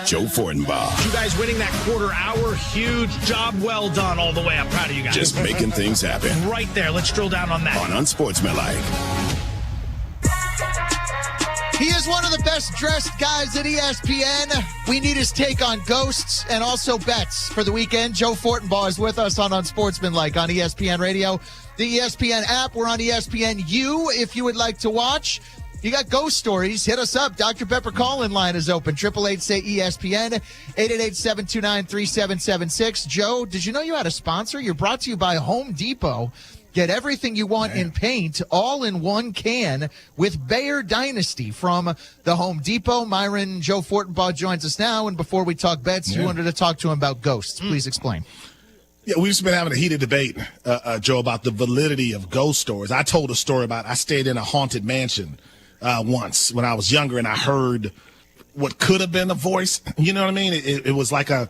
Joe Fortenbaugh. You guys winning that quarter hour, huge job well done all the way. I'm proud of you guys. Just making things happen. Right there. Let's drill down on that. On Unsportsmanlike. He is one of the best dressed guys at ESPN. We need his take on ghosts and also bets for the weekend. Joe Fortenbaugh is with us on Unsportsmanlike on ESPN Radio, the ESPN app. We're on ESPNU if you would like to watch. You got ghost stories, hit us up. Dr. Pepper call-in line is open. 888-SAY-ESPN, 888-729-3776. Joe, did you know you had a sponsor? You're brought to you by Home Depot. Get everything you want in paint, all in one can with Bayer Dynasty from the Home Depot. Myron, Joe Fortenbaugh joins us now. And before we talk bets, you wanted to talk to him about ghosts. Please explain. Yeah, we've just been having a heated debate, Joe, about the validity of ghost stories. I told a story about I stayed in a haunted mansion once when I was younger, and I heard what could have been a voice. You know what I mean? It was like it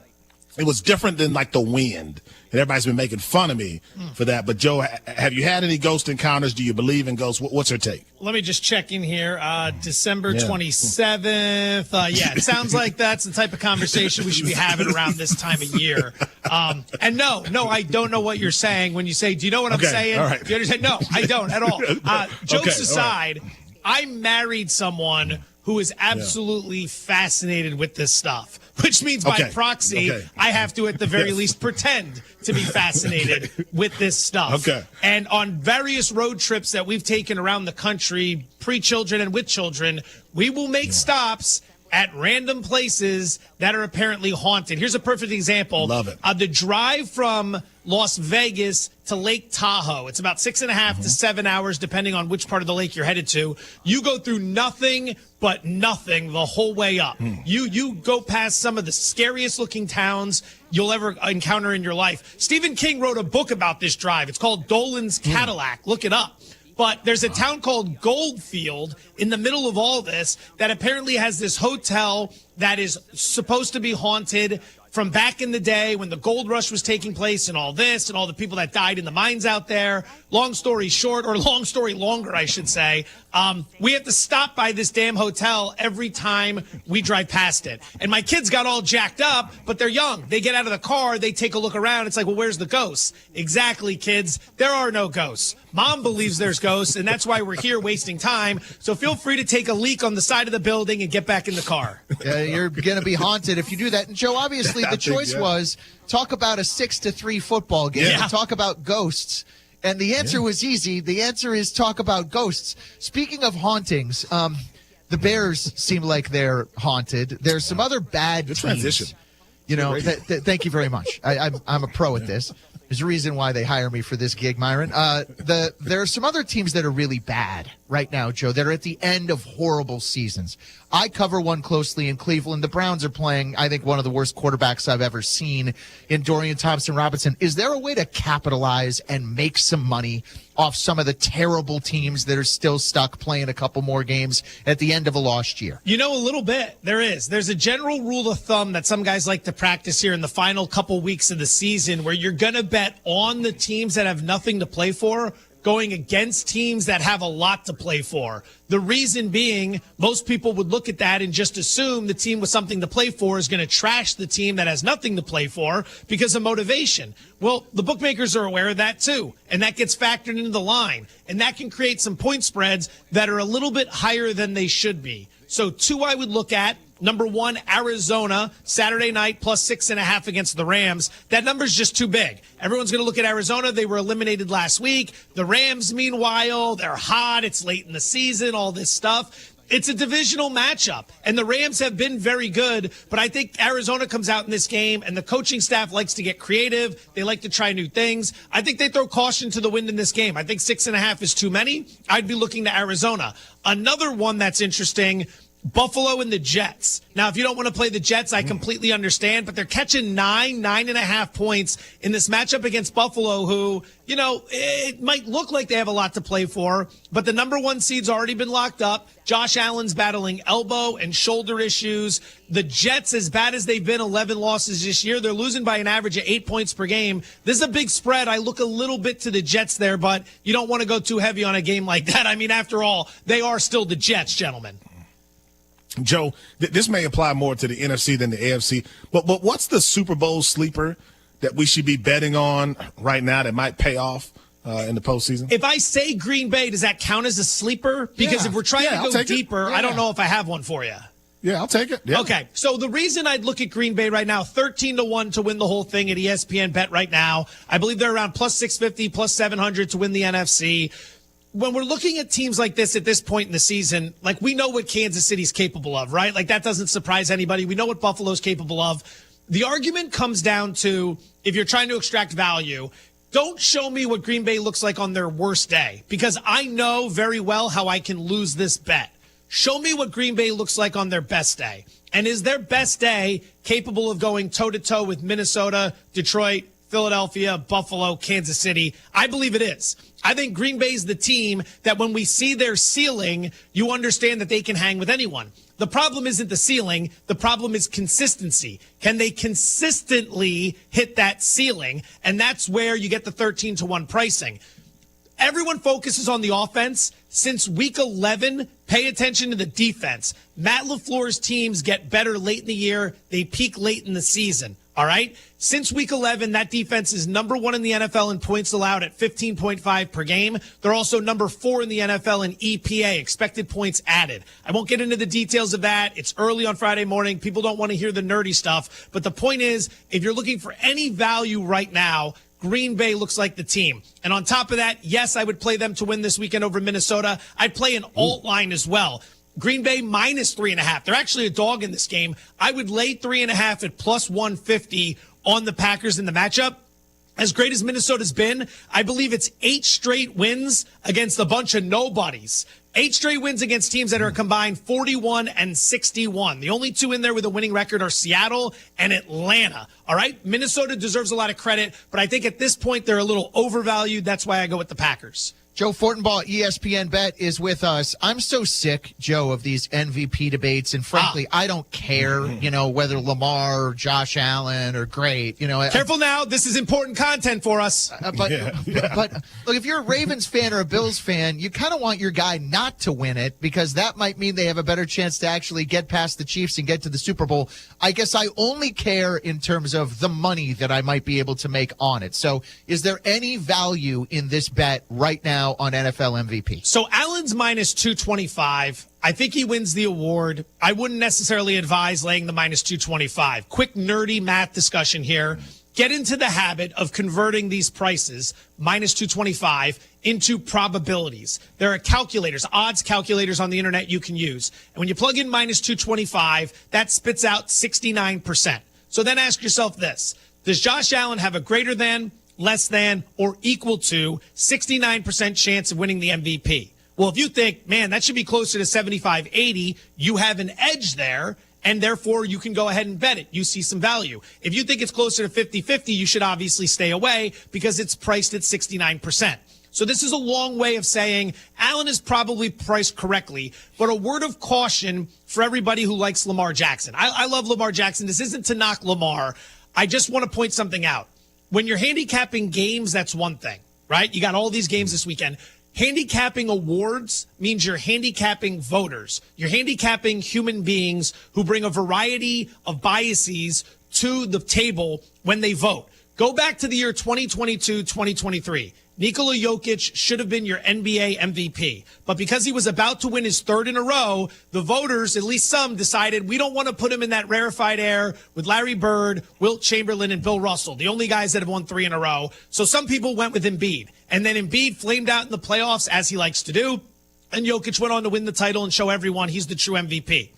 was different than like the wind. And everybody's been making fun of me for that. But, Joe, have you had any ghost encounters? Do you believe in ghosts? What's her take? Let me just check in here. December 27th. Yeah, it sounds like that's the type of conversation we should be having around this time of year. And no, I don't know what you're saying when you say, do you know what I'm saying? All right. Do you understand? No, I don't at all. Jokes aside, I married someone who is absolutely fascinated with this stuff, which means by proxy, I have to at the very least pretend to be fascinated with this stuff. And on various road trips that we've taken around the country, pre-children and with children, we will make stops at random places that are apparently haunted. Here's a perfect example. Love it. The drive from Las Vegas to Lake Tahoe. It's about 6.5 to 7 hours, depending on which part of the lake you're headed to. You go through nothing but nothing the whole way up. You go past some of the scariest looking towns you'll ever encounter in your life. Stephen King wrote a book about this drive. It's called Dolan's Cadillac. Look it up. But there's a town called Goldfield in the middle of all this that apparently has this hotel that is supposed to be haunted from back in the day when the gold rush was taking place and all this and all the people that died in the mines out there. Long story short, or long story longer, I should say, we have to stop by this damn hotel every time we drive past it. And my kids got all jacked up, but they're young. They get out of the car, they take a look around. It's like, well, where's the ghosts? Exactly, kids. There are no ghosts. Mom believes there's ghosts, and that's why we're here wasting time. So feel free to take a leak on the side of the building and get back in the car. You're going to be haunted if you do that. And, Joe, obviously the choice was talk about a 6-3 football game and talk about ghosts. And the answer was easy. The answer is talk about ghosts. Speaking of hauntings, the Bears seem like they're haunted. There's some other bad teams. Transition. You know, thank you very much. I'm a pro at this. There's a reason why they hire me for this gig, Myron. There are some other teams that are really bad right now, Joe, that are at the end of horrible seasons. I cover one closely in Cleveland. The Browns are playing, I think, one of the worst quarterbacks I've ever seen in Dorian Thompson-Robinson. Is there a way to capitalize and make some money off some of the terrible teams that are still stuck playing a couple more games at the end of a lost year? You know, a little bit. There is. There's a general rule of thumb that some guys like to practice here in the final couple weeks of the season where you're going to bet on the teams that have nothing to play for going against teams that have a lot to play for. The reason being, most people would look at that and just assume the team with something to play for is going to trash the team that has nothing to play for because of motivation. Well, the bookmakers are aware of that too, and that gets factored into the line, and that can create some point spreads that are a little bit higher than they should be. So two I would look at. Number one, Arizona, Saturday night, plus 6.5 against the Rams. That number's just too big. Everyone's going to look at Arizona. They were eliminated last week. The Rams, meanwhile, they're hot. It's late in the season, all this stuff. It's a divisional matchup, and the Rams have been very good, but I think Arizona comes out in this game, and the coaching staff likes to get creative. They like to try new things. I think they throw caution to the wind in this game. I think 6.5 is too many. I'd be looking to Arizona. Another one that's interesting, Buffalo and the Jets. Now, if you don't want to play the Jets, I completely understand, but they're catching 9.5 points in this matchup against Buffalo, who, you know, it might look like they have a lot to play for, but the number one seed's already been locked up. Josh Allen's battling elbow and shoulder issues. The Jets, as bad as they've been, 11 losses this year, they're losing by an average of 8 points per game. This is a big spread. I look a little bit to the Jets there, but you don't want to go too heavy on a game like that. I mean, after all, they are still the Jets, gentlemen. Joe, this may apply more to the NFC than the AFC, but what's the Super Bowl sleeper that we should be betting on right now that might pay off in the postseason? If I say Green Bay, does that count as a sleeper? Because if we're trying to go deeper, I don't know if I have one for you. Yeah, I'll take it. Yeah. Okay, so the reason I'd look at Green Bay right now, 13-1 to win the whole thing at ESPN Bet right now. I believe they're around plus 650, plus 700 to win the NFC. When we're looking at teams like this at this point in the season, like we know what Kansas City's capable of, right? Like that doesn't surprise anybody. We know what Buffalo's capable of. The argument comes down to, if you're trying to extract value, don't show me what Green Bay looks like on their worst day, because I know very well how I can lose this bet. Show me what Green Bay looks like on their best day. And is their best day capable of going toe-to-toe with Minnesota, Detroit, Philadelphia, Buffalo, Kansas City? I believe it is. I think Green Bay's the team that when we see their ceiling, you understand that they can hang with anyone. The problem isn't the ceiling. The problem is consistency. Can they consistently hit that ceiling? And that's where you get the 13-1 pricing. Everyone focuses on the offense. Since week 11, pay attention to the defense. Matt LaFleur's teams get better late in the year. They peak late in the season. All right? Since week 11, that defense is number 1 in the NFL in points allowed at 15.5 per game. They're also number 4 in the NFL in EPA, expected points added. I won't get into the details of that. It's early on Friday morning. People don't want to hear the nerdy stuff. But the point is, if you're looking for any value right now, Green Bay looks like the team. And on top of that, yes, I would play them to win this weekend over Minnesota. I'd play an alt line as well. Green Bay minus 3.5. They're actually a dog in this game. I would lay 3.5 at plus 150 on the Packers in the matchup. As great as Minnesota's been, I believe it's 8 straight wins against a bunch of nobodies. 8 straight wins against teams that are combined 41 and 61. The only 2 in there with a winning record are Seattle and Atlanta. All right? Minnesota deserves a lot of credit, but I think at this point they're a little overvalued. That's why I go with the Packers. Joe Fortenbaugh, ESPN Bet, is with us. I'm so sick, Joe, of these MVP debates, and frankly, I don't care, whether Lamar or Josh Allen are great. Careful now. This is important content for us. But look, if you're a Ravens fan or a Bills fan, you kind of want your guy not to win it, because that might mean they have a better chance to actually get past the Chiefs and get to the Super Bowl. I guess I only care in terms of the money that I might be able to make on it. So is there any value in this bet right now on NFL MVP? So Allen's minus 225. I think he wins the award. I wouldn't necessarily advise laying the minus 225. Quick nerdy math discussion here. Get into the habit of converting these prices, minus 225, into probabilities. There are calculators, odds calculators on the internet you can use. And when you plug in minus 225, that spits out 69%. So then ask yourself this. Does Josh Allen have a greater than, less than, or equal to 69% chance of winning the MVP? Well, if you think, man, that should be closer to 75-80, you have an edge there, and therefore you can go ahead and bet it. You see some value. If you think it's closer to 50-50, you should obviously stay away because it's priced at 69%. So this is a long way of saying Allen is probably priced correctly, but a word of caution for everybody who likes Lamar Jackson. I love Lamar Jackson. This isn't to knock Lamar. I just want to point something out. When you're handicapping games, that's one thing, right? You got all these games this weekend. Handicapping awards means you're handicapping voters. You're handicapping human beings who bring a variety of biases to the table when they vote. Go back to the year 2022, 2023. Nikola Jokic should have been your NBA MVP. But because he was about to win his 3rd in a row, the voters, at least some, decided we don't want to put him in that rarefied air with Larry Bird, Wilt Chamberlain, and Bill Russell, the only guys that have won 3 in a row. So some people went with Embiid. And then Embiid flamed out in the playoffs, as he likes to do. And Jokic went on to win the title and show everyone he's the true MVP.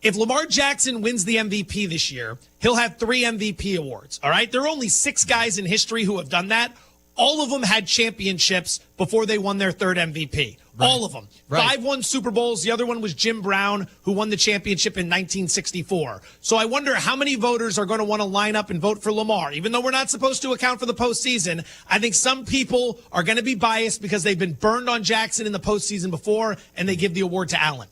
If Lamar Jackson wins the MVP this year, he'll have 3 MVP awards. All right? There are only 6 guys in history who have done that. All of them had championships before they won their 3rd MVP. Right. All of them. Right. 5 won Super Bowls. The other one was Jim Brown, who won the championship in 1964. So I wonder how many voters are going to want to line up and vote for Lamar. Even though we're not supposed to account for the postseason, I think some people are going to be biased because they've been burned on Jackson in the postseason before, and they give the award to Allen.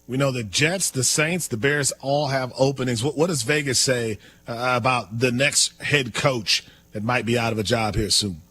We know the Jets, the Saints, the Bears all have openings. What does Vegas say about the next head coach that might be out of a job here soon?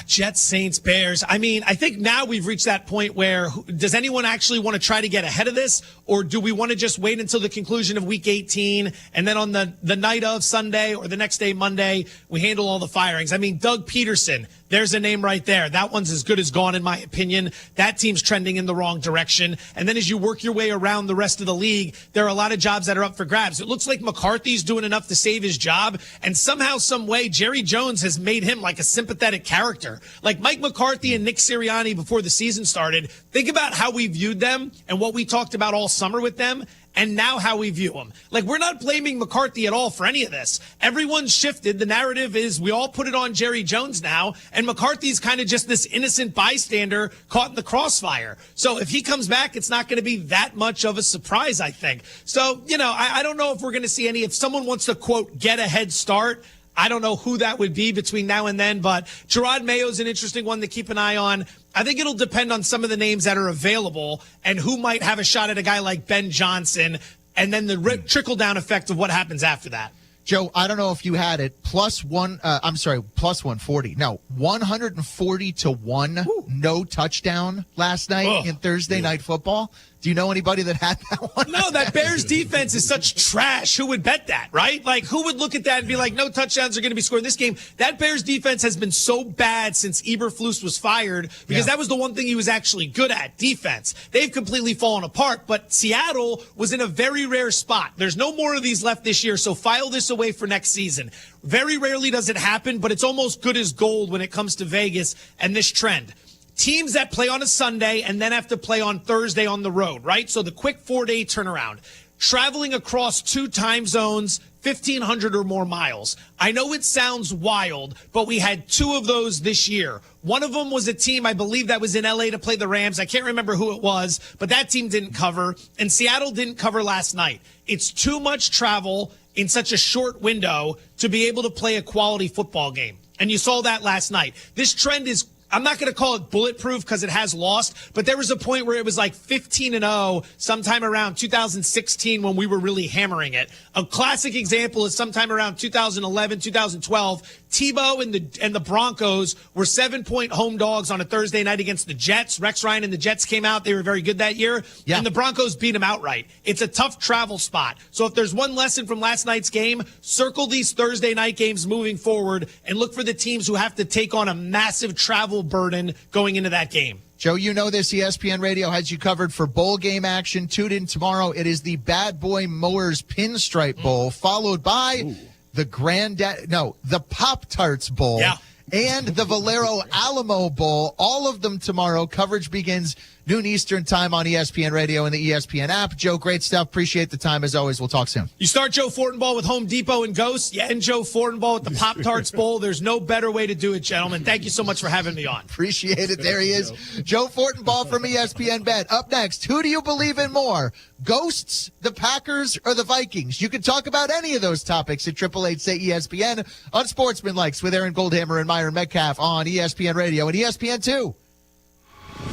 Jets, Saints, Bears. I mean, I think now we've reached that point where does anyone actually want to try to get ahead of this? Or do we want to just wait until the conclusion of week 18 and then on the night of Sunday or the next day, Monday, we handle all the firings? I mean, Doug Peterson, there's a name right there. That one's as good as gone, in my opinion. That team's trending in the wrong direction. And then as you work your way around the rest of the league, there are a lot of jobs that are up for grabs. It looks like McCarthy's doing enough to save his job. And somehow, some way, Jerry Jones has made him like a sympathetic character. Like Mike McCarthy and Nick Sirianni before the season started. Think about how we viewed them and what we talked about all summer with them. And now how we view him. Like, we're not blaming McCarthy at all for any of this. Everyone's shifted. The narrative is we all put it on Jerry Jones now, and McCarthy's kind of just this innocent bystander caught in the crossfire. So if he comes back, it's not going to be that much of a surprise, I think. So, I don't know if we're going to see any. If someone wants to, quote, get a head start, I don't know who that would be between now and then, but Gerard Mayo's an interesting one to keep an eye on. I think it'll depend on some of the names that are available and who might have a shot at a guy like Ben Johnson, and then the trickle-down effect of what happens after that. Joe, I don't know if you had it, plus 140. No, 140-1, no touchdown last night in Thursday Night Football. Do you know anybody that had that one? No, that Bears defense is such trash. Who would bet that, right? Like, who would look at that and be like, no touchdowns are going to be scored in this game? That Bears defense has been so bad since Eberflus was fired because that was the one thing he was actually good at, defense. They've completely fallen apart, but Seattle was in a very rare spot. There's no more of these left this year, so file this away for next season. Very rarely does it happen, but it's almost good as gold when it comes to Vegas and this trend. Teams that play on a Sunday and then have to play on Thursday on the road, right? So the quick 4-day turnaround. Traveling across 2 time zones, 1,500 or more miles. I know it sounds wild, but we had 2 of those this year. One of them was a team, I believe, that was in L.A. to play the Rams. I can't remember who it was, but that team didn't cover, and Seattle didn't cover last night. It's too much travel in such a short window to be able to play a quality football game. And you saw that last night. This trend is, I'm not going to call it bulletproof because it has lost, but there was a point where it was like 15-0 sometime around 2016 when we were really hammering it. A classic example is sometime around 2011, 2012. Tebow and the Broncos were 7-point home dogs on a Thursday night against the Jets. Rex Ryan and the Jets came out. They were very good that year. Yeah. And the Broncos beat them outright. It's a tough travel spot. So if there's one lesson from last night's game, circle these Thursday night games moving forward and look for the teams who have to take on a massive travel burden going into that game. Joe, you know this. ESPN Radio has you covered for bowl game action. Tune in tomorrow. It is the Bad Boy Mowers Pinstripe Bowl, followed by the Pop-Tarts Bowl and the Valero Alamo Bowl. All of them tomorrow. Coverage begins noon Eastern time on ESPN Radio and the ESPN app. Joe, great stuff. Appreciate the time as always. We'll talk soon. You start Joe Fortenbaugh with Home Depot and Ghost. You end Joe Fortenbaugh with the Pop-Tarts Bowl. There's no better way to do it, gentlemen. Thank you so much for having me on. Appreciate it. There he is. Joe Fortenbaugh from ESPN Bet. Up next, who do you believe in more? Ghosts, the Packers, or the Vikings? You can talk about any of those topics at 888-SAY-ESPN on Sportsman Likes with Aaron Goldhammer and Myron Metcalf on ESPN Radio and ESPN2.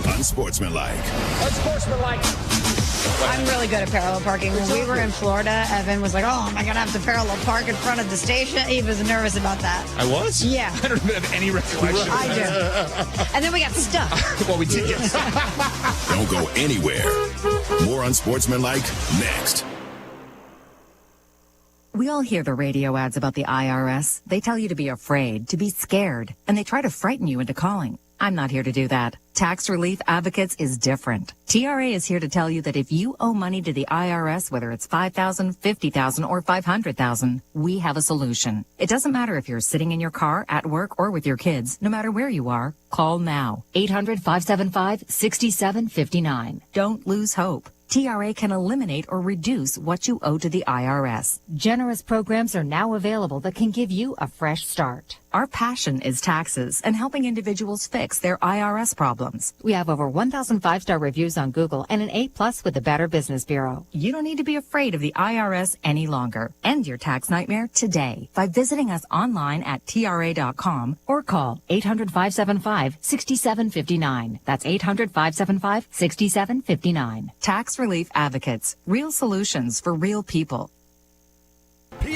Unsportsmanlike. Unsportsmanlike. I'm really good at parallel parking. When we were in Florida, Evan was like, oh, am I going to have to parallel park in front of the station? He was nervous about that. I was? Yeah. I don't have any recollection. I do. And then we got stuck. Well, we did get stuck. Don't go anywhere. More Unsportsmanlike next. We all hear the radio ads about the IRS. They tell you to be afraid, to be scared, and they try to frighten you into calling. I'm not here to do that. Tax Relief Advocates is different. TRA is here to tell you that if you owe money to the IRS, whether it's $5,000, $50,000, or $500,000, we have a solution. It doesn't matter if you're sitting in your car, at work, or with your kids. No matter where you are, call now. 800-575-6759. Don't lose hope. TRA can eliminate or reduce what you owe to the IRS. Generous programs are now available that can give you a fresh start. Our passion is taxes and helping individuals fix their IRS problems. We have over 1,000 5-star reviews on Google and an A+ with the Better Business Bureau. You don't need to be afraid of the IRS any longer. End your tax nightmare today by visiting us online at TRA.com or call 800-575-6759. That's 800-575-6759. Tax Relief Advocates. Real solutions for real people.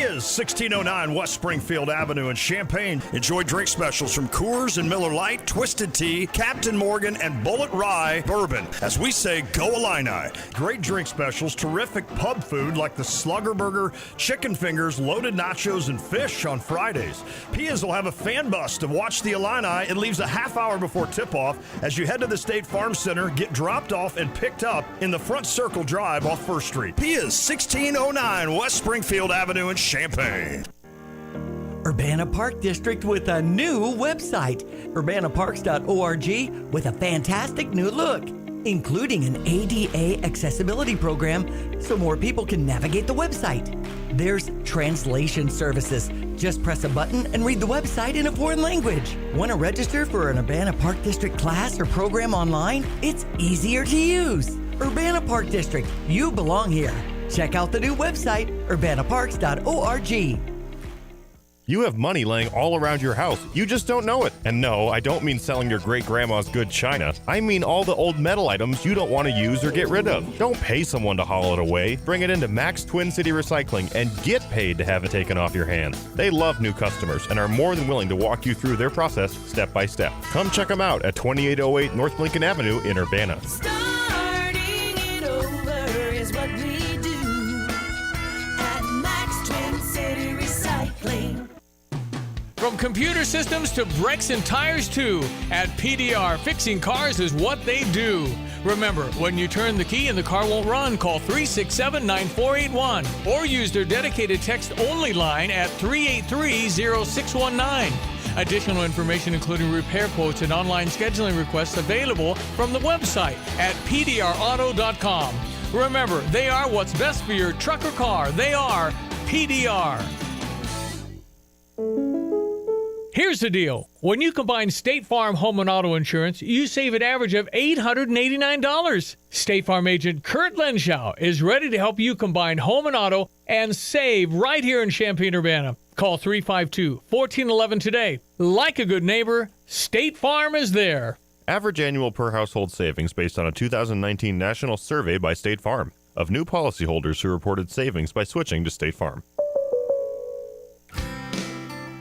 Pia's 1609 West Springfield Avenue in Champaign. Enjoy drink specials from Coors and Miller Lite, Twisted Tea, Captain Morgan, and Bullet Rye Bourbon. As we say, go Illini. Great drink specials, terrific pub food like the Slugger Burger, chicken fingers, loaded nachos, and fish on Fridays. Pia's will have a fan bus to watch the Illini. It leaves a half hour before tip-off as you head to the State Farm Center, get dropped off and picked up in the Front Circle Drive off 1st Street. Pia's 1609 West Springfield Avenue in Champaign. Urbana Park District with a new website, urbanaparks.org, with a fantastic new look, including an ADA accessibility program so more people can navigate the website. There's translation services. Just press a button and read the website in a foreign language. Want to register for an Urbana Park District class or program online? It's easier to use. Urbana Park District, you belong here. Check out the new website, urbanaparks.org. You have money laying all around your house. You just don't know it. And no, I don't mean selling your great-grandma's good china. I mean all the old metal items you don't want to use or get rid of. Don't pay someone to haul it away. Bring it into Max Twin City Recycling and get paid to have it taken off your hands. They love new customers and are more than willing to walk you through their process step by step. Come check them out at 2808 North Lincoln Avenue in Urbana. Starting it over is what we do at Max Twin City Recycling. From computer systems to brakes and tires too, at PDR, fixing cars is what they do. Remember, when you turn the key and the car won't run, call 367-9481 or use their dedicated text-only line at 383-0619. Additional information including repair quotes and online scheduling requests available from the website at pdrauto.com. Remember, they are what's best for your truck or car. They are PDR. Here's the deal. When you combine State Farm home and auto insurance, you save an average of $889. State Farm agent Kurt Lenschow is ready to help you combine home and auto and save right here in Champaign-Urbana. Call 352-1411 today. Like a good neighbor, State Farm is there. Average annual per household savings based on a 2019 national survey by State Farm of new policyholders who reported savings by switching to State Farm.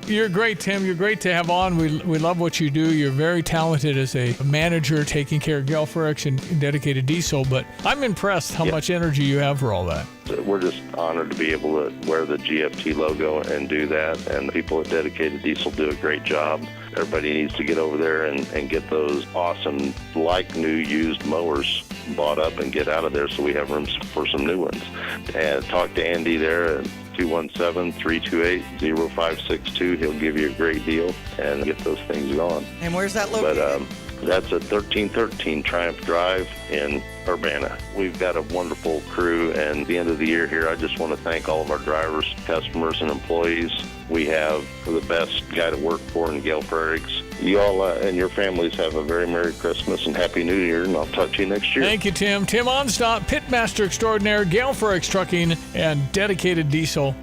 You're great, Tim. You're great to have on. We love what you do. You're very talented as a manager taking care of Gelfrix and dedicated diesel, but I'm impressed how much energy you have for all that. We're just honored to be able to wear the GFT logo and do that, and the people at Dedicated Diesel do a great job. Everybody needs to get over there and get those awesome, like new used mowers bought up and get out of there so we have room for some new ones. And talk to Andy there at 217-328-0562. He'll give you a great deal and get those things going. And where's that located? But that's at 1313 Triumph Drive in Urbana. We've got a wonderful crew, and at the end of the year here, I just want to thank all of our drivers, customers, and employees. We have the best guy to work for in Gail Frerichs. You all and your families have a very Merry Christmas and Happy New Year, and I'll talk to you next year. Thank you, Tim. Tim Onstop, Pitmaster Extraordinaire, Gail Frerichs Trucking, and Dedicated Diesel.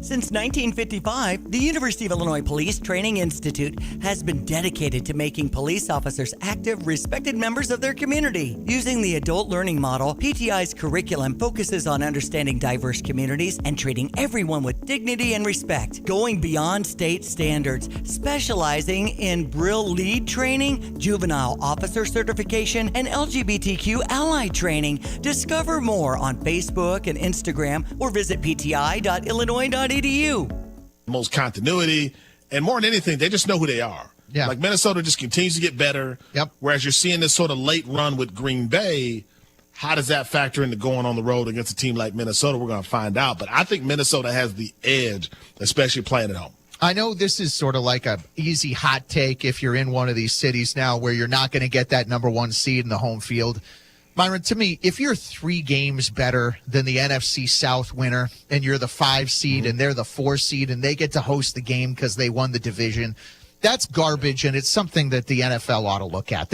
Since 1955, the University of Illinois Police Training Institute has been dedicated to making police officers active, respected members of their community. Using the adult learning model, PTI's curriculum focuses on understanding diverse communities and treating everyone with dignity and respect, going beyond state standards, specializing in Brill Lead training, juvenile officer certification, and LGBTQ ally training. Discover more on Facebook and Instagram or visit pti.illinois.edu. Most continuity, and more than anything, they just know who they are. Yeah. Like Minnesota just continues to get better. Yep. Whereas you're seeing this sort of late run with Green Bay. How does that factor into going on the road against a team like Minnesota? We're going to find out. But I think Minnesota has the edge, especially playing at home. I know this is sort of like a easy hot take if you're in one of these cities now where you're not going to get that number one seed in the home field. Myron, to me, if you're 3 games better than the NFC South winner and you're the 5 seed and they're the 4 seed and they get to host the game because they won the division, that's garbage, and it's something that the NFL ought to look at.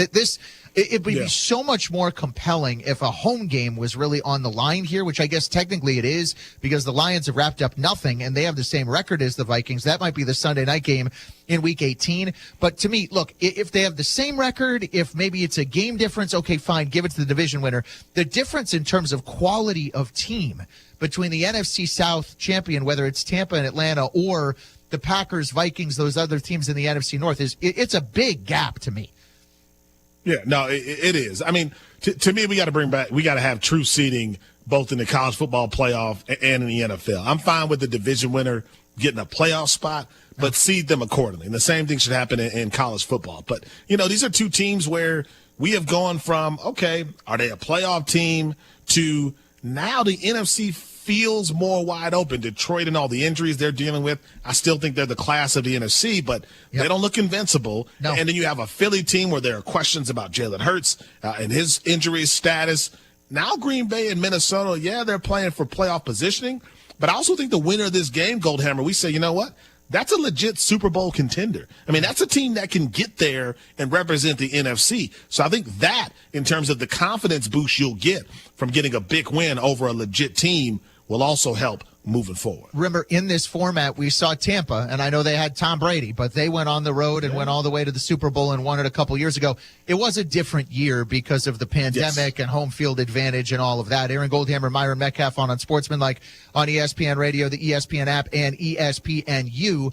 It would be so much more compelling if a home game was really on the line here, which I guess technically it is, because the Lions have wrapped up nothing and they have the same record as the Vikings. That might be the Sunday night game in Week 18. But to me, look, if they have the same record, if maybe it's a game difference, okay, fine, give it to the division winner. The difference in terms of quality of team between the NFC South champion, whether it's Tampa and Atlanta, or the Packers, Vikings, those other teams in the NFC North, it's a big gap to me. Yeah, no, it is. I mean, to me, we got to have true seeding both in the college football playoff and in the NFL. I'm fine with the division winner getting a playoff spot, but seed them accordingly. And the same thing should happen in college football. But, these are two teams where we have gone from, okay, are they a playoff team, to now the NFC feels more wide open. Detroit and all the injuries they're dealing with, I still think they're the class of the NFC, but they don't look invincible. No. And then you have a Philly team where there are questions about Jalen Hurts and his injury status. Now Green Bay and Minnesota, they're playing for playoff positioning, but I also think the winner of this game, Goldhammer, we say, you know what? That's a legit Super Bowl contender. I mean, that's a team that can get there and represent the NFC. So I think that, in terms of the confidence boost you'll get from getting a big win over a legit team, will also help moving forward. Remember, in this format, we saw Tampa, and I know they had Tom Brady, but they went on the road and went all the way to the Super Bowl and won it a couple years ago. It was a different year because of the pandemic and home field advantage and all of that. Aaron Goldhammer, Myron Metcalf on Sportsmanlike on ESPN Radio, the ESPN app, and ESPNU.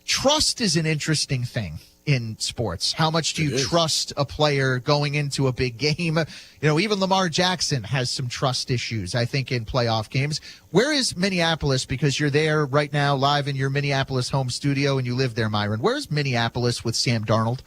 Trust is an interesting thing in sports. How much do you trust a player going into a big game? Even Lamar Jackson has some trust issues, I think, in playoff games. Where is Minneapolis? Because you're there right now, live in your Minneapolis home studio, and you live there, Myron. Where's Minneapolis with Sam Darnold?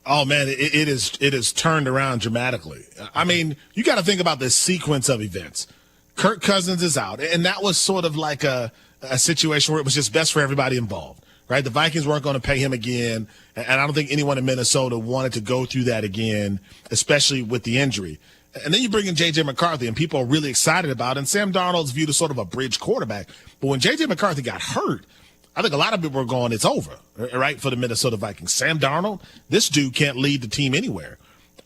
Oh, man, it is turned around dramatically. I mean, you got to think about this sequence of events. Kirk Cousins is out, and that was sort of like a situation where it was just best for everybody involved. Right, the Vikings weren't going to pay him again, and I don't think anyone in Minnesota wanted to go through that again, especially with the injury. And then you bring in J.J. McCarthy, and people are really excited about it, and Sam Darnold's viewed as sort of a bridge quarterback. But when J.J. McCarthy got hurt, I think a lot of people were going, it's over, right, for the Minnesota Vikings. Sam Darnold, this dude can't lead the team anywhere.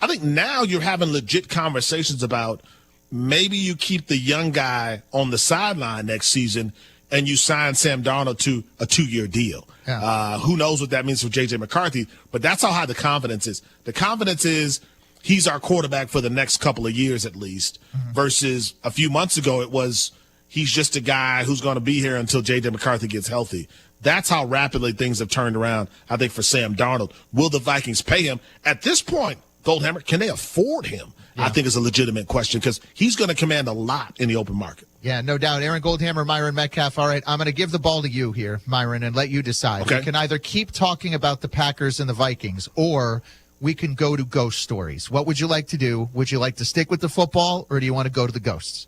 I think now you're having legit conversations about maybe you keep the young guy on the sideline next season and you sign Sam Darnold to a 2-year deal. Yeah. Who knows what that means for J.J. McCarthy, but that's how high the confidence is. The confidence is he's our quarterback for the next couple of years at least, versus a few months ago it was he's just a guy who's going to be here until J.J. McCarthy gets healthy. That's how rapidly things have turned around, I think, for Sam Darnold. Will the Vikings pay him? At this point, Goldhammer, can they afford him? Yeah. I think is a legitimate question because he's going to command a lot in the open market. Yeah, no doubt. Aaron Goldhammer, Myron Metcalf. All right, I'm going to give the ball to you here, Myron, and let you decide. Okay. We can either keep talking about the Packers and the Vikings, or we can go to ghost stories. What would you like to do? Would you like to stick with the football, or do you want to go to the ghosts?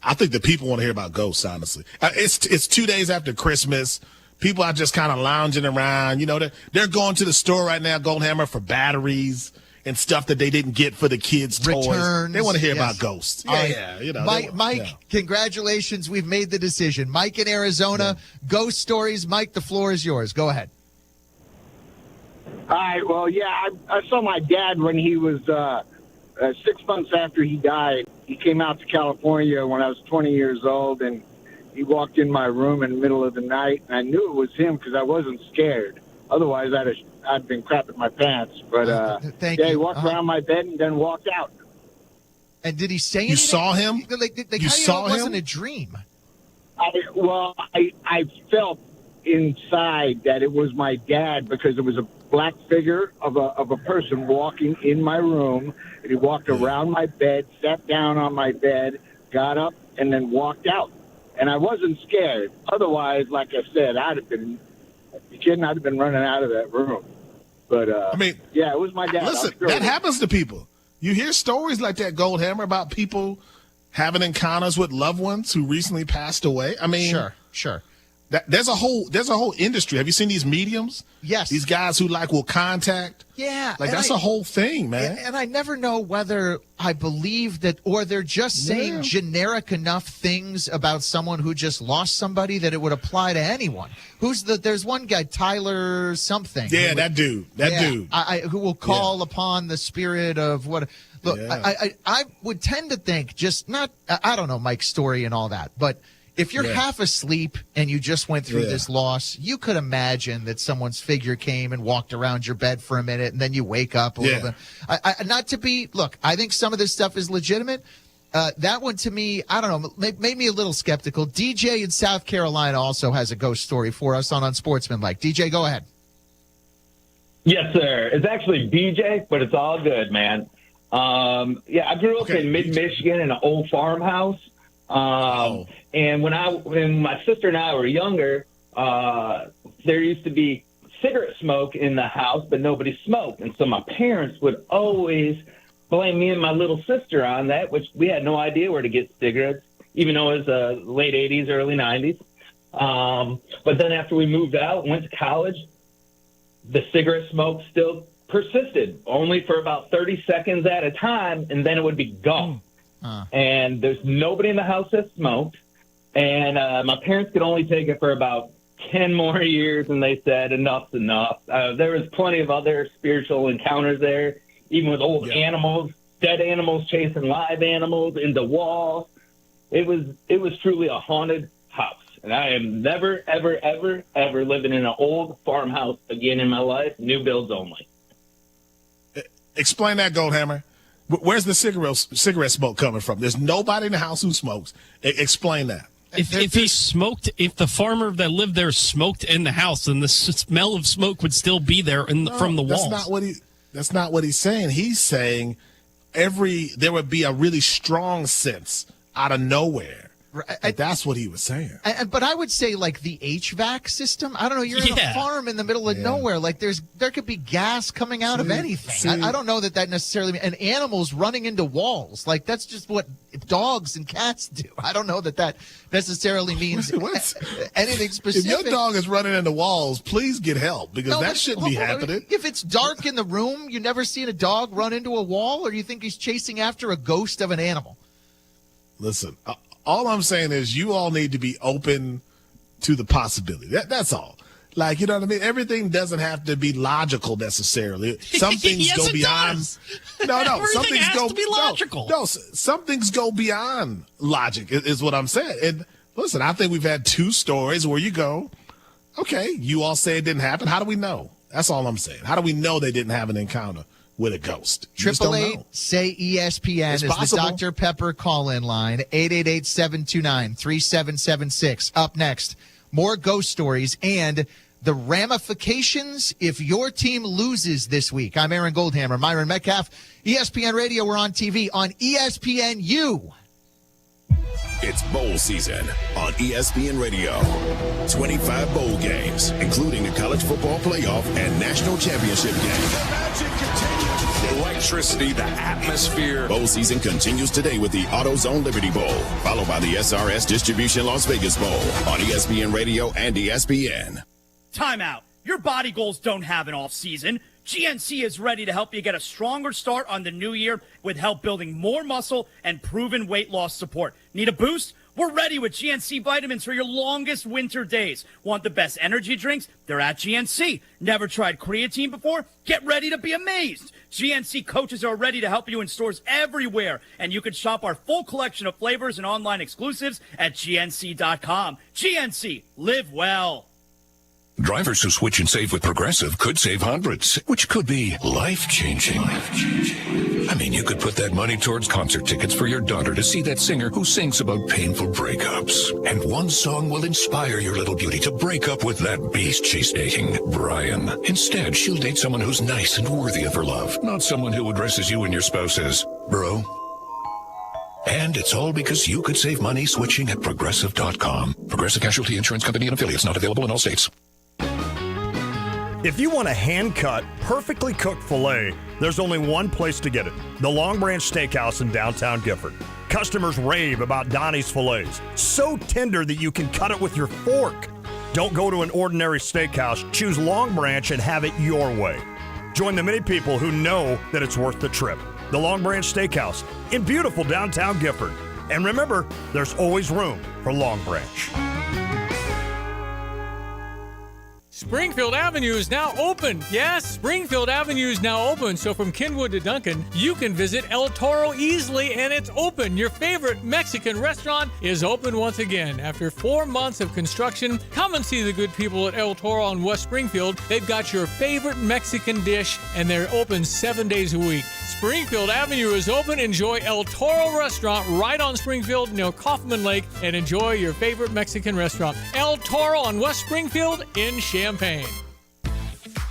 I think the people want to hear about ghosts, honestly. It's 2 days after Christmas. People are just kind of lounging around. They're going to the store right now, Goldhammer, for batteries and stuff that they didn't get for the kids' toys. They want to hear about ghosts. Mike, congratulations. We've made the decision. Mike in Arizona, ghost stories. Mike, the floor is yours. Go ahead. All right. Well, I saw my dad when he was 6 months after he died. He came out to California when I was 20 years old, and he walked in my room in the middle of the night. And I knew it was him because I wasn't scared. Otherwise, I'd been crapping my pants. But he walked around my bed and then walked out. And did he say anything? You saw him? You saw him? It wasn't a dream. I felt inside that it was my dad because it was a black figure of a person walking in my room. And he walked around my bed, sat down on my bed, got up, and then walked out. And I wasn't scared. Otherwise, like I said, I'd have been running out of that room. But, it was my dad. Listen, that happens to people. You hear stories like that, Goldhammer, about people having encounters with loved ones who recently passed away. I mean, sure. There's a whole industry. Have you seen these mediums? Yes. These guys who will contact. Yeah. Like that's a whole thing, man. And I never know whether I believe that or they're just saying generic enough things about someone who just lost somebody that it would apply to anyone. There's one guy, Tyler something. Yeah, that dude. Dude. Who will call upon the spirit of what. Look, I would tend to think I don't know Mike's story and all that, but if you're half asleep and you just went through this loss, you could imagine that someone's figure came and walked around your bed for a minute and then you wake up a little bit. I think some of this stuff is legitimate. That one to me, I don't know, made me a little skeptical. DJ in South Carolina also has a ghost story for us on Unsportsmanlike. DJ, go ahead. Yes, sir. It's actually BJ, but it's all good, man. I grew up in mid-Michigan in an old farmhouse. And when my sister and I were younger, there used to be cigarette smoke in the house, but nobody smoked. And so my parents would always blame me and my little sister on that, which we had no idea where to get cigarettes, even though it was late 80s, early 90s. But then after we moved out and went to college, the cigarette smoke still persisted, only for about 30 seconds at a time, and then it would be gone. And there's nobody in the house that smoked. And my parents could only take it for about 10 more years, and they said, enough's enough. There was plenty of other spiritual encounters there, even with old animals, dead animals chasing live animals into walls. It was truly a haunted house. And I am never, ever, ever, ever living in an old farmhouse again in my life, new builds only. Explain that, Goldhammer. Where's the cigarette smoke coming from? There's nobody in the house who smokes. Explain that. If he smoked, if the farmer that lived there smoked in the house, then the smell of smoke would still be there from the walls. That's not what he's saying. He's saying there would be a really strong sense out of nowhere. That's what he was saying. But I would say, like, the HVAC system. I don't know. You're in a farm in the middle of nowhere. Like, there could be gas coming out of anything. I don't know that necessarily. And animals running into walls. Like, that's just what dogs and cats do. I don't know that necessarily means anything specific. If your dog is running into walls, please get help, because that shouldn't be happening. If it's dark in the room, you never seen a dog run into a wall, or do you think he's chasing after a ghost of an animal? Listen, all I'm saying is you all need to be open to the possibility. That's all. Like, you know what I mean? Everything doesn't have to be logical necessarily. Some things go beyond. No, some things go to be logical. No, some things go beyond logic is what I'm saying. And listen, I think we've had two stories where you go, okay, you all say it didn't happen. How do we know? That's all I'm saying. How do we know they didn't have an encounter with a ghost? 888 say ESPN is the Dr. Pepper call-in line. 888-729-3776. Up next, more ghost stories and the ramifications if your team loses this week. I'm Aaron Goldhammer, Myron Metcalf, ESPN Radio. We're on TV on ESPNU. It's bowl season on ESPN Radio. 25 bowl games, including the college football playoff and national championship game. The magic continues. The electricity, the atmosphere. Bowl season continues today with the AutoZone Liberty Bowl, followed by the SRS Distribution Las Vegas Bowl on ESPN Radio and ESPN. Timeout. Your body goals don't have an off season. GNC is ready to help you get a stronger start on the new year with help building more muscle and proven weight loss support. Need a boost? We're ready with GNC vitamins for your longest winter days. Want the best energy drinks? They're at GNC. Never tried creatine before? Get ready to be amazed. GNC coaches are ready to help you in stores everywhere, and you can shop our full collection of flavors and online exclusives at GNC.com. GNC, live well. Drivers who switch and save with Progressive could save hundreds, which could be life-changing. I mean, you could put that money towards concert tickets for your daughter to see that singer who sings about painful breakups. And one song will inspire your little beauty to break up with that beast she's dating, Brian. Instead, she'll date someone who's nice and worthy of her love, not someone who addresses you and your spouse as bro. And it's all because you could save money switching at Progressive.com. Progressive Casualty Insurance Company and affiliates, not available in all states. If you want a hand-cut, perfectly cooked filet, there's only one place to get it. The Long Branch Steakhouse in downtown Gifford. Customers rave about Donnie's fillets. So tender that you can cut it with your fork. Don't go to an ordinary steakhouse. Choose Long Branch and have it your way. Join the many people who know that it's worth the trip. The Long Branch Steakhouse in beautiful downtown Gifford. And remember, there's always room for Long Branch. Springfield Avenue is now open. Yes, Springfield Avenue is now open. So from Kenwood to Duncan, you can visit El Toro easily, and it's open. Your favorite Mexican restaurant is open once again. After 4 months of construction, come and see the good people at El Toro on West Springfield. They've got your favorite Mexican dish, and they're open 7 days a week. Springfield Avenue is open. Enjoy El Toro Restaurant right on Springfield near Kaufman Lake, and enjoy your favorite Mexican restaurant. El Toro on West Springfield in Champaign.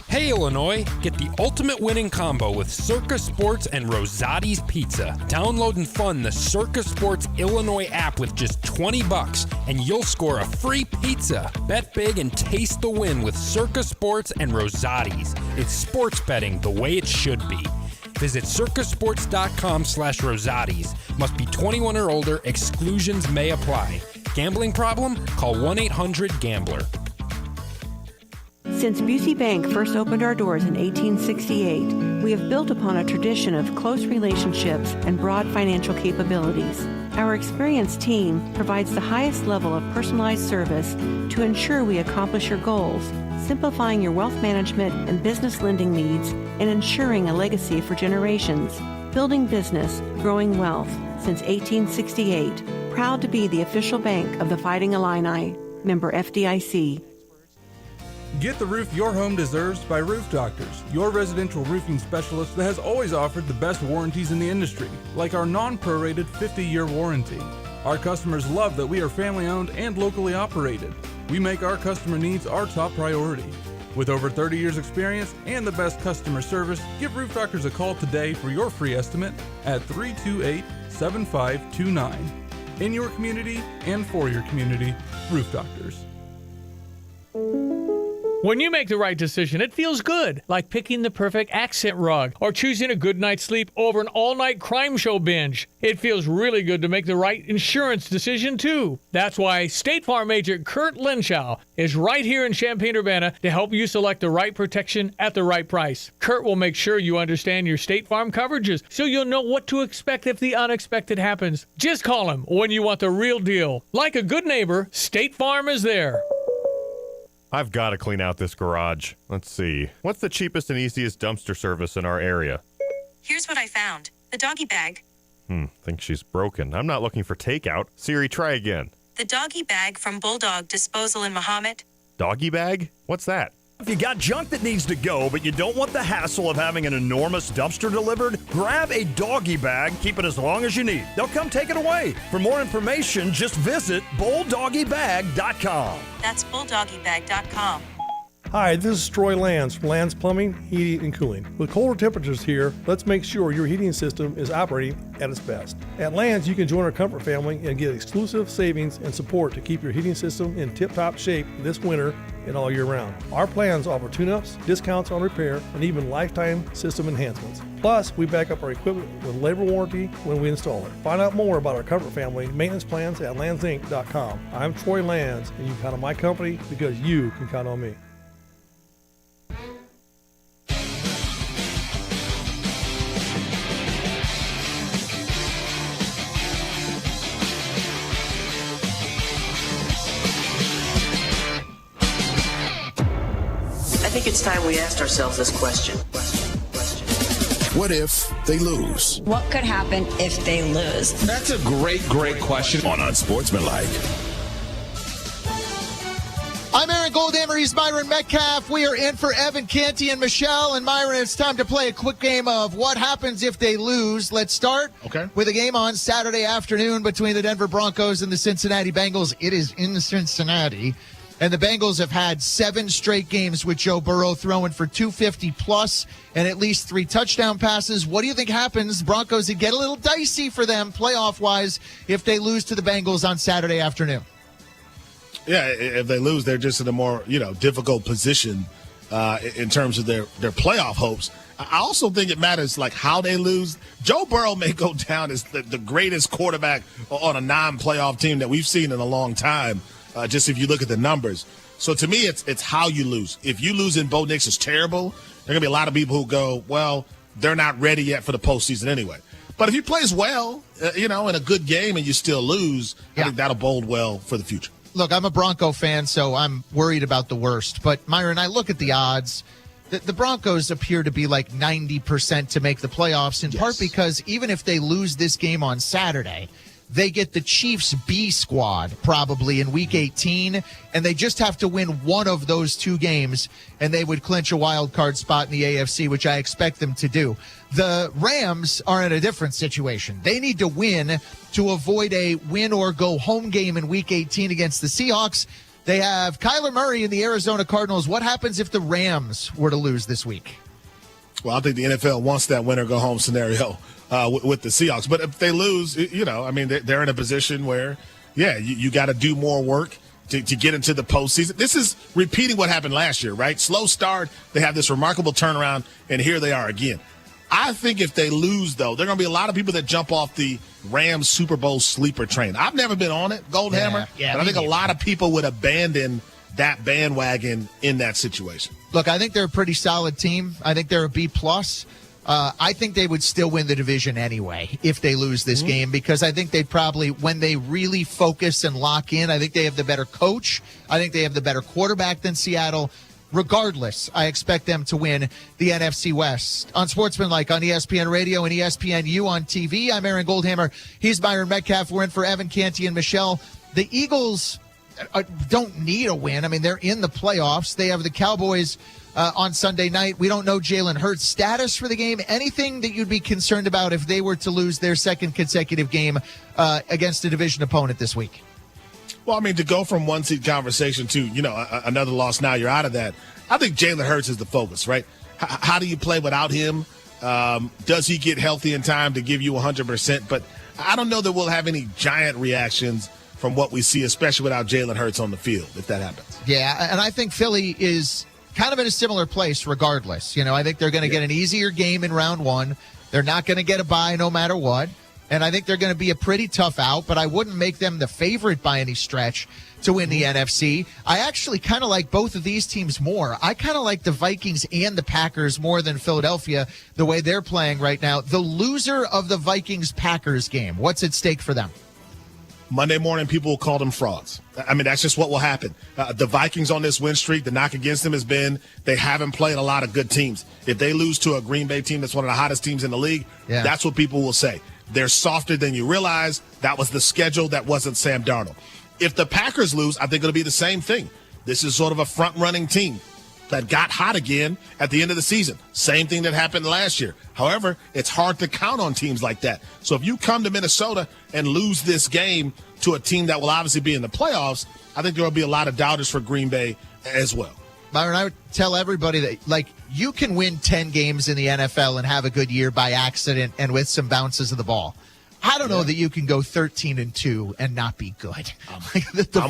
Hey Illinois, get the ultimate winning combo with Circa Sports and Rosati's Pizza. Download and fund the Circa Sports Illinois app with just $20 and you'll score a free pizza. Bet big and taste the win with Circa Sports and Rosati's. It's sports betting the way it should be. Visit circasports.com/Rosati's. Must be 21 or older. Exclusions may apply. Gambling problem? Call 1-800-GAMBLER. Since Busey Bank first opened our doors in 1868, we have built upon a tradition of close relationships and broad financial capabilities. Our experienced team provides the highest level of personalized service to ensure we accomplish your goals, simplifying your wealth management and business lending needs and ensuring a legacy for generations. Building business, growing wealth since 1868. Proud to be the official bank of the Fighting Illini. Member FDIC. Get the roof your home deserves by Roof Doctors, your residential roofing specialist that has always offered the best warranties in the industry, like our non-prorated 50-year warranty. Our customers love that we are family-owned and locally operated. We make our customer needs our top priority. With over 30 years experience and the best customer service, give Roof Doctors a call today for your free estimate at 328-7529. In your community and for your community, Roof Doctors. When you make the right decision, it feels good, like picking the perfect accent rug or choosing a good night's sleep over an all-night crime show binge. It feels really good to make the right insurance decision, too. That's why State Farm agent Kurt Lenschow is right here in Champaign-Urbana to help you select the right protection at the right price. Kurt will make sure you understand your State Farm coverages so you'll know what to expect if the unexpected happens. Just call him when you want the real deal. Like a good neighbor, State Farm is there. I've got to clean out this garage. Let's see. What's the cheapest and easiest dumpster service in our area? Here's what I found. The doggy bag. Think she's broken. I'm not looking for takeout. Siri, try again. The doggy bag from Bulldog Disposal in Mahomet. Doggy bag? What's that? If you got junk that needs to go, but you don't want the hassle of having an enormous dumpster delivered, grab a doggy bag, keep it as long as you need. They'll come take it away. For more information, just visit bulldoggybag.com. That's bulldoggybag.com. Hi, this is Troy Lands from Lands Plumbing, Heating, and Cooling. With colder temperatures here, let's make sure your heating system is operating at its best. At Lands, you can join our comfort family and get exclusive savings and support to keep your heating system in tip-top shape this winter and all year round. Our plans offer tune-ups, discounts on repair, and even lifetime system enhancements. Plus, we back up our equipment with labor warranty when we install it. Find out more about our comfort family maintenance plans at landsinc.com. I'm Troy Lands, and you can count on my company because you can count on me. I think it's time we asked ourselves this question. What if they lose? What could happen if they lose? That's a great question. On Unsportsmanlike. I'm Aaron Goldhammer. He's Myron Metcalf. We are in for Evan Canty and Michelle. And Myron, it's time to play a quick game of what happens if they lose. Let's start with a game on Saturday afternoon between the Denver Broncos and the Cincinnati Bengals. It is in Cincinnati. And the Bengals have had 7 straight games with Joe Burrow throwing for 250 plus and at least 3 touchdown passes. What do you think happens? Broncos, it get a little dicey for them playoff-wise if they lose to the Bengals on Saturday afternoon. Yeah, if they lose, they're just in a more, difficult position in terms of their playoff hopes. I also think it matters, like, how they lose. Joe Burrow may go down as the greatest quarterback on a non-playoff team that we've seen in a long time. Just if you look at the numbers. So to me, it's how you lose. If you lose and Bo Nix is terrible, there are going to be a lot of people who go, well, they're not ready yet for the postseason anyway. But if he plays well, in a good game and you still lose, I think that'll bode well for the future. Look, I'm a Bronco fan, so I'm worried about the worst. But, Myron, I look at the odds. The Broncos appear to be like 90% to make the playoffs, in part because even if they lose this game on Saturday, they get the Chiefs B squad probably in Week 18, and they just have to win one of those two games, and they would clinch a wild card spot in the AFC, which I expect them to do. The Rams are in a different situation. They need to win to avoid a win-or-go-home game in Week 18 against the Seahawks. They have Kyler Murray and the Arizona Cardinals. What happens if the Rams were to lose this week? Well, I think the NFL wants that win-or-go-home scenario with the Seahawks. But if they lose, they're in a position where, you got to do more work to get into the postseason. This is repeating what happened last year, right? Slow start. They have this remarkable turnaround, and here they are again. I think if they lose, though, there are going to be a lot of people that jump off the Rams Super Bowl sleeper train. I've never been on it, Goldhammer, but I think a lot of people would abandon that bandwagon in that situation. Look, I think they're a pretty solid team. I think they're a B+. I think they would still win the division anyway if they lose this game, because I think they'd probably, when they really focus and lock in, I think they have the better coach. I think they have the better quarterback than Seattle. Regardless, I expect them to win the NFC West. On Sportsmanlike, on ESPN Radio and ESPNU on TV, I'm Aaron Goldhammer. He's Myron Metcalf. We're in for Evan Canty and Michelle. The Eagles don't need a win. I mean, they're in the playoffs. They have the Cowboys on Sunday night. We don't know Jalen Hurts' status for the game. Anything that you'd be concerned about if they were to lose their second consecutive game against a division opponent this week? Well, I mean, to go from one seed conversation to, another loss, now you're out of that. I think Jalen Hurts is the focus, right? How do you play without him? Does he get healthy in time to give you 100%? But I don't know that we'll have any giant reactions from what we see, especially without Jalen Hurts on the field, if that happens. Yeah, and I think Philly is kind of in a similar place regardless. I think they're going to get an easier game in round one. They're not going to get a bye no matter what. And I think they're going to be a pretty tough out, but I wouldn't make them the favorite by any stretch to win the NFC. I actually kind of like both of these teams more. I kind of like the Vikings and the Packers more than Philadelphia, the way they're playing right now. The loser of the Vikings-Packers game, what's at stake for them? Monday morning, people will call them frauds. I mean, that's just what will happen. The Vikings on this win streak, the knock against them has been they haven't played a lot of good teams. If they lose to a Green Bay team that's one of the hottest teams in the league, that's what people will say. They're softer than you realize. That was the schedule. That wasn't Sam Darnold. If the Packers lose, I think it'll be the same thing. This is sort of a front-running team that got hot again at the end of the season. Same thing that happened last year. However, it's hard to count on teams like that. So if you come to Minnesota and lose this game to a team that will obviously be in the playoffs, I think there will be a lot of doubters for Green Bay as well. Myron, I would tell everybody that, you can win 10 games in the NFL and have a good year by accident and with some bounces of the ball. I don't know that you can go 13-2 and not be good. The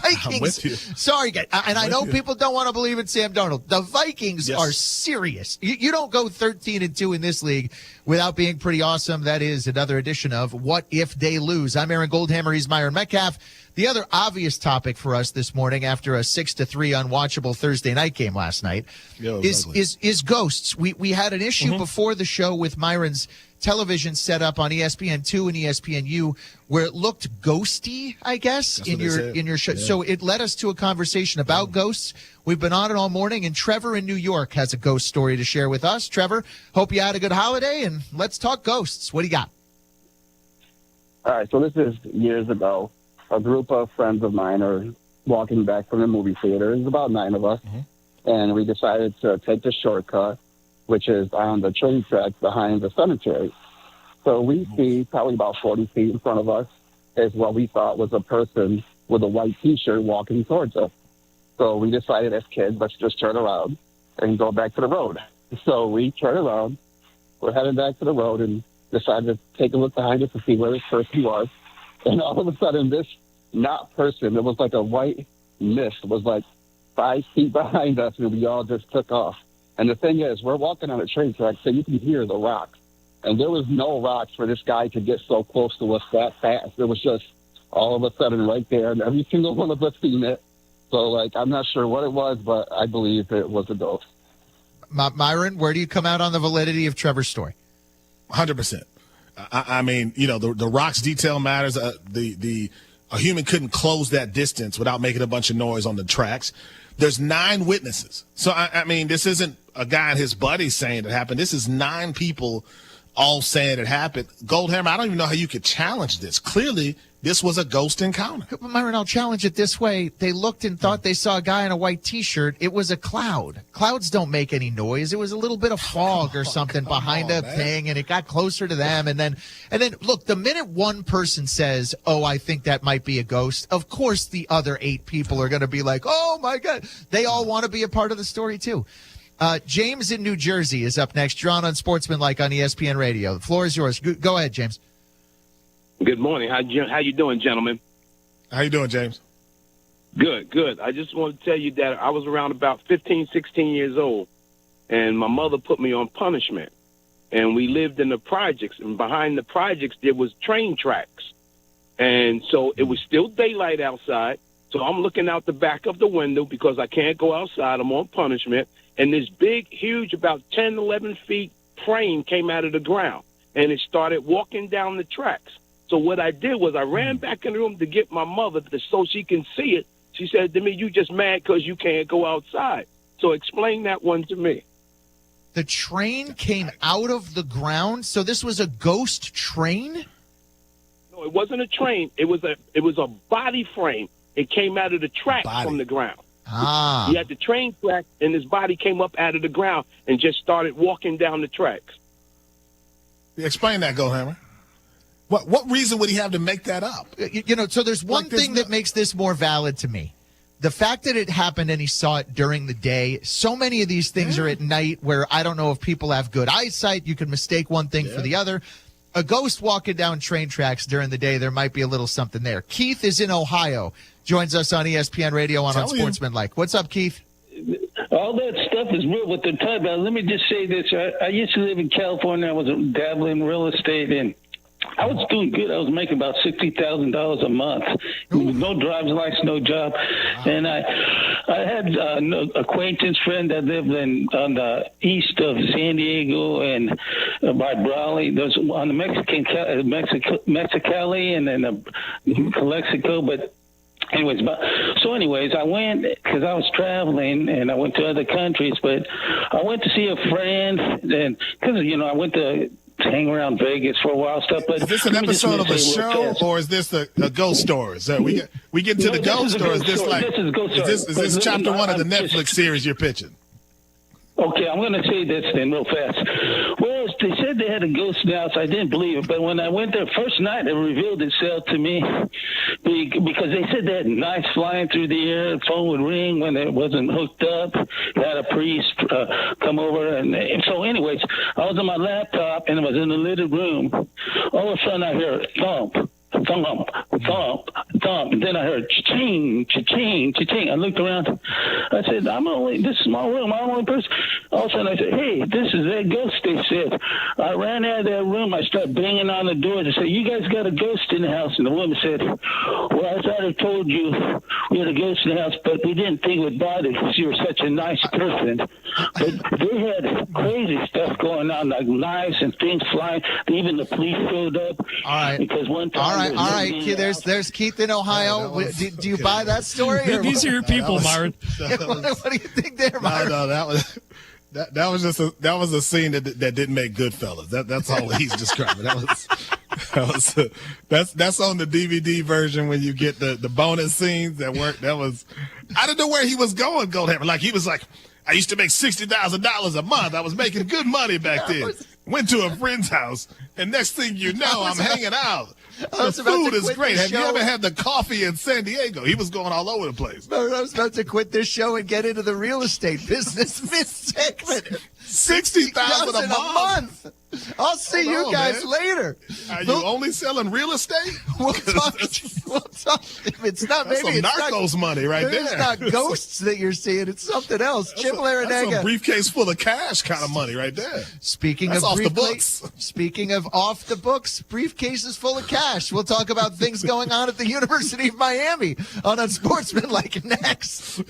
Vikings. Sorry, guys, and I know people don't want to believe in Sam Darnold. The Vikings are serious. You don't go 13-2 in this league without being pretty awesome. That is another edition of What If They Lose. I'm Aaron Goldhammer. He's Myron Metcalf. The other obvious topic for us this morning, after a 6-3 unwatchable Thursday night game last night, is ghosts. We had an issue before the show with Myron's television set up on ESPN2 and ESPNU where it looked ghosty, I guess, in your show. Yeah. So it led us to a conversation about ghosts. We've been on it all morning, and Trevor in New York has a ghost story to share with us. Trevor, hope you had a good holiday, and let's talk ghosts. What do you got? All right, so this is years ago. A group of friends of mine are walking back from the movie theater. There's about 9 of us, and we decided to take the shortcut, which is on the train tracks behind the cemetery. So we see probably about 40 feet in front of us is what we thought was a person with a white T-shirt walking towards us. So we decided as kids, let's just turn around and go back to the road. So we turn around, we're heading back to the road, and decided to take a look behind us to see where this person was. And all of a sudden, this not person, it was like a white mist, was like 5 feet behind us, and we all just took off. And the thing is, we're walking on a train track, so you can hear the rocks. And there was no rocks for this guy to get so close to us that fast. It was just all of a sudden right there, and every single one of us seen it. So, like, I'm not sure what it was, but I believe it was a ghost. Myron, where do you come out on the validity of Trevor's story? 100%. I mean, you know, the rocks detail matters. A human couldn't close that distance without making a bunch of noise on the tracks. There's 9 witnesses. So, I mean, this isn't a guy and his buddies saying it happened. This is 9 people all saying it happened. Goldhammer, I don't even know how you could challenge this. Clearly, this was a ghost encounter. Myron, I'll challenge it this way. They looked and thought they saw a guy in a white T-shirt. It was a cloud. Clouds don't make any noise. It was a little bit of fog or something behind a thing, and it got closer to them. And then, look, the minute one person says, oh, I think that might be a ghost, of course the other 8 people are going to be like, oh, my God. They all want to be a part of the story, too. James in New Jersey is up next. You're on Unsportsmanlike on ESPN Radio. The floor is yours. Go ahead, James. Good morning. How you doing, gentlemen? How you doing, James? Good. I just want to tell you that I was around about 15, 16 years old, and my mother put me on punishment. And we lived in the projects, and behind the projects there was train tracks. And so it was still daylight outside, so I'm looking out the back of the window because I can't go outside. I'm on punishment. And this big, huge, about 10, 11 feet frame came out of the ground, and it started walking down the tracks. So what I did was I ran back in the room to get my mother so she can see it. She said to me, you just mad because you can't go outside. So explain that one to me. The train came out of the ground? So this was a ghost train? No, it wasn't a train. It was a body frame. It came out of the track from the ground. Ah. He had the train track, and his body came up out of the ground and just started walking down the tracks. Explain that, Goldhammer. What reason would he have to make that up? You know, so there's one thing that makes this more valid to me. The fact that it happened and he saw it during the day. So many of these things are at night where I don't know if people have good eyesight. You can mistake one thing for the other. A ghost walking down train tracks during the day, there might be a little something there. Keith is in Ohio. Joins us on ESPN Radio on Unsportsmanlike. What's up, Keith? All that stuff is real with the time. Now, let me just say this. I used to live in California. I was dabbling in real estate, and I was doing good. I was making about $60,000 a month. No driver's license, no job. And I had an acquaintance friend that lived on the east of San Diego and by Brawley. There's on the Mexicali and then Calexico, but anyways, I went because I was traveling and I went to other countries, but I went to see a friend and because, I went to hang around Vegas for a while stuff. But is this an episode of a show or is this a ghost story? So we get to the ghost, or is this like is this chapter 1 of the Netflix series you're pitching? Okay, I'm going to say this then real fast. Well, they said they had a ghost in the house. I didn't believe it, but when I went there first night, it revealed itself to me because they said they had knives flying through the air. The phone would ring when it wasn't hooked up. They had a priest come over, and so anyways, I was on my laptop and I was in the little room. All of a sudden, I hear a thump. Thump, thump, thump. And then I heard cha-ching, cha-ching, cha-ching. I looked around. I said, this is my room. I'm the only person. All of a sudden I said, hey, this is that ghost, they said. I ran out of that room. I started banging on the doors. I said, you guys got a ghost in the house. And the woman said, well, I thought I told you we had a ghost in the house, but we didn't think we'd bother because you were such a nice person. But they had crazy stuff going on, like knives and things flying. Even the police showed up. All right. Because one time all right. There's Keith in Ohio. Do you buy that story? These are your people, Myron. What do you think there, Myron? No, that was just a scene that didn't make Goodfellas. That's all he's describing. That's on the DVD version when you get the bonus scenes that work. I didn't know where he was going, Goldhammer. Like he was like, I used to make $60,000 a month. I was making good money back then. Went to a friend's house, and next thing you know, I'm hanging out. The food is great. Have you ever had the coffee in San Diego? He was going all over the place. No, I was about to quit this show and get into the real estate business mid-segment. $60,000 a month. I'll see you guys later. Are you only selling real estate? We'll talk. If it's not, That's maybe some it's narcos not, money right maybe there. It's not ghosts that you're seeing. It's something else. Jim Larinaga. That's a briefcase full of cash kind of money right there. Speaking That's of off the books. Speaking of off the books, briefcases full of cash. We'll talk about things going on at the University of Miami on Unsportsmanlike next.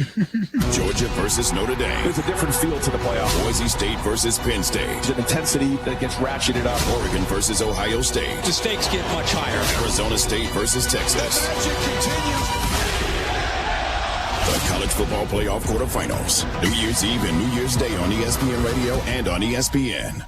Georgia versus Notre Dame. There's a different feel to the playoff. Boise State versus Penn State. There's an intensity that gets ratcheted up. Oregon versus Ohio State. The stakes get much higher. Arizona State versus Texas. The College Football Playoff Quarterfinals. New Year's Eve and New Year's Day on ESPN Radio and on ESPN.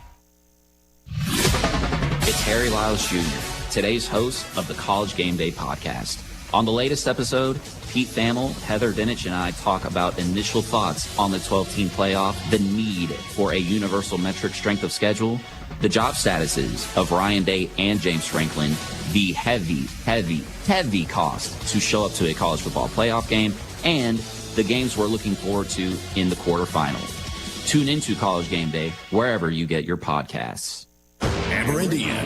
It's Harry Lyles Jr., today's host of the College Game Day podcast. On the latest episode, Pete Thamel, Heather Dinich, and I talk about initial thoughts on the 12-team playoff, the need for a universal metric strength of schedule, the job statuses of Ryan Day and James Franklin, the heavy cost to show up to a college football playoff game, and the games we're looking forward to in the quarterfinal. Tune into College Game Day wherever you get your podcasts. Amber Indian.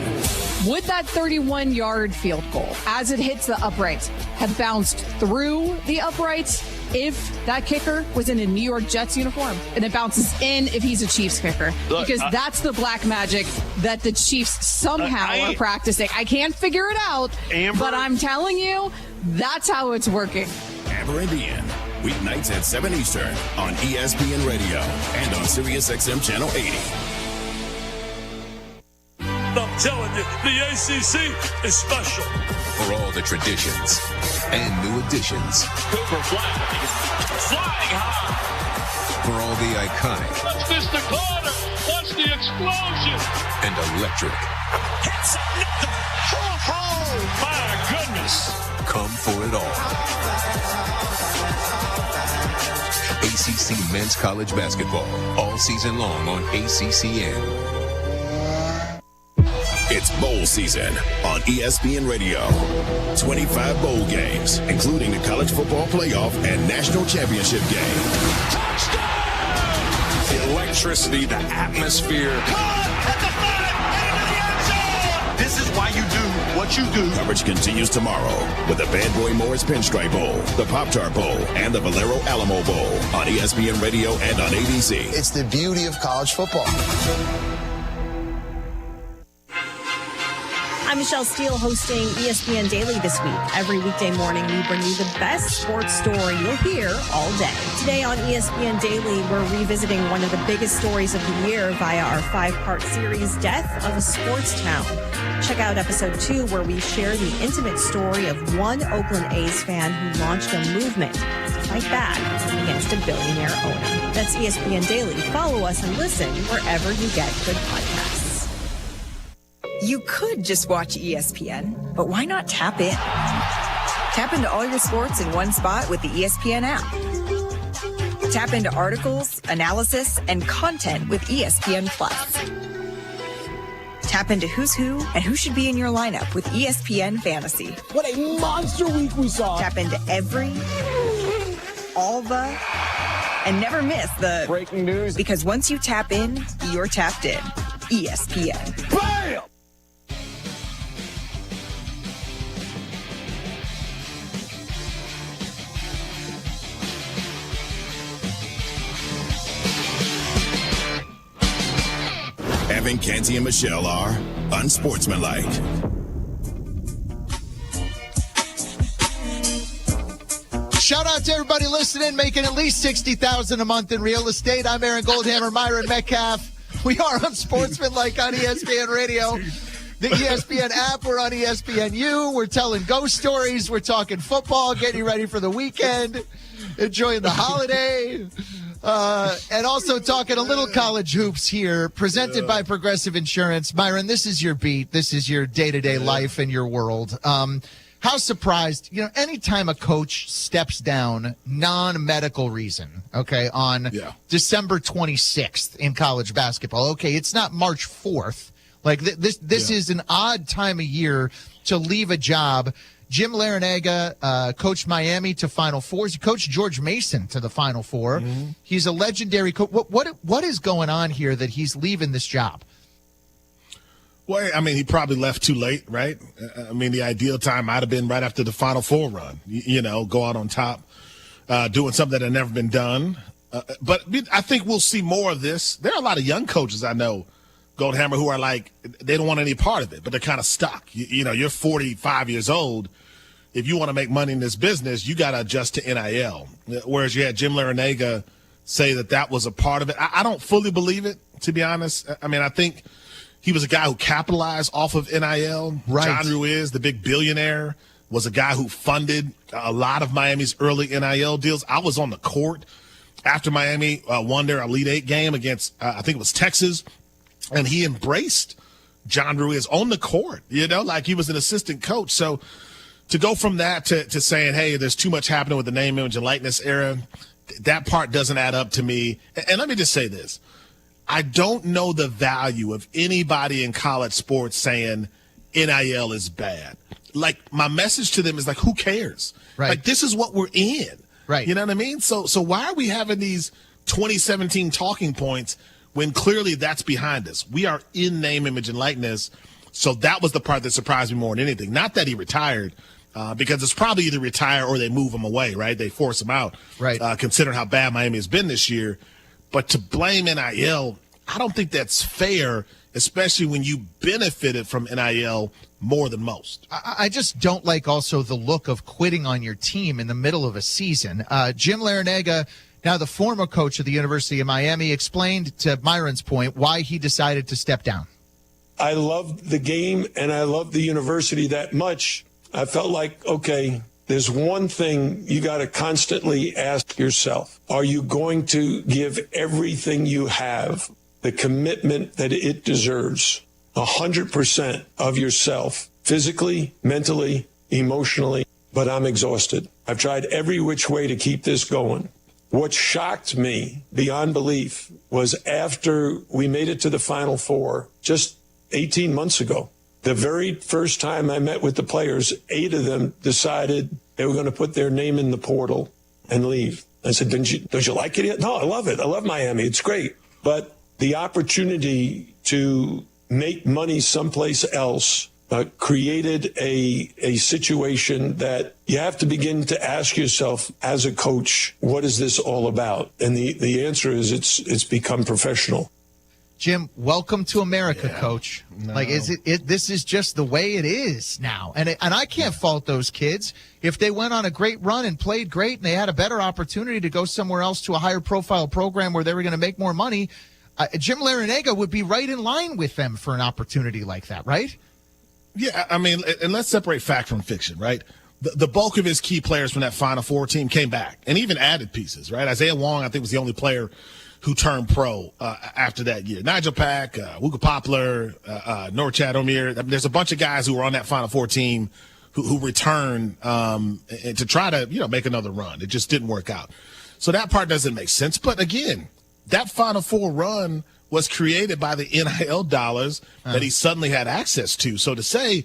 Would that 31-yard field goal, as it hits the uprights, have bounced through the uprights if that kicker was in a New York Jets uniform? And it bounces in if he's a Chiefs kicker? Look, because that's the black magic that the Chiefs somehow are practicing. I can't figure it out, but I'm telling you, that's how it's working. Amber Indian. Weeknights at 7 Eastern on ESPN Radio and on Sirius XM Channel 80. I'm telling you, the ACC is special. For all the traditions and new additions. Cooper flying high. For all the iconic. Watch this, the corner. Watch the explosion. And electric. Hits another. Ho, my goodness. Come for it all. ACC Men's College Basketball. All season long on ACCN. It's bowl season on ESPN Radio. 25 bowl games, including the College Football Playoff and National Championship game. Touchdown! The electricity, the atmosphere. At the 5 and into the end zone! This is why you do what you do. Coverage continues tomorrow with the Bad Boy Morris Pinstripe Bowl, the Pop-Tart Bowl, and the Valero Alamo Bowl on ESPN Radio and on ABC. It's the beauty of college football. I'm Michelle Steele hosting ESPN Daily this week. Every weekday morning, we bring you the best sports story you'll hear all day. Today on ESPN Daily, we're revisiting one of the biggest stories of the year via our 5-part series, Death of a Sports Town. Check out episode 2, where we share the intimate story of one Oakland A's fan who launched a movement to fight back against a billionaire owner. That's ESPN Daily. Follow us and listen wherever you get good podcasts. You could just watch ESPN, but why not tap in? Tap into all your sports in one spot with the ESPN app. Tap into articles, analysis, and content with ESPN Plus. Tap into who's who and who should be in your lineup with ESPN Fantasy. What a monster week we saw. Tap into every, all the, and never miss the breaking news. Because once you tap in, you're tapped in. ESPN. Bam! Evan, Canty, and Michelle are unsportsmanlike. Shout out to everybody listening, making at least $60,000 a month in real estate. I'm Aaron Goldhammer, Myron Metcalf. We are unsportsmanlike on ESPN Radio. The ESPN app, we're on ESPNU. We're telling ghost stories. We're talking football, getting you ready for the weekend, enjoying the holiday. And also talking a little college hoops here, presented by Progressive Insurance. Myron, this is your beat. This is your day-to-day life in your world. How surprised, anytime a coach steps down, non-medical reason, okay, on December 26th in college basketball. Okay, it's not March 4th. Like, this is an odd time of year to leave a job. Jim Larinaga coached Miami to Final Fours. He coached George Mason to the Final Four. Mm-hmm. He's a legendary coach. What is going on here that he's leaving this job? Well, I mean, he probably left too late, right? I mean, the ideal time might have been right after the Final Four run, go out on top, doing something that had never been done. But I think we'll see more of this. There are a lot of young coaches I know, Goldhammer, who are like, they don't want any part of it, but they're kind of stuck. You're 45 years old. If you want to make money in this business, you got to adjust to NIL. Whereas you had Jim Larinaga say that was a part of it. I don't fully believe it, to be honest. I mean, I think he was a guy who capitalized off of NIL. Right. John Ruiz, the big billionaire, was a guy who funded a lot of Miami's early NIL deals. I was on the court after Miami won their Elite Eight game against, I think it was Texas, and he embraced John Ruiz on the court, like he was an assistant coach. So to go from that to saying, hey, there's too much happening with the name, image, and likeness era, that part doesn't add up to me. And let me just say this. I don't know the value of anybody in college sports saying NIL is bad. Like, my message to them is like, who cares? Right. Like, this is what we're in. Right. You know what I mean? So why are we having these 2017 talking points when clearly that's behind us? We are in name, image, and likeness. So that was the part that surprised me more than anything. Not that he retired, because it's probably either retire or they move him away, right? They force him out, right? Considering how bad Miami has been this year. But to blame NIL, I don't think that's fair, especially when you benefited from NIL more than most. I just don't like also the look of quitting on your team in the middle of a season. Jim Larinaga, now the former coach of the University of Miami, explained to Myron's point why he decided to step down. I loved the game and I loved the university that much. I felt like, okay, there's one thing you got to constantly ask yourself. Are you going to give everything you have, the commitment that it deserves, 100% of yourself, physically, mentally, emotionally? But I'm exhausted. I've tried every which way to keep this going. What shocked me beyond belief was after we made it to the Final Four, just 18 months ago, the very first time I met with the players, 8 of them decided they were going to put their name in the portal and leave. I said, don't you like it yet? No, I love it. I love Miami. It's great. But the opportunity to make money someplace else created a situation that you have to begin to ask yourself as a coach, what is this all about? And the answer is it's become professional. Jim, welcome to America, Coach. No. Like, this is just the way it is now. And I can't fault those kids. If they went on a great run and played great and they had a better opportunity to go somewhere else to a higher profile program where they were going to make more money, Jim Larinaga would be right in line with them for an opportunity like that, right? Yeah, I mean, and let's separate fact from fiction, right? The bulk of his key players from that Final Four team came back and even added pieces, right? Isaiah Wong, I think, was the only player who turned pro after that year. Nigel Pack, Wooga Poplar, Norchad Omir. I mean, there's a bunch of guys who were on that Final Four team who returned to try to, make another run. It just didn't work out. So that part doesn't make sense. But again, that Final Four run was created by the NIL dollars that he suddenly had access to. So to say,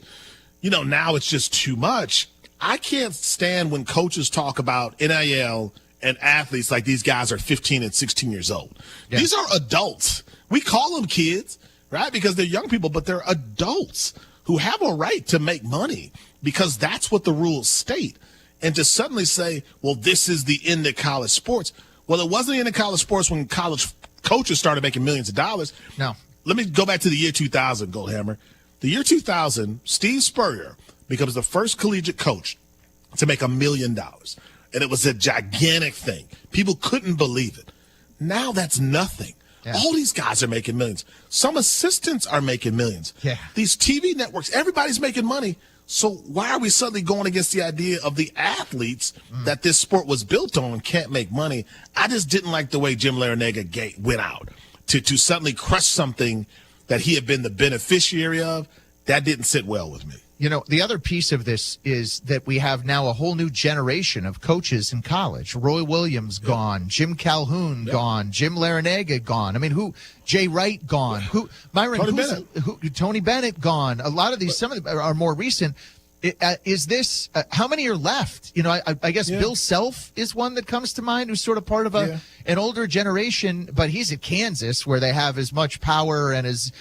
now it's just too much, I can't stand when coaches talk about NIL and athletes like these guys are 15 and 16 years old. Yeah. These are adults. We call them kids, right? Because they're young people, but they're adults who have a right to make money because that's what the rules state. And to suddenly say, well, this is the end of college sports. Well, it wasn't the end of college sports when college coaches started making millions of dollars. No. Let me go back to the year 2000, Goldhammer. The year 2000, Steve Spurrier becomes the first collegiate coach to make $1 million. And it was a gigantic thing. People couldn't believe it. Now that's nothing. Yeah. All these guys are making millions. Some assistants are making millions. Yeah. These TV networks, everybody's making money. So why are we suddenly going against the idea of the athletes that this sport was built on can't make money? I just didn't like the way Jim Larinaga went out to suddenly crush something that he had been the beneficiary of. That didn't sit well with me. The other piece of this is that we have now a whole new generation of coaches in college. Roy Williams gone, Jim Calhoun gone, Jim Larinaga gone. I mean, Jay Wright gone, Tony Bennett gone. A lot of these, some of them are more recent. Is this how many are left? I guess Bill Self is one that comes to mind, who's sort of part of an older generation, but he's at Kansas where they have as much power and as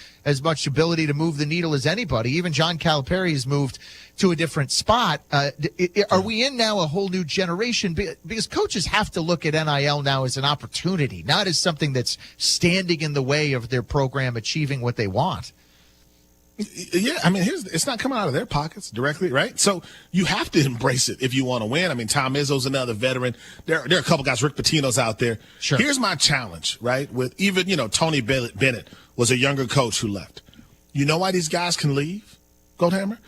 much ability to move the needle as anybody. Even John Calipari has moved to a different spot. Are we in now a whole new generation? Because coaches have to look at NIL now as an opportunity, not as something that's standing in the way of their program achieving what they want. Yeah, I mean, it's not coming out of their pockets directly, right? So you have to embrace it if you want to win. I mean, Tom Izzo's another veteran. There are a couple guys, Rick Pitino's out there. Sure. Here's my challenge, right? With even, Tony Bennett was a younger coach who left. You know why these guys can leave, Goldhammer?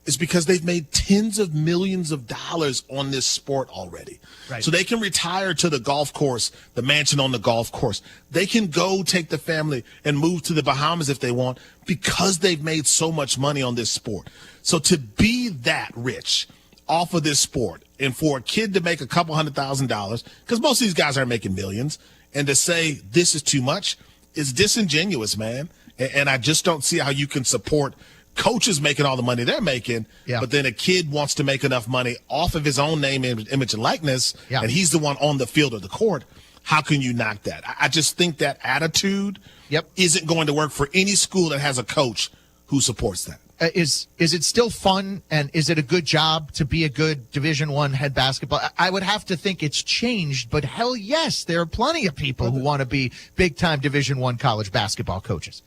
It's because they've made tens of millions of dollars on this sport already. Right. So they can retire to the golf course, the mansion on the golf course. They can go take the family and move to the Bahamas if they want because they've made so much money on this sport. So to be that rich off of this sport and for a kid to make a couple $100,000, because most of these guys aren't making millions, and to say this is too much is disingenuous, man. And I just don't see how you can support coaches making all the money they're making, but then a kid wants to make enough money off of his own name, image, and likeness, and he's the one on the field or the court. How can you knock that? I just think that attitude isn't going to work for any school that has a coach who supports that. Is it still fun, and is it a good job to be a good Division I head basketball? I would have to think it's changed, but hell yes, there are plenty of people who want to be big-time Division I college basketball coaches.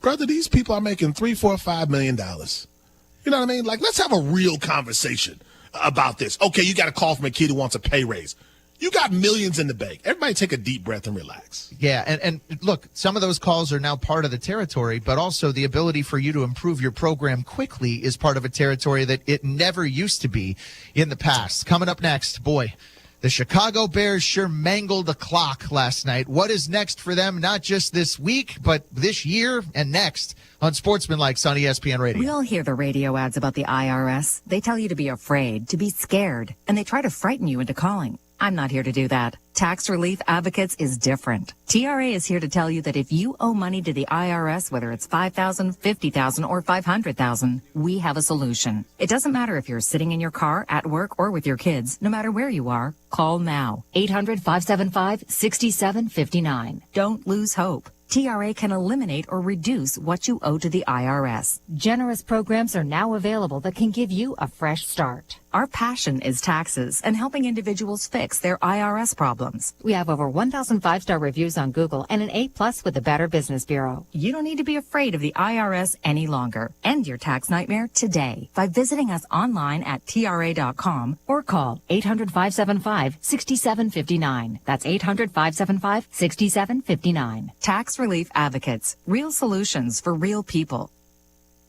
Brother, these people are making $3, $4, $5 million. You know what I mean? Like, let's have a real conversation about this. Okay, you got a call from a kid who wants a pay raise. You got millions in the bank. Everybody take a deep breath and relax. Yeah, and look, some of those calls are now part of the territory, but also the ability for you to improve your program quickly is part of a territory that it never used to be in the past. Coming up next, boy, the Chicago Bears sure mangled the clock last night. What is next for them, not just this week, but this year and next on Sportsmanlike on ESPN Radio? We all hear the radio ads about the IRS. They tell you to be afraid, to be scared, and they try to frighten you into calling. I'm not here to do that. Tax Relief Advocates is different. TRA is here to tell you that if you owe money to the IRS, whether it's $5,000, $50,000, or $500,000, we have a solution. It doesn't matter if you're sitting in your car, at work, or with your kids. No matter where you are, call now. 800-575-6759. Don't lose hope. TRA can eliminate or reduce what you owe to the IRS. Generous programs are now available that can give you a fresh start. Our passion is taxes and helping individuals fix their IRS problems. We have over 1,000 5-star reviews on Google and an A+ with the Better Business Bureau. You don't need to be afraid of the IRS any longer. End your tax nightmare today by visiting us online at TRA.com or call 800-575-6759. That's 800-575-6759. Tax Relief Advocates. Real solutions for real people.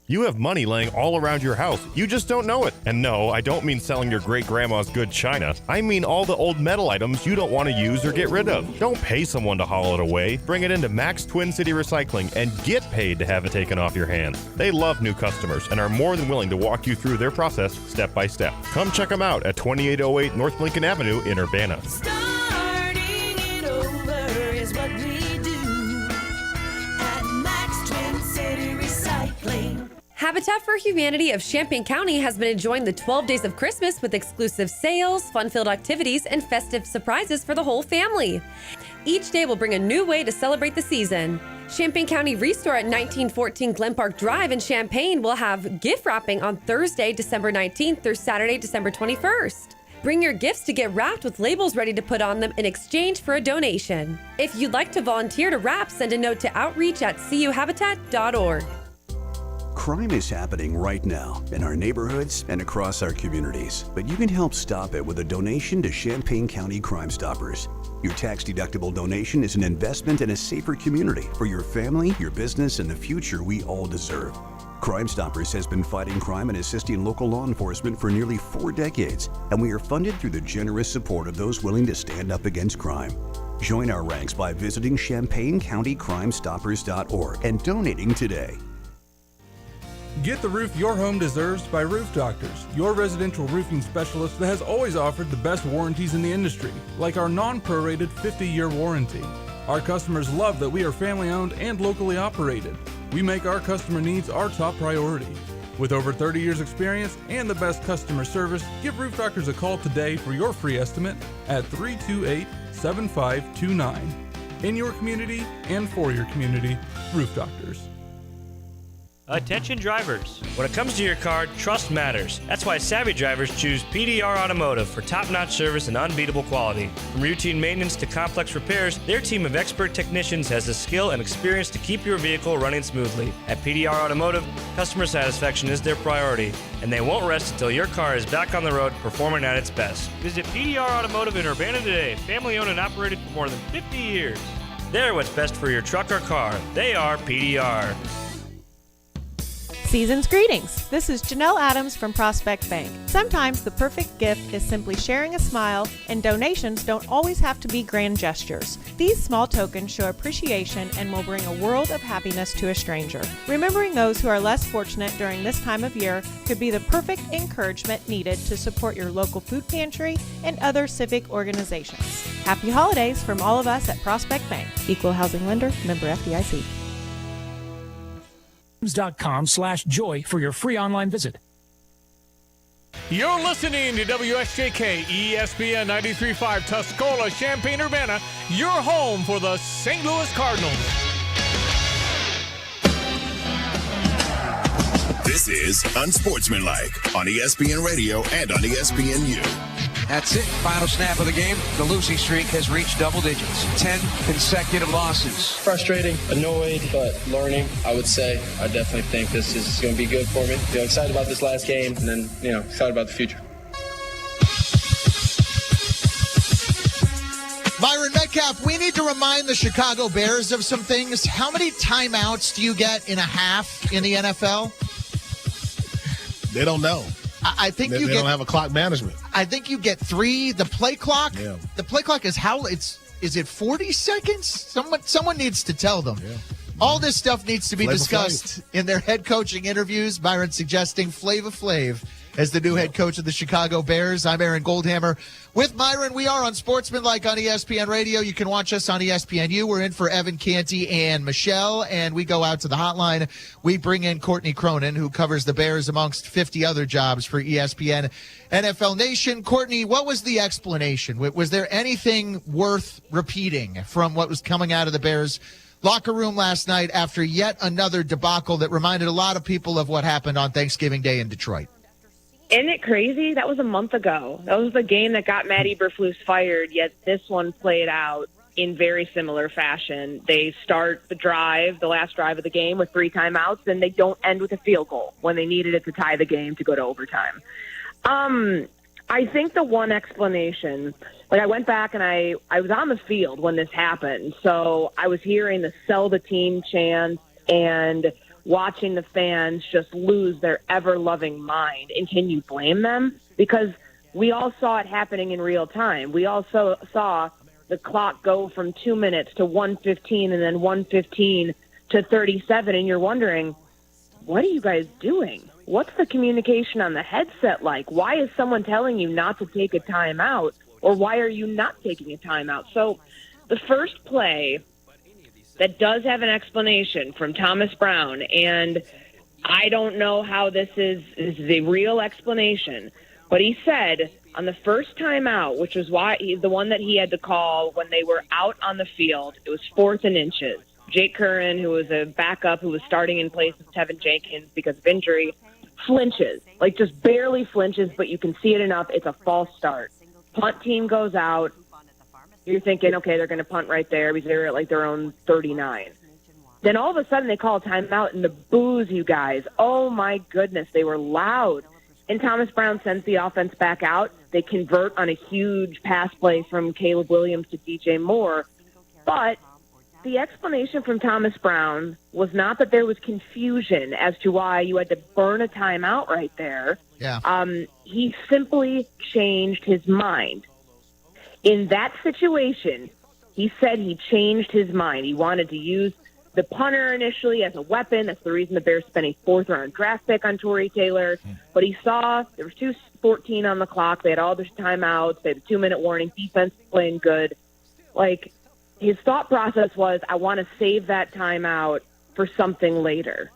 You have money laying all around your house. You just don't know it. And no, I don't mean selling your great-grandma's good china. I mean all the old metal items you don't want to use or get rid of. Don't pay someone to haul it away. Bring it into Max Twin City Recycling and get paid to have it taken off your hands. They love new customers and are more than willing to walk you through their process step by step. Come check them out at 2808 North Lincoln Avenue in Urbana. Starting it over is what we do at Max Twin City Recycling. Habitat for Humanity of Champaign County has been enjoying the 12 days of Christmas with exclusive sales, fun-filled activities, and festive surprises for the whole family. Each day will bring a new way to celebrate the season. Champaign County Restore at 1914 Glen Park Drive in Champaign will have gift wrapping on Thursday, December 19th through Saturday, December 21st. Bring your gifts to get wrapped with labels ready to put on them in exchange for a donation. If you'd like to volunteer to wrap, send a note to outreach@cuhabitat.org. Crime is happening right now in our neighborhoods and across our communities, but you can help stop it with a donation to Champaign County Crime Stoppers. Your tax-deductible donation is an investment in a safer community for your family, your business, and the future we all deserve. Crime Stoppers has been fighting crime and assisting local law enforcement for nearly 4 decades, and we are funded through the generous support of those willing to stand up against crime. Join our ranks by visiting ChampaignCountyCrimeStoppers.org and donating today. Get the roof your home deserves by Roof Doctors, your residential roofing specialist that has always offered the best warranties in the industry, like our non-prorated 50-year warranty. Our customers love that we are family-owned and locally operated. We make our customer needs our top priority. With over 30 years experience and the best customer service, give Roof Doctors a call today for your free estimate at 328-7529. In your community and for your community, Roof Doctors. Attention drivers. When it comes to your car, trust matters. That's why savvy drivers choose PDR Automotive for top-notch service and unbeatable quality. From routine maintenance to complex repairs, their team of expert technicians has the skill and experience to keep your vehicle running smoothly. At PDR Automotive, customer satisfaction is their priority, and they won't rest until your car is back on the road performing at its best. Visit PDR Automotive in Urbana today, family-owned and operated for more than 50 years. They're what's best for your truck or car. They are PDR. Season's greetings. This is Janelle Adams from Prospect Bank. Sometimes the perfect gift is simply sharing a smile, and donations don't always have to be grand gestures. These small tokens show appreciation and will bring a world of happiness to a stranger. Remembering those who are less fortunate during this time of year could be the perfect encouragement needed to support your local food pantry and other civic organizations. Happy holidays from all of us at Prospect Bank. Equal housing lender, member FDIC. .com/joy for your free online visit. You're listening to WSJK ESPN 93.5 Tuscola, Champaign-Urbana, your home for the St. Louis Cardinals. This is Unsportsmanlike on ESPN Radio and on ESPNU. That's it. Final snap of the game. The losing streak has reached double digits. 10 consecutive losses. Frustrating, annoyed, but learning, I would say. I definitely think this is going to be good for me. Excited about this last game, and then, excited about the future. Myron Metcalf, we need to remind the Chicago Bears of some things. How many timeouts do you get in a half in the NFL? They don't know. I think they don't have a clock management. I think you get 3. The play clock. Yeah. The play clock is is it 40 seconds? Someone needs to tell them. Yeah. All this stuff needs to be discussed in their head coaching interviews. Byron suggesting Flava Flav as the new head coach of the Chicago Bears. I'm Aaron Goldhammer. With Myron, we are on Sportsmanlike on ESPN Radio. You can watch us on ESPNU. We're in for Evan Canty and Michelle, and we go out to the hotline. We bring in Courtney Cronin, who covers the Bears amongst 50 other jobs for ESPN NFL Nation. Courtney, what was the explanation? Was there anything worth repeating from what was coming out of the Bears locker room last night after yet another debacle that reminded a lot of people of what happened on Thanksgiving Day in Detroit? Isn't it crazy? That was a month ago. That was the game that got Matt Eberflus fired, yet this one played out in very similar fashion. They start the drive, the last drive of the game, with 3 timeouts, and they don't end with a field goal when they needed it to tie the game to go to overtime. I think the one explanation, I went back and I was on the field when this happened, so I was hearing the sell the team chants and watching the fans just lose their ever-loving mind. And can you blame them? Because we all saw it happening in real time. We also saw the clock go from 2 minutes to 1:15 and then 1:15 to 37, and you're wondering, what are you guys doing? What's the communication on the headset like? Why is someone telling you not to take a timeout, or why are you not taking a timeout? So the first play that does have an explanation from Thomas Brown, and I don't know how this is the real explanation, but he said on the first timeout, which was the one that he had to call when they were out on the field, it was 4th and inches. Jake Curran, who was a backup who was starting in place of Tevin Jenkins because of injury, flinches, just barely flinches, but you can see it enough. It's a false start. Punt team goes out. You're thinking, okay, they're going to punt right there because they're at their own 39. Then all of a sudden they call a timeout, and the boos, you guys. Oh, my goodness, they were loud. And Thomas Brown sends the offense back out. They convert on a huge pass play from Caleb Williams to DJ Moore. But the explanation from Thomas Brown was not that there was confusion as to why you had to burn a timeout right there. Yeah. He simply changed his mind. In that situation, he said he changed his mind. He wanted to use the punter initially as a weapon. That's the reason the Bears spent a 4th-round draft pick on Torrey Taylor. But he saw there was 2:14 on the clock. They had all their timeouts. They had a 2-minute warning. Defense playing good. His thought process was, I want to save that timeout for something later.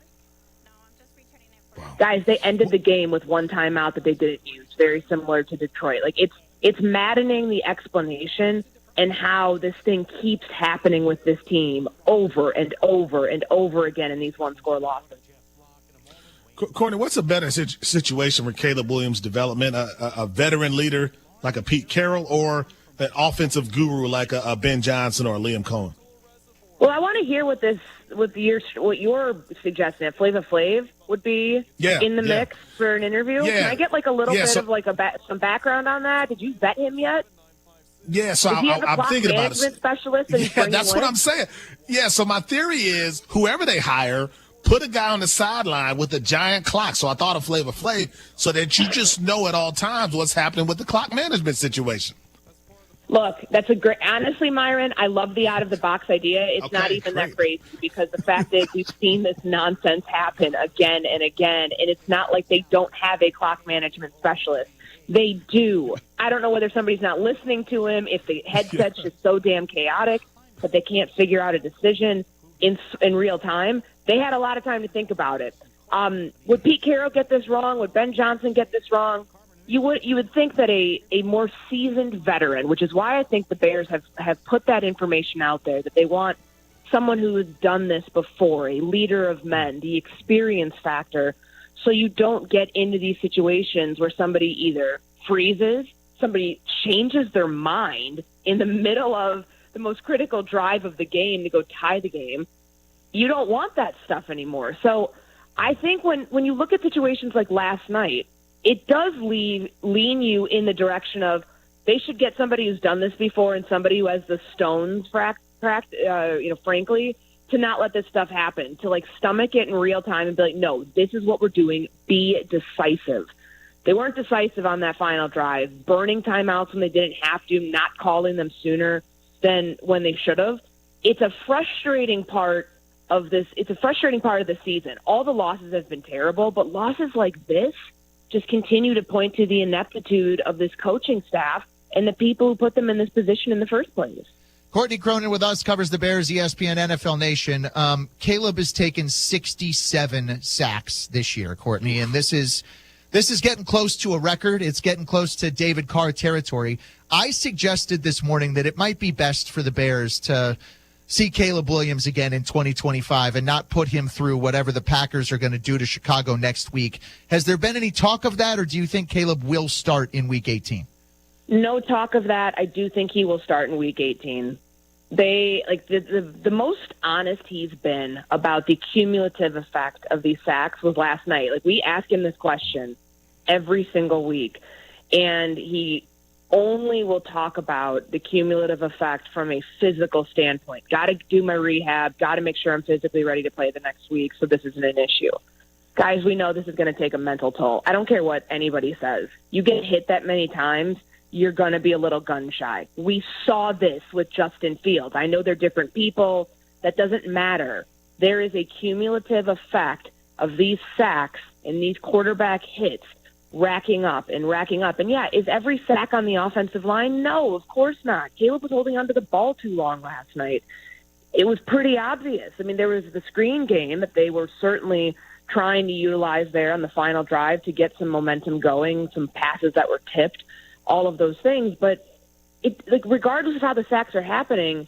Guys, they ended the game with one timeout that they didn't use, very similar to Detroit. Like, it's maddening, the explanation and how this thing keeps happening with this team over and over and over again in these one-score losses. Courtney, what's a better situation for Caleb Williams' development? A veteran leader like a Pete Carroll, or an offensive guru like a Ben Johnson or a Liam Cohen? Well, I want to hear what you're suggesting. If Flava Flav would be in the mix for an interview. Yeah. Can I get like a little bit of like some background on that? Did you vet him yet? Yeah, so I'm thinking about it. Specialist That's what I'm saying. Yeah, so my theory is whoever they hire, put a guy on the sideline with a giant clock. So I thought of Flava Flav, so that you just know at all times what's happening with the clock management situation. Look, that's a great. Honestly, Myron, I love the out of the box idea. It's not even that crazy, because the fact is we've seen this nonsense happen again and again, and it's not like they don't have a clock management specialist. They do. I don't know whether somebody's not listening to him, if the headset's just so damn chaotic that they can't figure out a decision in real time. They had a lot of time to think about it. Would Pete Carroll get this wrong? Would Ben Johnson get this wrong? You would think that a more seasoned veteran, which is why I think the Bears have put that information out there, that they want someone who has done this before, a leader of men, the experience factor, so you don't get into these situations where somebody either freezes, somebody changes their mind in the middle of the most critical drive of the game to go tie the game. You don't want that stuff anymore. So I think when you look at situations like last night, it does lean you in the direction of they should get somebody who's done this before and somebody who has the stones, frankly, to not let this stuff happen, to like stomach it in real time and be like, no, this is what we're doing. Be decisive. They weren't decisive on that final drive, burning timeouts when they didn't have to, not calling them sooner than when they should have. It's a frustrating part of this. It's a frustrating part of the season. All the losses have been terrible, but losses like this just continue to point to the ineptitude of this coaching staff and the people who put them in this position in the first place. Courtney Cronin with us, covers the Bears, ESPN, NFL Nation. Caleb has taken 67 sacks this year, Courtney, and this is getting close to a record. It's getting close to David Carr territory. I suggested this morning that it might be best for the Bears to see Caleb Williams again in 2025 and not put him through whatever the Packers are going to do to Chicago next week. Has there been any talk of that, or do you think Caleb will start in Week 18? No talk of that. I do think he will start in Week 18. They like the most honest he's been about the cumulative effect of these sacks was last night. Like, we ask him this question every single week, and he only will talk about the cumulative effect from a physical standpoint. Got to do my rehab, got to make sure I'm physically ready to play the next week so this isn't an issue. Guys, we know this is going to take a mental toll. I don't care what anybody says. You get hit that many times, you're going to be a little gun-shy. We saw this with Justin Fields. I know they're different people. That doesn't matter. There is a cumulative effect of these sacks and these quarterback hits racking up. And yeah, is every sack on the offensive line? No, of course not. Caleb was holding onto the ball too long last night. It was pretty obvious. I mean, there was the screen game that they were certainly trying to utilize there on the final drive to get some momentum going, some passes that were tipped, all of those things. But regardless of how the sacks are happening,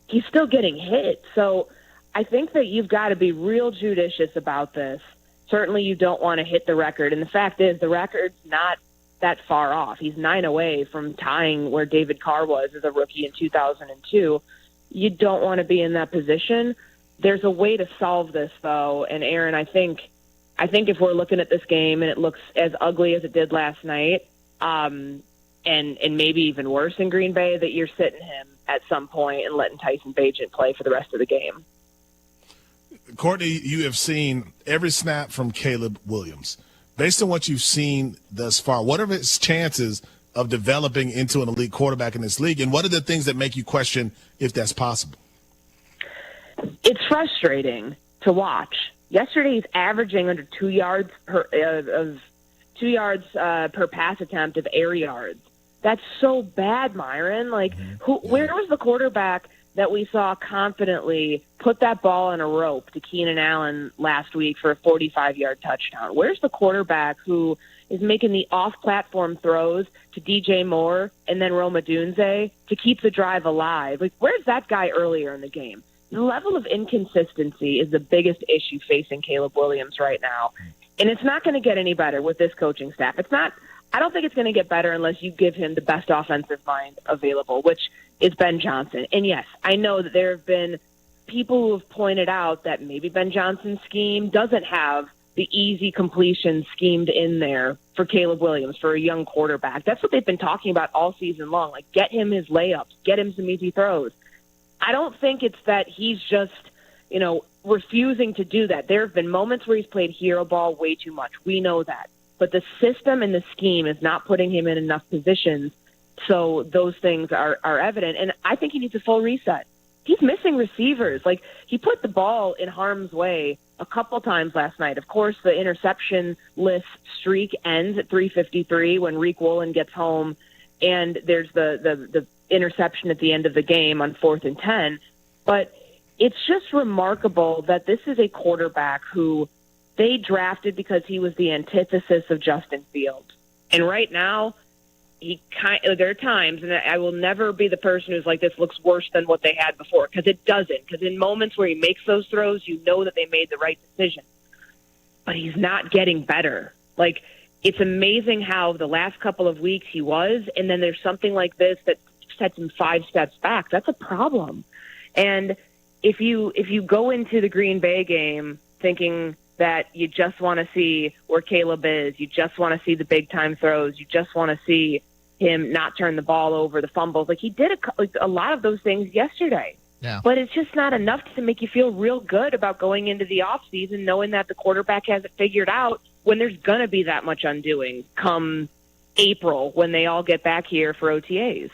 he's still getting hit. So I think that you've got to be real judicious about this. Certainly you don't want to hit the record. And the fact is, the record's not that far off. He's 9 away from tying where David Carr was as a rookie in 2002. You don't want to be in that position. There's a way to solve this, though. And, Aaron, I think if we're looking at this game and it looks as ugly as it did last night, and maybe even worse in Green Bay, that you're sitting him at some point and letting Tyson Bagent play for the rest of the game. Courtney, you have seen every snap from Caleb Williams. Based on what you've seen thus far, what are his chances of developing into an elite quarterback in this league, and what are the things that make you question if that's possible? It's frustrating to watch. Yesterday, he's averaging under 2 yards per pass attempt of air yards. That's so bad, Myron. Like, where was the quarterback that we saw confidently put that ball in a rope to Keenan Allen last week for a 45-yard touchdown? Where's the quarterback who is making the off-platform throws to DJ Moore and then Roma Dunze to keep the drive alive? Like, where's that guy earlier in the game? The level of inconsistency is the biggest issue facing Caleb Williams right now. And it's not going to get any better with this coaching staff. I don't think it's going to get better unless you give him the best offensive mind available, which is Ben Johnson. And yes, I know that there have been people who have pointed out that maybe Ben Johnson's scheme doesn't have the easy completion schemed in there for Caleb Williams, for a young quarterback. That's what they've been talking about all season long. Like, get him his layups, get him some easy throws. I don't think it's that he's just, refusing to do that. There have been moments where he's played hero ball way too much. We know that. But the system and the scheme is not putting him in enough positions, so those things are evident. And I think he needs a full reset. He's missing receivers. Like, he put the ball in harm's way a couple times last night. Of course, the interception-less streak ends at 3:53 when Reek Woolen gets home, and there's the interception at the end of the game on 4th and 10. But it's just remarkable that this is a quarterback who they drafted because he was the antithesis of Justin Fields. And right now, there are times, and I will never be the person who's like, this looks worse than what they had before, because it doesn't. Because in moments where he makes those throws, you know that they made the right decision. But he's not getting better. Like, it's amazing how the last couple of weeks he was, and then there's something like this that sets him 5 steps back. That's a problem. And if you go into the Green Bay game thinking that you just want to see where Caleb is, you just want to see the big-time throws, you just want to see him not turn the ball over, the fumbles. Like, he did a lot of those things yesterday. Yeah. But it's just not enough to make you feel real good about going into the offseason knowing that the quarterback has it figured out when there's going to be that much undoing come April when they all get back here for OTAs.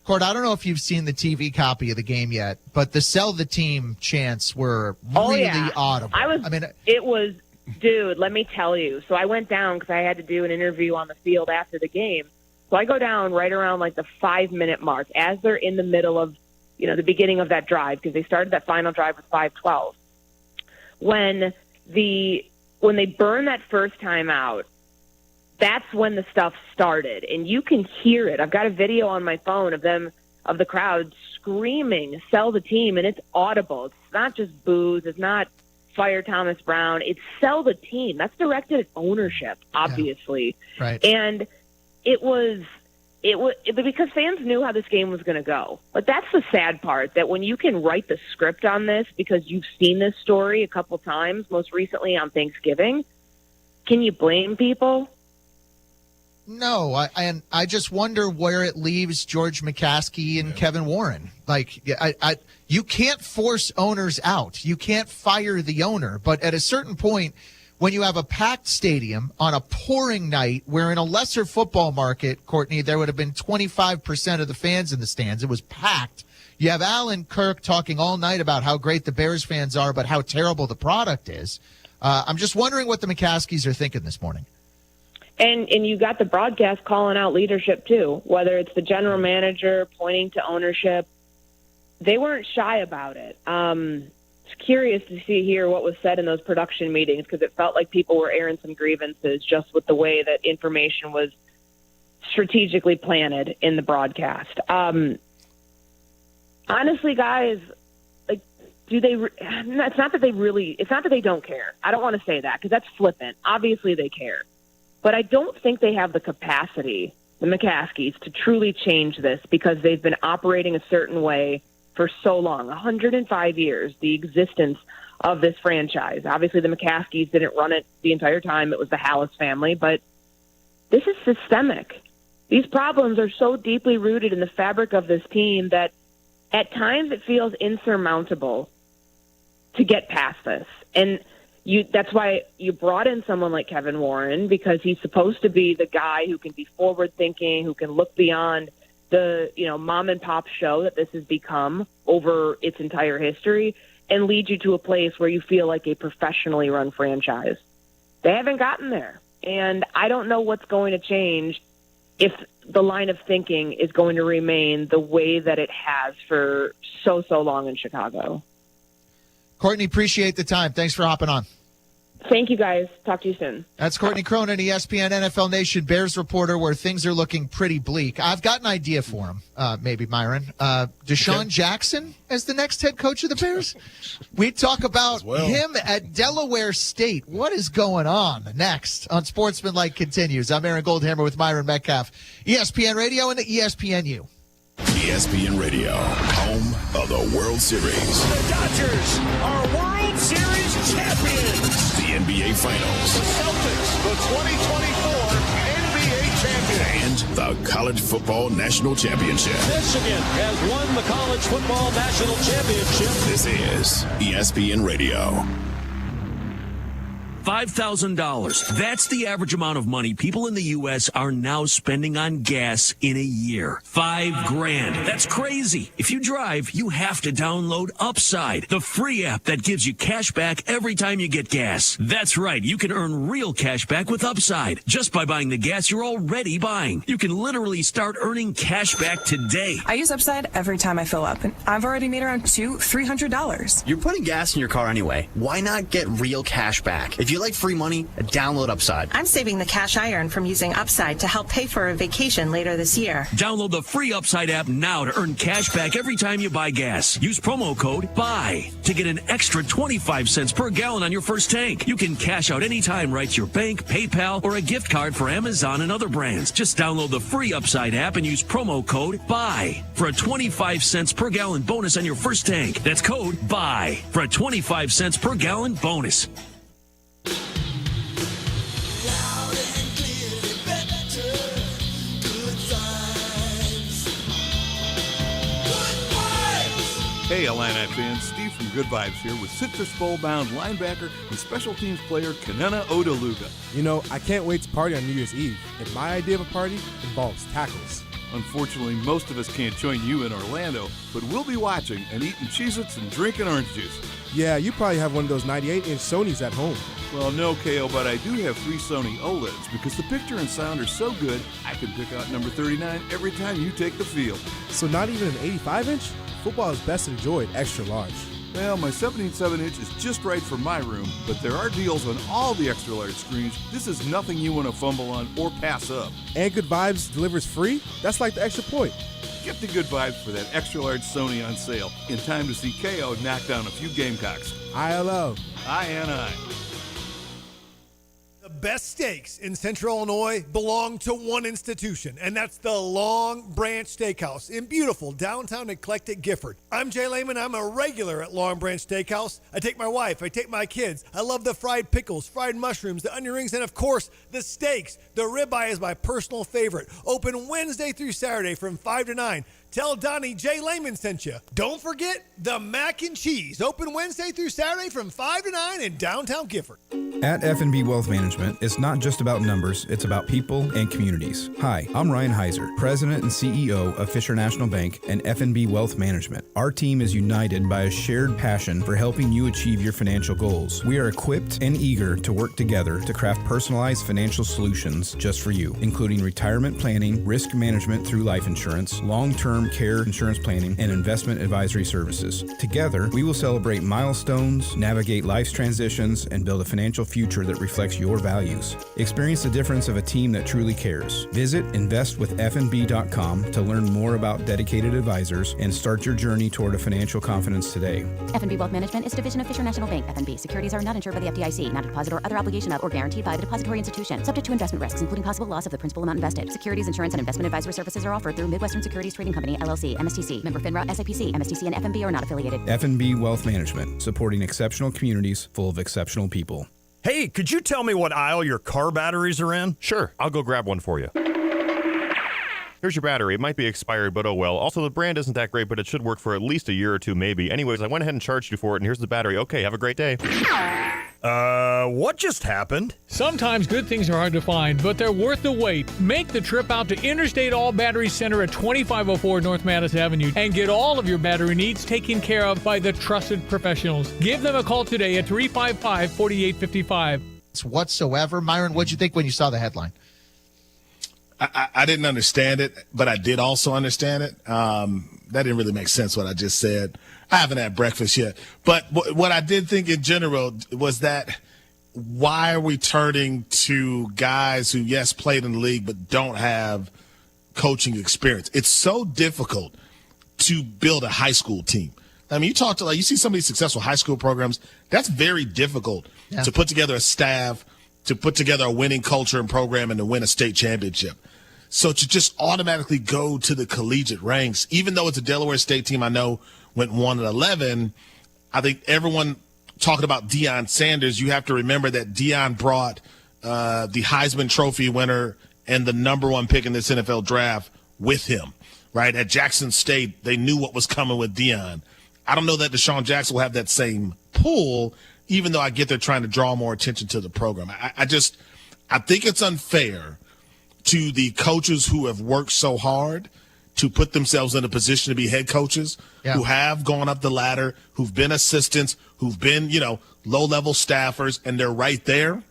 Cord, I don't know if you've seen the TV copy of the game yet, but the sell the team chants were really audible. It was, dude, let me tell you. So I went down because I had to do an interview on the field after the game. So I go down right around like the 5-minute mark as they're in the middle of, the beginning of that drive, because they started that final drive with 5:12. When they burn that first time out, that's when the stuff started, and you can hear it. I've got a video on my phone of the crowd screaming, sell the team, and it's audible. It's not just boos. It's not fire Thomas Brown. It's sell the team. That's directed at ownership, obviously. Yeah. Right. And it was because fans knew how this game was going to go. But that's the sad part, that when you can write the script on this because you've seen this story a couple times, most recently on Thanksgiving, can you blame people? No, I just wonder where it leaves George McCaskey and Kevin Warren. Like, you can't force owners out. You can't fire the owner. But at a certain point, when you have a packed stadium on a pouring night, where in a lesser football market, Courtney, there would have been 25% of the fans in the stands. It was packed. You have Alan Kirk talking all night about how great the Bears fans are, but how terrible the product is. I'm just wondering what the McCaskies are thinking this morning. And you got the broadcast calling out leadership, too, whether it's the general manager pointing to ownership. They weren't shy about it. It's curious to hear what was said in those production meetings, because it felt like people were airing some grievances just with the way that information was strategically planted in the broadcast. Honestly, guys, like, it's not that they don't care. I don't want to say that, because that's flippant. Obviously they care. But I don't think they have the capacity, the McCaskies, to truly change this, because they've been operating a certain way for so long, 105 years, the existence of this franchise. Obviously, the McCaskies didn't run it the entire time. It was the Hallis family. But this is systemic. These problems are so deeply rooted in the fabric of this team that at times it feels insurmountable to get past this. And that's why you brought in someone like Kevin Warren, because he's supposed to be the guy who can be forward-thinking, who can look beyond the mom and pop show that this has become over its entire history and lead you to a place where you feel like a professionally run franchise. They haven't gotten there, and I don't know what's going to change if the line of thinking is going to remain the way that it has for so long in Chicago. Courtney, appreciate the time. Thanks for hopping on. Thank you, guys. Talk to you soon. That's Courtney Cronin, ESPN NFL Nation Bears reporter, where things are looking pretty bleak. I've got an idea for him, maybe, Myron. Deshaun Jackson as the next head coach of the Bears? We talk about him at Delaware State. What is going on next on Sportsmanlike Continues? I'm Aaron Goldhammer with Myron Metcalf, ESPN Radio and the ESPNU. ESPN Radio, home of the World Series. The Dodgers are World Series champions. The NBA Finals. The Celtics, the 2024 NBA champions. And the College Football National Championship. Michigan has won the College Football National Championship. This is ESPN Radio. $5,000. That's the average amount of money people in the U.S. are now spending on gas in a year. $5,000. That's crazy. If you drive, you have to download Upside, the free app that gives you cash back every time you get gas. That's right. You can earn real cash back with Upside just by buying the gas you're already buying. You can literally start earning cash back today. I use Upside every time I fill up, and I've already made around $300. You're putting gas in your car anyway. Why not get real cash back? If you like free money, download Upside. I'm saving the cash I earn from using Upside to help pay for a vacation later this year. Download the free Upside app now to earn cash back every time you buy gas. Use promo code BUY to get an extra 25 cents per gallon on your first tank. You can cash out anytime right to your bank, PayPal, or a gift card for Amazon and other brands. Just download the free Upside app and use promo code BUY for a 25 cents per gallon bonus on your first tank. That's code BUY for a 25 cents per gallon bonus. Hey, Illini fans, Steve from Good Vibes here with Citrus Bowl-bound linebacker and special teams player Kenenna Odeluga. You know, I can't wait to party on New Year's Eve, and my idea of a party involves tacos. Unfortunately, most of us can't join you in Orlando, but we'll be watching and eating Cheez-Its and drinking orange juice. Yeah, you probably have one of those 98-inch Sonys at home. Well, no, KO, but I do have 3 Sony OLEDs because the picture and sound are so good, I can pick out number 39 every time you take the field. So not even an 85-inch? Football is best enjoyed extra large. Well, my 77-inch is just right for my room, but there are deals on all the extra large screens. This is nothing you want to fumble on or pass up. And Good Vibes delivers free? That's like the extra point. Get the Good Vibes for that extra large Sony on sale in time to see KO knock down a few Gamecocks. ILO. INI. The best steaks in Central Illinois belong to one institution, and that's the Long Branch Steakhouse in beautiful downtown eclectic Gifford. I'm Jay Lehman. I'm a regular at Long Branch Steakhouse. I take my wife. I take my kids. I love the fried pickles, fried mushrooms, the onion rings, and, of course, the steaks. The ribeye is my personal favorite. Open Wednesday through Saturday from 5 to 9. Tell Donnie Jay Lehman sent you. Don't forget the mac and cheese. Open Wednesday through Saturday from 5 to 9 in downtown Gifford. At F&B Wealth Management, it's not just about numbers, it's about people and communities. Hi, I'm Ryan Heiser, President and CEO of Fisher National Bank and F&B Wealth Management. Our team is united by a shared passion for helping you achieve your financial goals. We are equipped and eager to work together to craft personalized financial solutions just for you, including retirement planning, risk management through life insurance, long-term care insurance planning, and investment advisory services. Together, we will celebrate milestones, navigate life's transitions, and build a financial future that reflects your values. Experience the difference of a team that truly cares. Visit investwithfnb.com to learn more about dedicated advisors and start your journey toward a financial confidence today. F&B Wealth Management is a division of Fisher National Bank. F&B securities are not insured by the FDIC, not a deposit or other obligation of or guaranteed by the depository institution, subject to investment risks, including possible loss of the principal amount invested. Securities, insurance, and investment advisory services are offered through Midwestern Securities Trading Company, LLC, MSTC, member FINRA, SIPC, MSTC, and F&B are not affiliated. F&B Wealth Management, supporting exceptional communities full of exceptional people. Hey, could you tell me what aisle your car batteries are in? Sure, I'll go grab one for you. Here's your battery. It might be expired, but oh well. Also, the brand isn't that great, but it should work for at least a year or two, maybe. Anyways, I went ahead and charged you for it, and here's the battery. Okay, have a great day. What just happened? Sometimes good things are hard to find, but they're worth the wait. Make the trip out to Interstate All Battery Center at 2504 North Madison Avenue and get all of your battery needs taken care of by the trusted professionals. Give them a call today at 355-4855. Whatsoever. Myron, what'd you think when you saw the headline? I didn't understand it, but I did also understand it. That didn't really make sense what I just said. I haven't had breakfast yet. But what I did think in general was that why are we turning to guys who, yes, played in the league but don't have coaching experience? It's so difficult to build a high school team. I mean, you see some of these successful high school programs, that's very difficult to put together a staff, to put together a winning culture and program, and to win a state championship. So to just automatically go to the collegiate ranks, even though it's a Delaware State team I know went 1-11, I think everyone talking about Deion Sanders, you have to remember that Deion brought the Heisman Trophy winner and the number 1 pick in this NFL draft with him, right? At Jackson State, they knew what was coming with Deion. I don't know that Deshaun Jackson will have that same pull, even though I get they're trying to draw more attention to the program. I think it's unfair to the coaches who have worked so hard to put themselves in a position to be head coaches, who have gone up the ladder, who've been assistants, who've been, low-level staffers, and they're right there.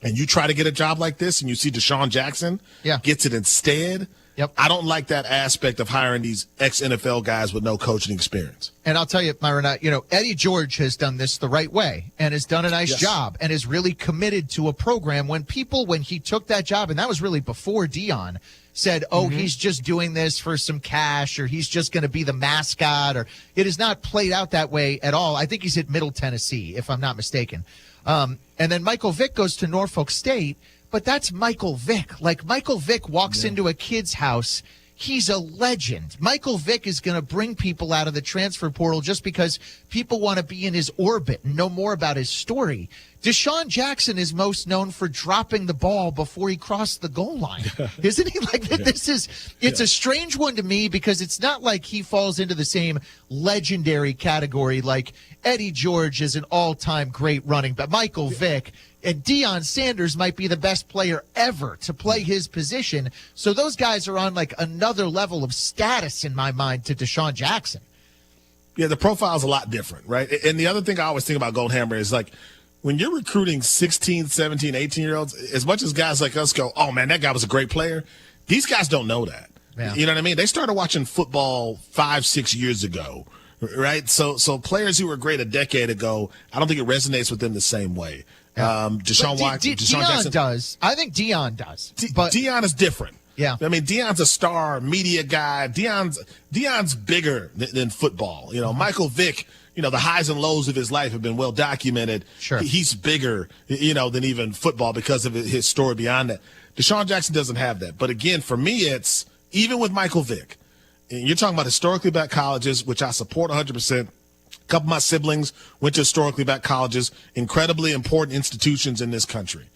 And you try to get a job like this, and you see Deshaun Jackson gets it instead. I don't like that aspect of hiring these ex-NFL guys with no coaching experience. And I'll tell you, Myron, Eddie George has done this the right way and has done a nice job and is really committed to a program. When he took that job, and that was really before Deion, said, he's just doing this for some cash, or he's just going to be the mascot, or it has not played out that way at all. I think he's at Middle Tennessee, if I'm not mistaken. And then Michael Vick goes to Norfolk State. But that's Michael Vick. Like, Michael Vick walks into a kid's house, he's a legend. Michael Vick is going to bring people out of the transfer portal just because people want to be in his orbit and know more about his story. Deshaun Jackson is most known for dropping the ball before he crossed the goal line. Isn't he? Like, it's a strange one to me, because it's not like he falls into the same legendary category like Eddie George is an all-time great running, but Michael Vick and Deion Sanders might be the best player ever to play his position. So those guys are on like another level of status in my mind to Deshaun Jackson. Yeah, the profile's a lot different, right? And the other thing I always think about Goldhammer is, like, when you're recruiting 16, 17, 18-year-olds, as much as guys like us go, oh, man, that guy was a great player, these guys don't know that. Yeah. You know what I mean? They started watching football 5-6 years ago, right? So players who were great a decade ago, I don't think it resonates with them the same way. Deshaun Jackson does. I think Deion does. But Deion is different. Yeah. I mean, Deion's a star media guy. Deion's bigger than football. Michael Vick, the highs and lows of his life have been well documented. Sure. He's bigger, than even football because of his story beyond that. Deshaun Jackson doesn't have that. But again, for me, it's even with Michael Vick, and you're talking about historically black colleges, which I support 100%. A couple of my siblings went to historically black colleges, incredibly important institutions in this country.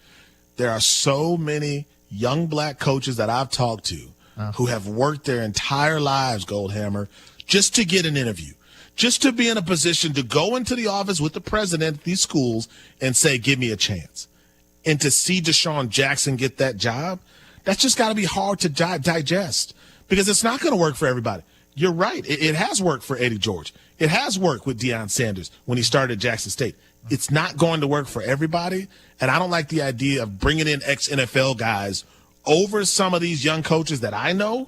There are so many young black coaches that I've talked to who have worked their entire lives, Goldhammer, just to get an interview, just to be in a position to go into the office with the president of these schools and say, give me a chance. And to see Deshaun Jackson get that job, that's just got to be hard to digest, because it's not going to work for everybody. You're right. It has worked for Eddie George. It has worked with Deion Sanders when he started at Jackson State. It's not going to work for everybody, and I don't like the idea of bringing in ex-NFL guys over some of these young coaches that I know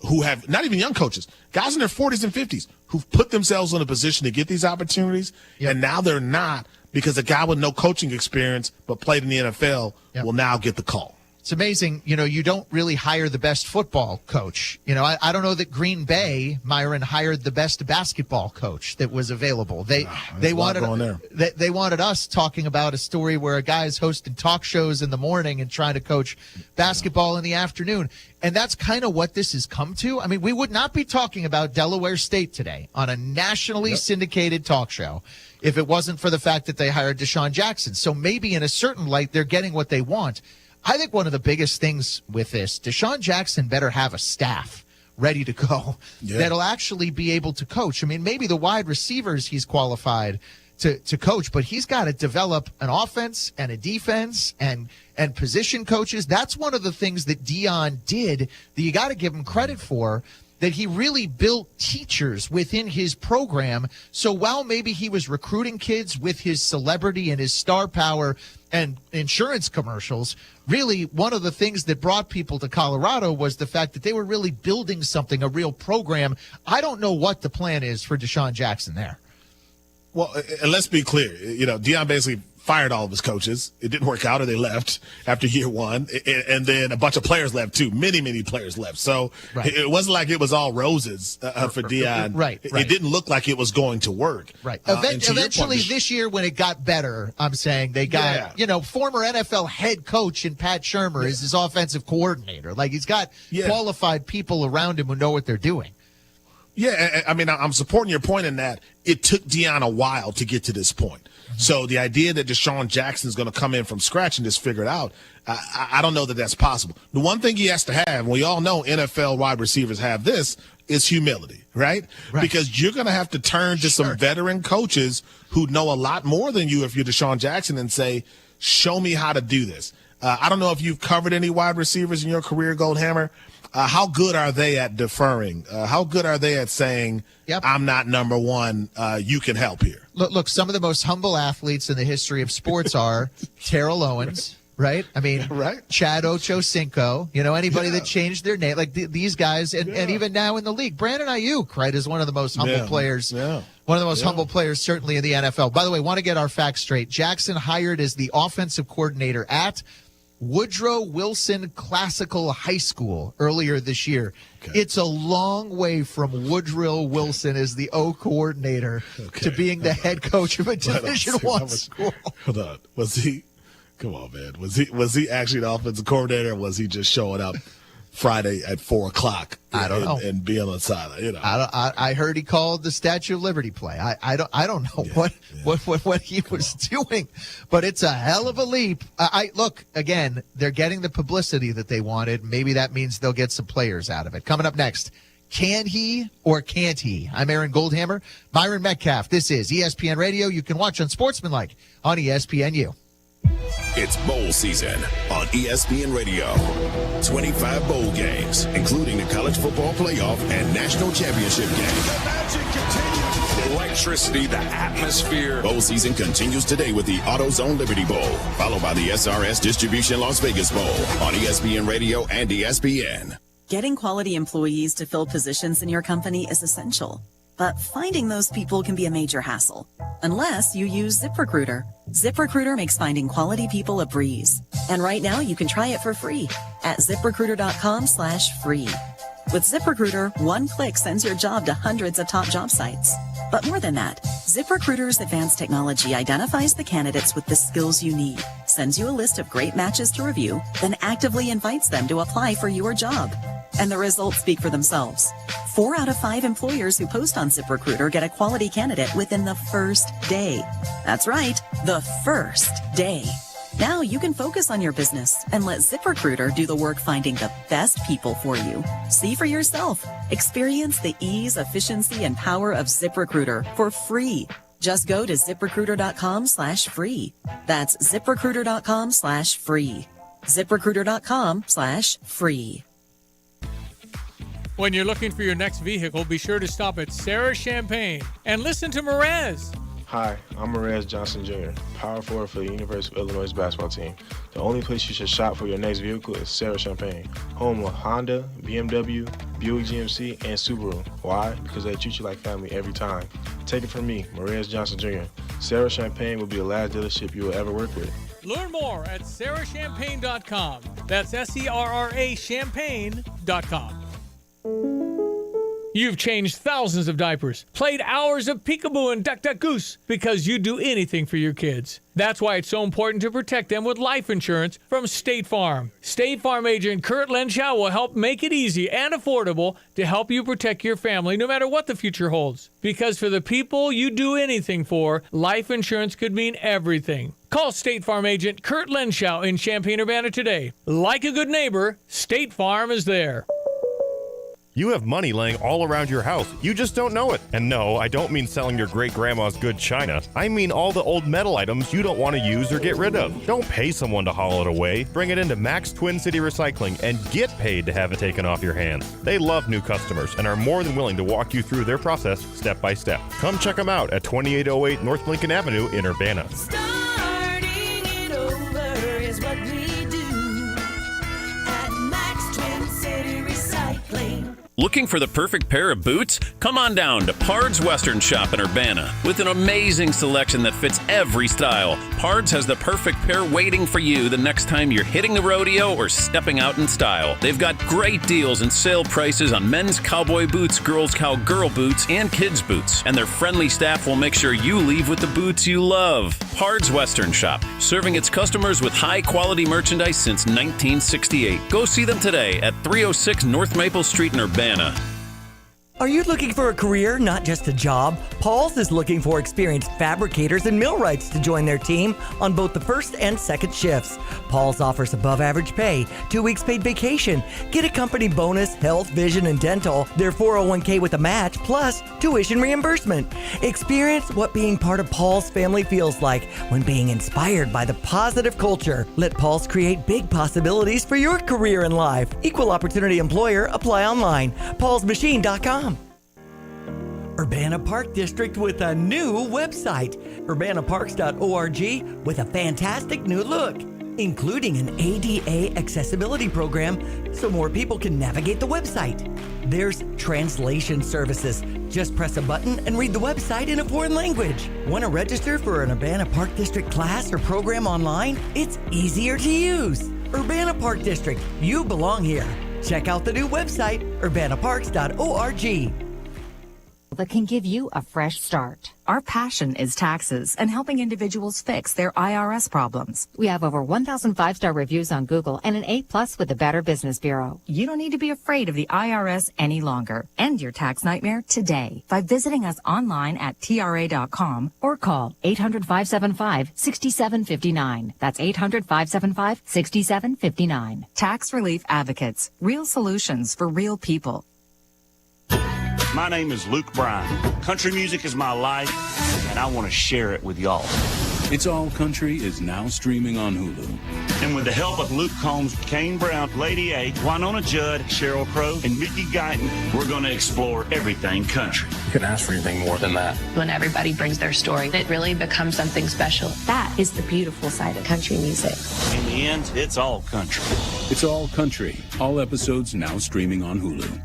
who have, not even young coaches, guys in their 40s and 50s who've put themselves in a position to get these opportunities, and now they're not, because a guy with no coaching experience but played in the NFL will now get the call. It's amazing, you don't really hire the best football coach. I don't know that Green Bay, Myron, hired the best basketball coach that was available. They wanted us talking about a story where a guy is hosting talk shows in the morning and trying to coach basketball in the afternoon. And that's kind of what this has come to. I mean, we would not be talking about Delaware State today on a nationally syndicated talk show if it wasn't for the fact that they hired Deshaun Jackson. So maybe in a certain light, they're getting what they want. I think one of the biggest things with this, Deshaun Jackson better have a staff ready to go that'll actually be able to coach. I mean, maybe the wide receivers he's qualified to coach, but he's got to develop an offense and a defense and position coaches. That's one of the things that Deion did that you got to give him credit for. that he really built teachers within his program. So while maybe he was recruiting kids with his celebrity and his star power and insurance commercials, really one of the things that brought people to Colorado was the fact that they were really building something, a real program. I don't know what the plan is for Deshaun Jackson there. Well, and let's be clear. Deion basically fired all of his coaches. It didn't work out, or they left after year one. And then a bunch of players left, too. Many players left. So it wasn't like it was all roses for Deion. Right. It didn't look like it was going to work. Right. Eventually, this year, when it got better, I'm saying they got, former NFL head coach and Pat Shurmur is his offensive coordinator. Like, he's got qualified people around him who know what they're doing. Yeah, I mean, I'm supporting your point in that it took Deion a while to get to this point. So the idea that Deshaun Jackson is going to come in from scratch and just figure it out, I don't know that that's possible. The one thing he has to have, and we all know NFL wide receivers have this, is humility, right? Because you're going to have to turn to some veteran coaches who know a lot more than you if you're Deshaun Jackson and say, show me how to do this. I don't know if you've covered any wide receivers in your career, Goldhammer. How good are they at deferring? How good are they at saying, I'm not number one, you can help here? Look, some of the most humble athletes in the history of sports are Terrell Owens, right? I mean, Chad Ochocinco, anybody that changed their name, like these guys, and even now in the league. Brandon Ayuk, right, is one of the most humble players. Yeah. One of the most humble players, certainly in the NFL. By the way, want to get our facts straight. Jackson hired as the offensive coordinator at Woodrow Wilson Classical High School earlier this year. Okay. It's a long way from Woodrow Wilson as the O coordinator to being the head coach of a Division I school. Hold on. Come on, man. Was he actually the offensive coordinator, or was he just showing up Friday at 4:00? I don't know. And being on silent, I heard he called the Statue of Liberty play. I don't know what he was doing, but it's a hell of a leap. Look, again, they're getting the publicity that they wanted. Maybe that means they'll get some players out of it. Coming up next, can he or can't he? I'm Aaron Goldhammer, Myron Metcalf. This is ESPN Radio. You can watch on Sportsmanlike on ESPNU. It's bowl season on ESPN Radio. 25 bowl games, including the college football playoff and national championship game. The magic continues. The electricity, the atmosphere. Bowl season continues today with the AutoZone Liberty Bowl, followed by the SRS Distribution Las Vegas Bowl on ESPN Radio and ESPN. Getting quality employees to fill positions in your company is essential. But finding those people can be a major hassle, unless you use ZipRecruiter. ZipRecruiter makes finding quality people a breeze. And right now you can try it for free at ZipRecruiter.com/free. With ZipRecruiter, one click sends your job to hundreds of top job sites. But more than that, ZipRecruiter's advanced technology identifies the candidates with the skills you need, sends you a list of great matches to review, then actively invites them to apply for your job. And the results speak for themselves. 4 out of 5 employers who post on ZipRecruiter get a quality candidate within the first day. That's right, the first day. Now you can focus on your business and let ZipRecruiter do the work finding the best people for you. See for yourself. Experience the ease, efficiency, and power of ZipRecruiter for free. Just go to ZipRecruiter.com/free. That's ZipRecruiter.com/free. ZipRecruiter.com/free. When you're looking for your next vehicle, be sure to stop at Sarah Champagne and listen to Merez. Hi, I'm Merez Johnson Jr., power forward for the University of Illinois basketball team. The only place you should shop for your next vehicle is Sarah Champagne, home of Honda, BMW, Buick GMC, and Subaru. Why? Because they treat you like family every time. Take it from me, Merez Johnson Jr. Sarah Champagne will be the last dealership you will ever work with. Learn more at sarahchampagne.com. That's SERRA champagne.com. You've changed thousands of diapers, played hours of peekaboo and duck duck goose because you'd do anything for your kids. That's why it's so important to protect them with life insurance from State Farm. State Farm agent Kurt Lenschow will help make it easy and affordable to help you protect your family no matter what the future holds. Because for the people you do anything for, life insurance could mean everything. Call State Farm agent Kurt Lenschow in Champaign-Urbana today. Like a good neighbor, State Farm is there. You have money laying all around your house. You just don't know it. And no, I don't mean selling your great-grandma's good china. I mean all the old metal items you don't want to use or get rid of. Don't pay someone to haul it away. Bring it into Max Twin City Recycling and get paid to have it taken off your hands. They love new customers and are more than willing to walk you through their process step by step. Come check them out at 2808 North Lincoln Avenue in Urbana. Starting it over is what we do at Max Twin City Recycling. Looking for the perfect pair of boots? Come on down to Pard's Western Shop in Urbana. With an amazing selection that fits every style, Pard's has the perfect pair waiting for you the next time you're hitting the rodeo or stepping out in style. They've got great deals and sale prices on men's cowboy boots, girls' cowgirl boots, and kids' boots. And their friendly staff will make sure you leave with the boots you love. Pard's Western Shop, serving its customers with high-quality merchandise since 1968. Go see them today at 306 North Maple Street in Urbana. Are you looking for a career, not just a job? Paul's is looking for experienced fabricators and millwrights to join their team on both the first and second shifts. Paul's offers above average pay, 2 weeks paid vacation, get a company bonus, health, vision, and dental, their 401k with a match, plus tuition reimbursement. Experience what being part of Paul's family feels like when being inspired by the positive culture. Let Paul's create big possibilities for your career and life. Equal opportunity employer. Apply online. paulsmachine.com. Urbana Park District with a new website, urbanaparks.org, with a fantastic new look, including an ADA accessibility program so more people can navigate the website. There's translation services. Just press a button and read the website in a foreign language. Want to register for an Urbana Park District class or program online? It's easier to use. Urbana Park District, you belong here. Check out the new website, urbanaparks.org. That can give you a fresh start. Our passion is taxes and helping individuals fix their IRS problems. We have over 1,000 five-star reviews on Google and an A+ with the Better Business Bureau. You don't need to be afraid of the IRS any longer. End your tax nightmare today by visiting us online at TRA.com or call 800-575-6759. That's 800-575-6759. Tax Relief Advocates. Real solutions for real people. My name is Luke Bryan. Country music is my life, and I want to share it with y'all. It's All Country is now streaming on Hulu. And with the help of Luke Combs, Kane Brown, Lady A, Winona Judd, Sheryl Crow, and Mickey Guyton, we're going to explore everything country. You couldn't ask for anything more than that. When everybody brings their story, it really becomes something special. That is the beautiful side of country music. In the end, it's all country. It's All Country. All episodes now streaming on Hulu.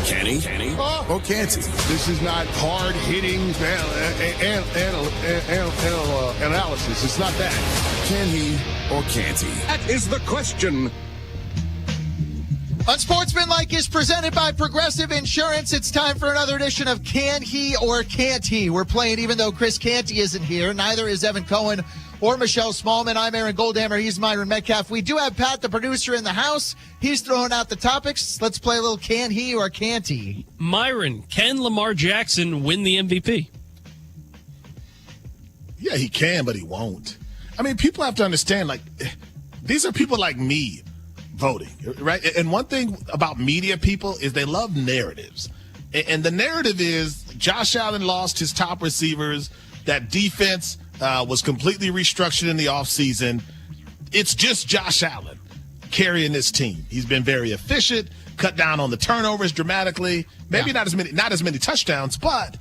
Kenny? Or can't he? This is not hard-hitting analysis. It's not that. Can he or can't he? That is the question. Unsportsmanlike is presented by Progressive Insurance. It's time for another edition of Can He or Can't He? We're playing even though Chris Canty isn't here. Neither is Evan Cohen or Michelle Smallman. I'm Aaron Goldhammer. He's Myron Metcalf. We do have Pat, the producer, in the house. He's throwing out the topics. Let's play a little Can He or Can't He? Myron, can Lamar Jackson win the MVP? Yeah, he can, but he won't. I mean, people have to understand, like, these are people like me voting, right? And one thing about media people is they love narratives. And the narrative is Josh Allen lost his top receivers. That defense was completely restructured in the offseason. It's just Josh Allen carrying this team. He's been very efficient, cut down on the turnovers dramatically. Maybe not as many touchdowns, but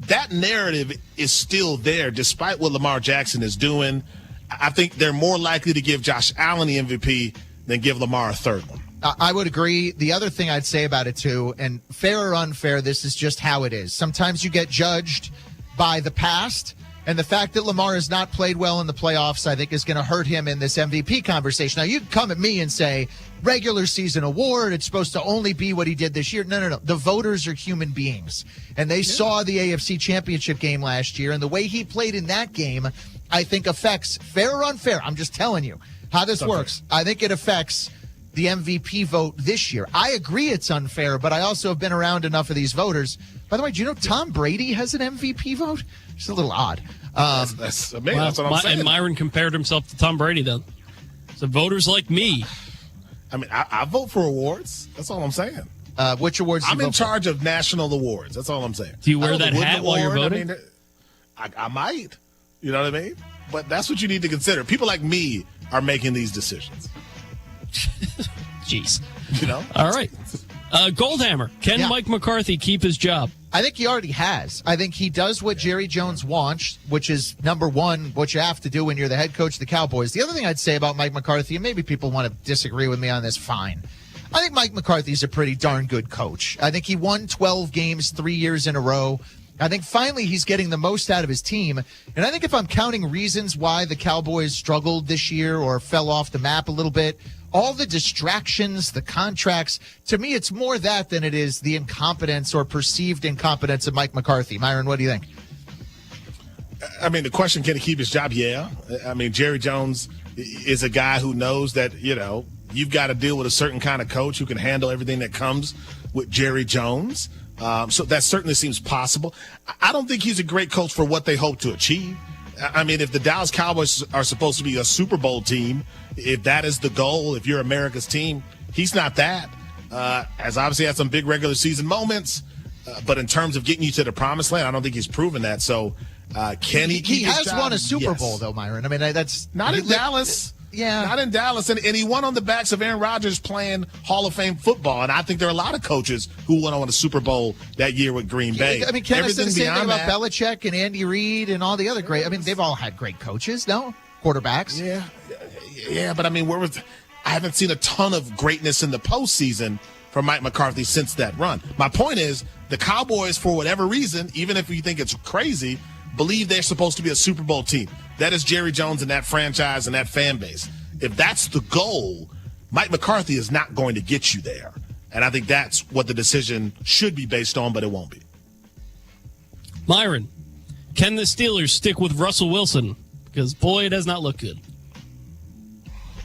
that narrative is still there despite what Lamar Jackson is doing. I think they're more likely to give Josh Allen the MVP than give Lamar a third one. I would agree. The other thing I'd say about it, too, and fair or unfair, this is just how it is. Sometimes you get judged by the past, and the fact that Lamar has not played well in the playoffs, I think, is going to hurt him in this MVP conversation. Now, you can come at me and say, regular season award, it's supposed to only be what he did this year. No. The voters are human beings, and they saw the AFC Championship game last year, and the way he played in that game, I think, affects, fair or unfair, I'm just telling you how this works. I think it affects the MVP vote this year. I agree it's unfair, but I also have been around enough of these voters. By the way, do you know Tom Brady has an MVP vote? It's a little odd. That's amazing. That's what I'm saying. And Myron compared himself to Tom Brady, then. So voters like me. I mean, I vote for awards. That's all I'm saying. Which awards? I'm in charge of national awards. That's all I'm saying. Do you wear that hat while you're voting? I might. You know what I mean? But that's what you need to consider. People like me are making these decisions. Jeez. You know? All right. Goldhammer. Can Mike McCarthy keep his job? I think he already has. I think he does what Jerry Jones wants, which is, number one, what you have to do when you're the head coach of the Cowboys. The other thing I'd say about Mike McCarthy, and maybe people want to disagree with me on this, fine. I think Mike McCarthy's a pretty darn good coach. I think he won 12 games 3 years in a row. I think finally he's getting the most out of his team. And I think if I'm counting reasons why the Cowboys struggled this year or fell off the map a little bit, all the distractions, the contracts, to me, it's more that than it is the incompetence or perceived incompetence of Mike McCarthy. Myron, what do you think? I mean, the question, can he keep his job? Yeah. I mean, Jerry Jones is a guy who knows that, you know, you've got to deal with a certain kind of coach who can handle everything that comes with Jerry Jones. So that certainly seems possible. I don't think he's a great coach for what they hope to achieve. I mean, if the Dallas Cowboys are supposed to be a Super Bowl team, if that is the goal, if you're America's team, he's not that. Has obviously had some big regular season moments, but in terms of getting you to the promised land, I don't think he's proven that. So can he keep his has job? won a Super Yes. Bowl, though, Myron. I mean, that's not in Dallas. Yeah. Not in Dallas. And he won on the backs of Aaron Rodgers playing Hall of Fame football. And I think there are a lot of coaches who went on a Super Bowl that year with Green Bay. I mean, Ken, I said the same thing about that, Belichick and Andy Reid and all the other great. I mean, they've all had great coaches, no? Quarterbacks. Yeah, but I mean, I haven't seen a ton of greatness in the postseason from Mike McCarthy since that run. My point is, the Cowboys, for whatever reason, even if you think it's crazy, believe they're supposed to be a Super Bowl team. That is Jerry Jones and that franchise and that fan base. If that's the goal, Mike McCarthy is not going to get you there. And I think that's what the decision should be based on, but it won't be. Myron, can the Steelers stick with Russell Wilson? Because, boy, it does not look good.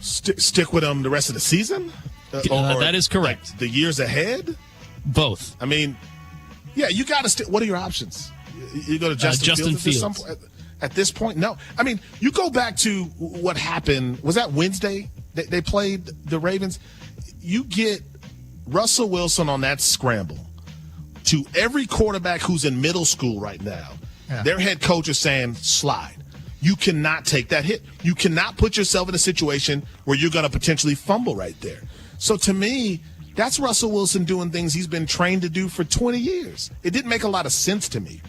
Stick with him the rest of the season? Or that is correct. Like the years ahead? Both. I mean, yeah, you got to stick. What are your options? You go to Justin Fields. At this point, no. I mean, you go back to what happened. Was that Wednesday? They played the Ravens. You get Russell Wilson on that scramble. To every quarterback who's in middle school right now, their head coach is saying, slide. You cannot take that hit. You cannot put yourself in a situation where you're going to potentially fumble right there. So to me, that's Russell Wilson doing things he's been trained to do for 20 years. It didn't make a lot of sense to me.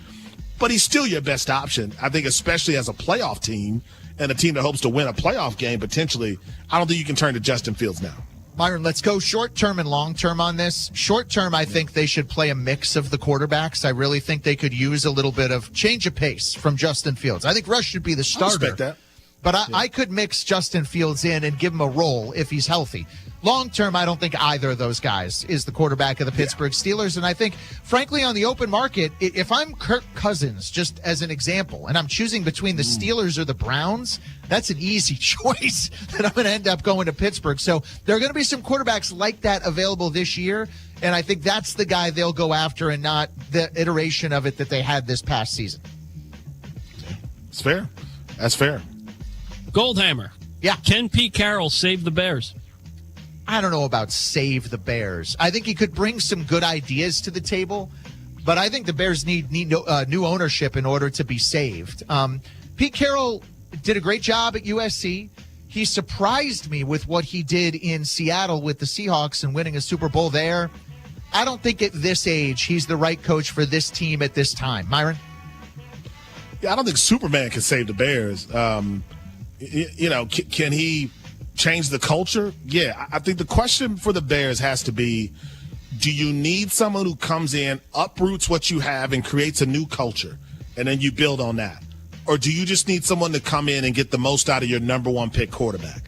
But he's still your best option, I think, especially as a playoff team and a team that hopes to win a playoff game potentially. I don't think you can turn to Justin Fields now. Myron, let's go short term and long term on this. Short term, I think they should play a mix of the quarterbacks. I really think they could use a little bit of change of pace from Justin Fields. I think Russ should be the starter. I respect that. But I could mix Justin Fields in and give him a role if he's healthy. Long term, I don't think either of those guys is the quarterback of the Pittsburgh Steelers. And I think, frankly, on the open market, if I'm Kirk Cousins, just as an example, and I'm choosing between the Steelers or the Browns, that's an easy choice that I'm going to end up going to Pittsburgh. So there are going to be some quarterbacks like that available this year. And I think that's the guy they'll go after and not the iteration of it that they had this past season. It's fair. That's fair. Goldhammer. Yeah. Can Pete Carroll save the Bears? I don't know about save the Bears. I think he could bring some good ideas to the table, but I think the Bears need new ownership in order to be saved. Pete Carroll did a great job at USC. He surprised me with what he did in Seattle with the Seahawks and winning a Super Bowl there. I don't think at this age he's the right coach for this team at this time. Myron? Yeah, I don't think Superman can save the Bears. Can he change the culture? Yeah, I think the question for the Bears has to be, do you need someone who comes in, uproots what you have, and creates a new culture, and then you build on that? Or do you just need someone to come in and get the most out of your number one pick quarterback?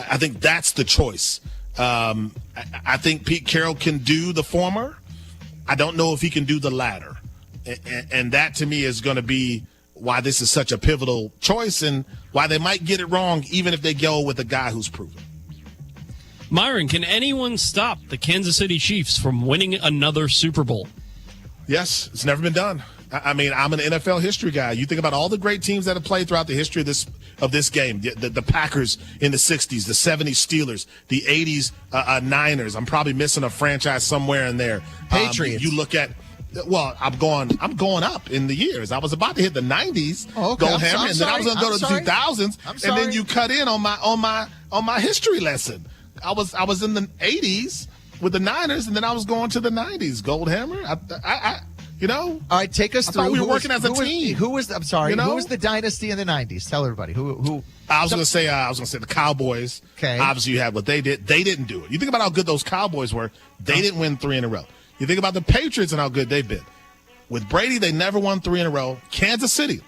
I think that's the choice. I think Pete Carroll can do the former. I don't know if he can do the latter. And that, to me, is going to be why this is such a pivotal choice and why they might get it wrong even if they go with a guy who's proven. Myron, can anyone stop the Kansas City Chiefs from winning another Super Bowl? Yes, it's never been done. I mean, I'm an NFL history guy. You think about all the great teams that have played throughout the history of this game. The Packers in the 60s, the 70s Steelers, the 80s Niners. I'm probably missing a franchise somewhere in there. Patriots. You look at, well, I'm going up in the years. I was about to hit the 90s, Gold Hammer, and then I was going to go to the 2000s, and then you cut in on my history lesson. I was in the 80s with the Niners, and then I was going to the 90s, Gold Hammer. All right, take us through. We were working as a team. Who was the dynasty in the 90s? Tell everybody. Who? I was going to say the Cowboys. Okay. Obviously, you had what they did. They didn't do it. You think about how good those Cowboys were. They didn't win 3 in a row. You think about the Patriots and how good they've been. With Brady, they never won 3 in a row. Kansas City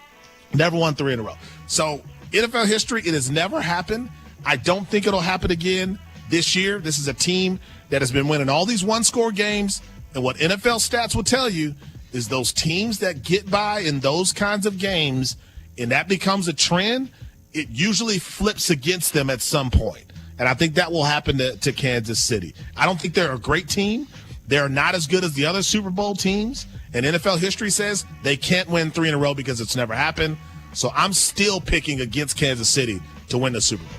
never won 3 in a row. So, NFL history, it has never happened. I don't think it'll happen again this year. This is a team that has been winning all these one-score games. And what NFL stats will tell you is those teams that get by in those kinds of games, and that becomes a trend, it usually flips against them at some point. And I think that will happen to Kansas City. I don't think they're a great team. They're not as good as the other Super Bowl teams. And NFL history says they can't win 3 in a row because it's never happened. So I'm still picking against Kansas City to win the Super Bowl.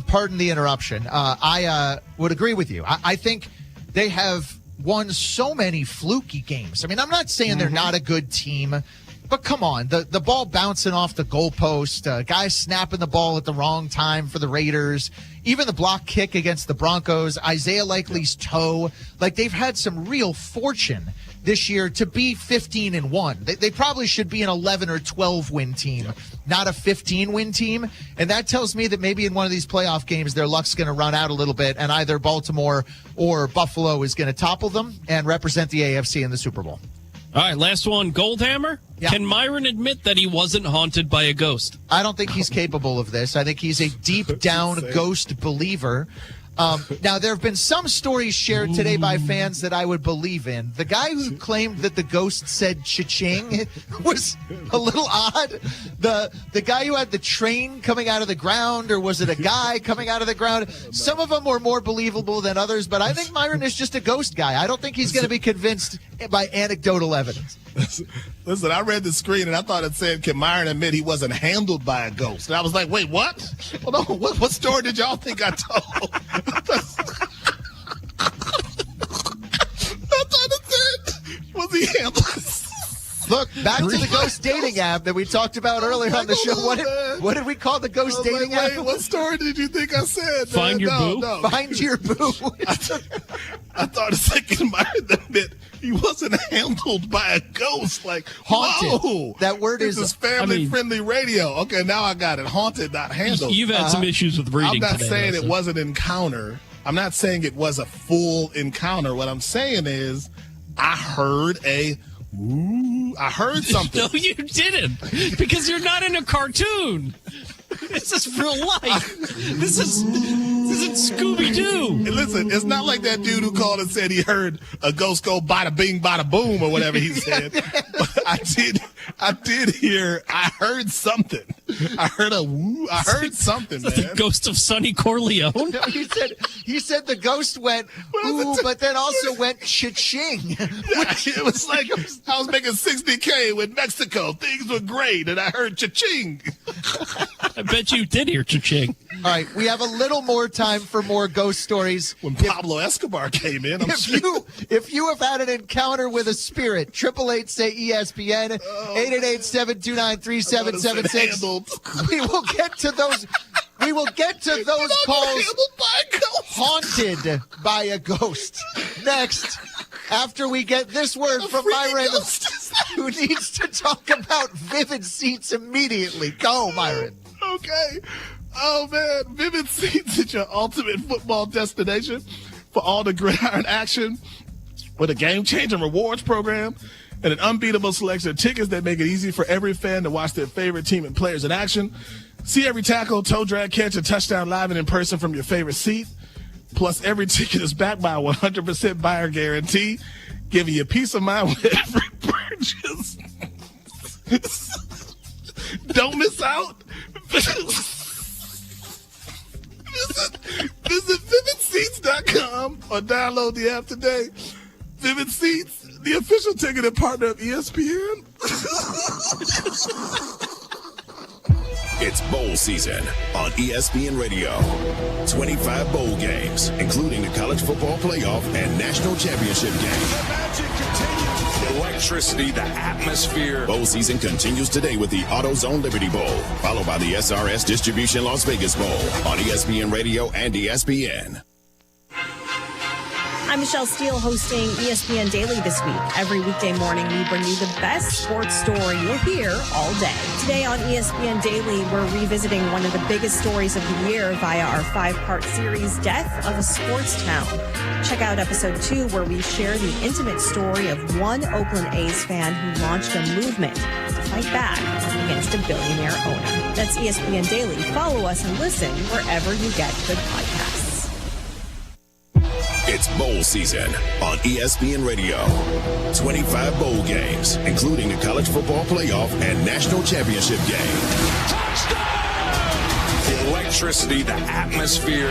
Pardon the interruption. I would agree with you. I think they have won so many fluky games. I mean, I'm not saying they're not a good team, but come on, the ball bouncing off the goalpost, guys snapping the ball at the wrong time for the Raiders, even the block kick against the Broncos, Isaiah Likely's toe. Like, they've had some real fortune this year to be 15-1. They probably should be an 11 or 12 win team, not a 15-win team. And that tells me that maybe in one of these playoff games, their luck's going to run out a little bit, and either Baltimore or Buffalo is going to topple them and represent the AFC in the Super Bowl. All right, last one. Goldhammer? Yeah. Can Myron admit that he wasn't haunted by a ghost? I don't think he's capable of this. I think he's a deep down ghost believer. Now, there have been some stories shared today by fans that I would believe in. The guy who claimed that the ghost said cha-ching was a little odd. The guy who had the train coming out of the ground, or was it a guy coming out of the ground? Some of them were more believable than others, but I think Myron is just a ghost guy. I don't think he's going to be convinced by anecdotal evidence. Listen, I read the screen and I thought it said, can Myron admit he wasn't handled by a ghost? And I was like, wait, what? Hold on, what story did y'all think I told? I thought it said, was he handled? Look, back to the ghost dating app that we talked about earlier on the show. What did we call the ghost dating app? Wait, what story did you think I said? Find your boo? No. Find your boo. I thought a second Myron admit he wasn't handled by a ghost. Like, haunted. Whoa. That word this is family-friendly radio. Okay, now I got it. Haunted, not handled. You've had some issues with reading I'm not today, saying it was an encounter. I'm not saying it was a full encounter. What I'm saying is I heard I heard something. No, you didn't, because you're not in a cartoon. This is real life. This isn't Scooby-Doo. Hey, listen, it's not like that dude who called and said he heard a ghost go bada bing, bada boom, or whatever he said. But I heard something. I heard a woo. I heard something, man. The ghost of Sonny Corleone. No, he said the ghost went ooh, but then also went cha-ching. It was like I was making $60K with Mexico. Things were great, and I heard cha-ching. I bet you did hear cha-ching. All right, we have a little more time for more ghost stories. When Pablo Escobar came in, if you have had an encounter with a spirit, 888 say ESPN, 888-729-3776. We will get to those. We will get to those calls haunted by a ghost next, after we get this word from Myron, who needs to talk about Vivid Seats immediately. Go, Myron. Okay. Oh, man. Vivid Seats is your ultimate football destination for all the gridiron action, with a game-changing rewards program and an unbeatable selection of tickets that make it easy for every fan to watch their favorite team and players in action. See every tackle, toe drag, catch, and touchdown live and in person from your favorite seat. Plus, every ticket is backed by a 100% buyer guarantee, giving you peace of mind with every purchase. Don't miss out. Visit VividSeats.com or download the app today. Vivid Seats, the official ticketing partner of ESPN. It's bowl season on ESPN Radio. 25 bowl games, including the college football playoff and national championship game. The magic continues. Electricity, the atmosphere. Bowl season continues today with the AutoZone Liberty Bowl, followed by the SRS Distribution Las Vegas Bowl on ESPN Radio and ESPN. I'm Michelle Steele hosting ESPN Daily this week. Every weekday morning, we bring you the best sports story you'll hear all day. Today on ESPN Daily, we're revisiting one of the biggest stories of the year via our 5-part series, Death of a Sports Town. Check out episode 2, where we share the intimate story of one Oakland A's fan who launched a movement to fight back against a billionaire owner. That's ESPN Daily. Follow us and listen wherever you get good podcasts. It's bowl season on ESPN Radio. 25 bowl games, including the college football playoff and national championship game. The electricity, the atmosphere.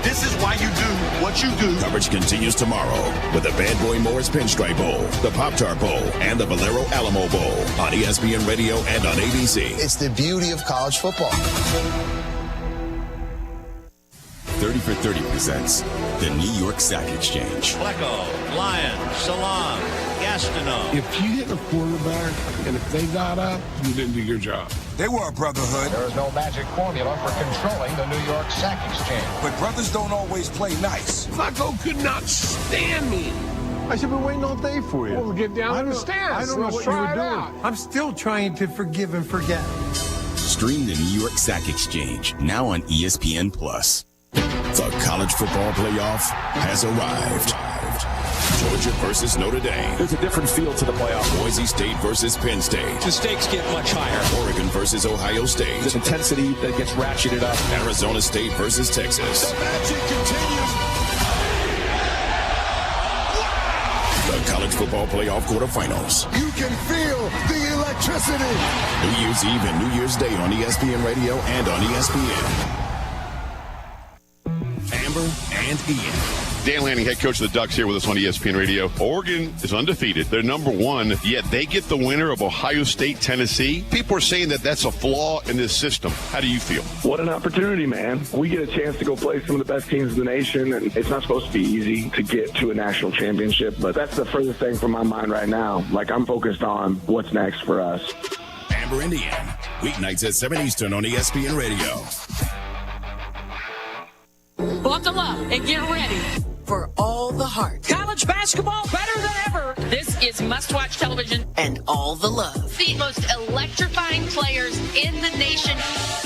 This is why you do what you do. Coverage continues tomorrow with the Bad Boy Morris Pinstripe Bowl, the Pop-Tart Bowl, and the Valero Alamo Bowl on ESPN Radio and on ABC. It's the beauty of college football. 30 for 30 presents the New York Sack Exchange. Flecko, Lyon, Salam, Gastineau. If you hit a quarterback and if they got up, you didn't do your job. They were a brotherhood. There is no magic formula for controlling the New York Sack Exchange. But brothers don't always play nice. Flacco could not stand me. I should have been waiting all day for you. Well, get down the stairs. I don't know what you were doing. I'm still trying to forgive and forget. Stream the New York Sack Exchange, now on ESPN+. The college football playoff has arrived. Georgia versus Notre Dame. There's a different feel to the playoff. Boise State versus Penn State. The stakes get much higher. Oregon versus Ohio State. There's intensity that gets ratcheted up. Arizona State versus Texas. The magic continues. The college football playoff quarterfinals. You can feel the electricity. New Year's Eve and New Year's Day on ESPN Radio and on ESPN. Amber and Ian. Dan Lanning, head coach of the Ducks, here with us on ESPN Radio. Oregon is undefeated. They're number one, yet they get the winner of Ohio State, Tennessee. People are saying that that's a flaw in this system. How do you feel? What an opportunity, man. We get a chance to go play some of the best teams in the nation, and it's not supposed to be easy to get to a national championship, but that's the furthest thing from my mind right now. Like, I'm focused on what's next for us. Amber and Ian, weeknights at 7 Eastern on ESPN Radio. Buckle up and get ready for all the heart. College basketball better than ever. This is must-watch television. And all the love. The most electrifying players in the nation.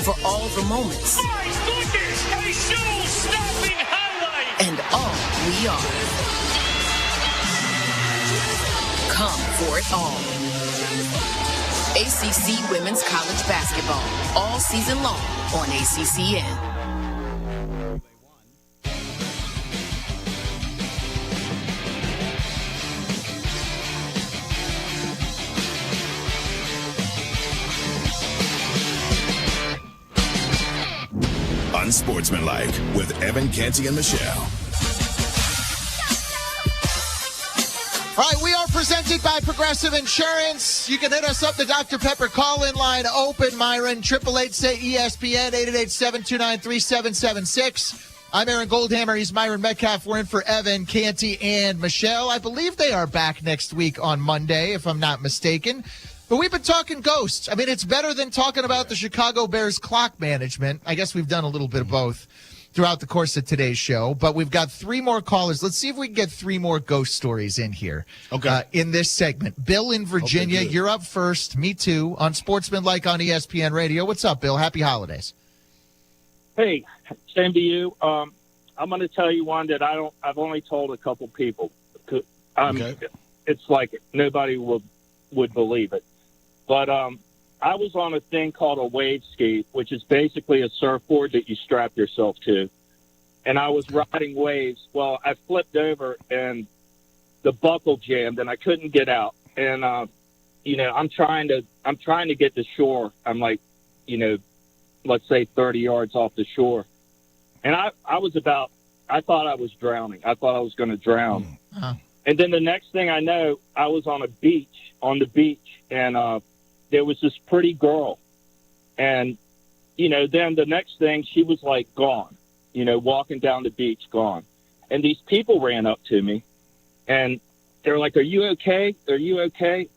For all the moments. My goodness, a show-stopping highlight. And all we are. Come for it all. ACC Women's College Basketball. All season long on ACCN. Unsportsmanlike with Evan, Canty, and Michelle. All right, we are presented by Progressive Insurance. You can hit us up, the Dr. Pepper call-in line open, Myron, 888-SAY-ESPN, 888-729-3776. I'm Aaron Goldhammer. He's Myron Metcalf. We're in for Evan, Canty, and Michelle. I believe they are back next week on Monday, if I'm not mistaken. But we've been talking ghosts. I mean, it's better than talking about the Chicago Bears clock management. I guess we've done a little bit of both throughout the course of today's show. But we've got 3 more callers. Let's see if we can get 3 more ghost stories in here. Okay. In this segment. Bill in Virginia, you're up first. Me too. On Sportsmanlike on ESPN Radio. What's up, Bill? Happy holidays. Hey, same to you. I'm going to tell you one that I've only told a couple people. It's like nobody would believe it. But I was on a thing called a wave ski, which is basically a surfboard that you strap yourself to. And I was riding waves. Well, I flipped over and the buckle jammed and I couldn't get out. And, I'm trying to get to shore. I'm like, let's say 30 yards off the shore. And I thought I was drowning. I thought I was going to drown. Uh-huh. And then the next thing I know, I was on the beach, and there was this pretty girl. And, then the next thing, she was like gone, walking down the beach, gone. And these people ran up to me, and they're like, "Are you okay? Are you okay?"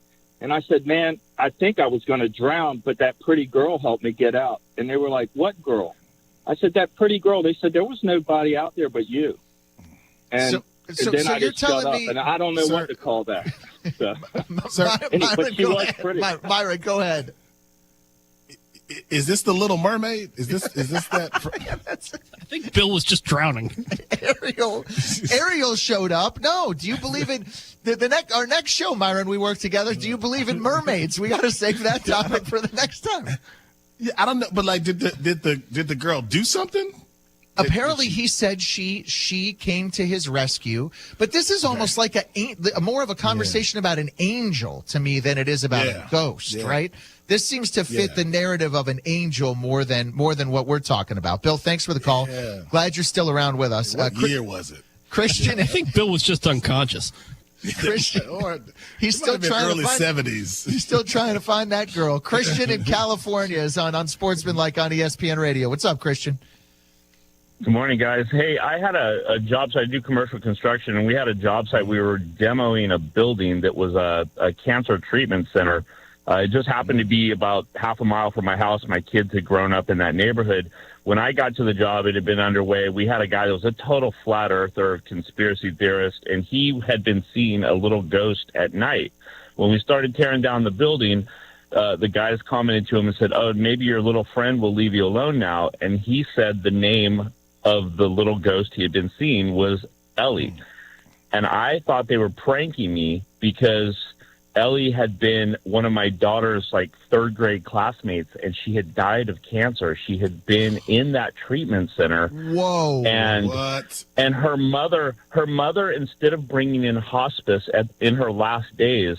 And I said, "Man, I think I was going to drown, but that pretty girl helped me get out." And they were like, "What girl?" I said, "That pretty girl." They said, "There was nobody out there but you." And, then I just shut up, and I don't know what to call that. So. Myron, go ahead. Is this the Little Mermaid? Is this that? I think Bill was just drowning. Ariel showed up. No, do you believe in our next show, Myron? We work together. Do you believe in mermaids? We got to save that topic for the next time. Yeah, I don't know, but like, did the girl do something? Apparently, he said she came to his rescue, but this is almost like a more of a conversation about an angel to me than it is about a ghost, right? This seems to fit the narrative of an angel more than what we're talking about. Bill, thanks for the call. Yeah. Glad you're still around with us. What year was it? Christian, I think Bill was just unconscious. Christian, he's still trying early to find 70s. He's still trying to find that girl. Christian in California is on Sportsmanlike on ESPN Radio. What's up, Christian? Good morning, guys. Hey, I had a job site. I do commercial construction, and we had a job site. We were demoing a building that was a cancer treatment center. It just happened to be about half a mile from my house. My kids had grown up in that neighborhood. When I got to the job, it had been underway. We had a guy that was a total flat earther, conspiracy theorist, and he had been seeing a little ghost at night. When we started tearing down the building, the guys commented to him and said, "Oh, maybe your little friend will leave you alone now." And he said the name of the little ghost he had been seeing was Ellie. And I thought they were pranking me because Ellie had been one of my daughter's third grade classmates, and she had died of cancer. She had been in that treatment center. Whoa! And her mother, instead of bringing in hospice in her last days,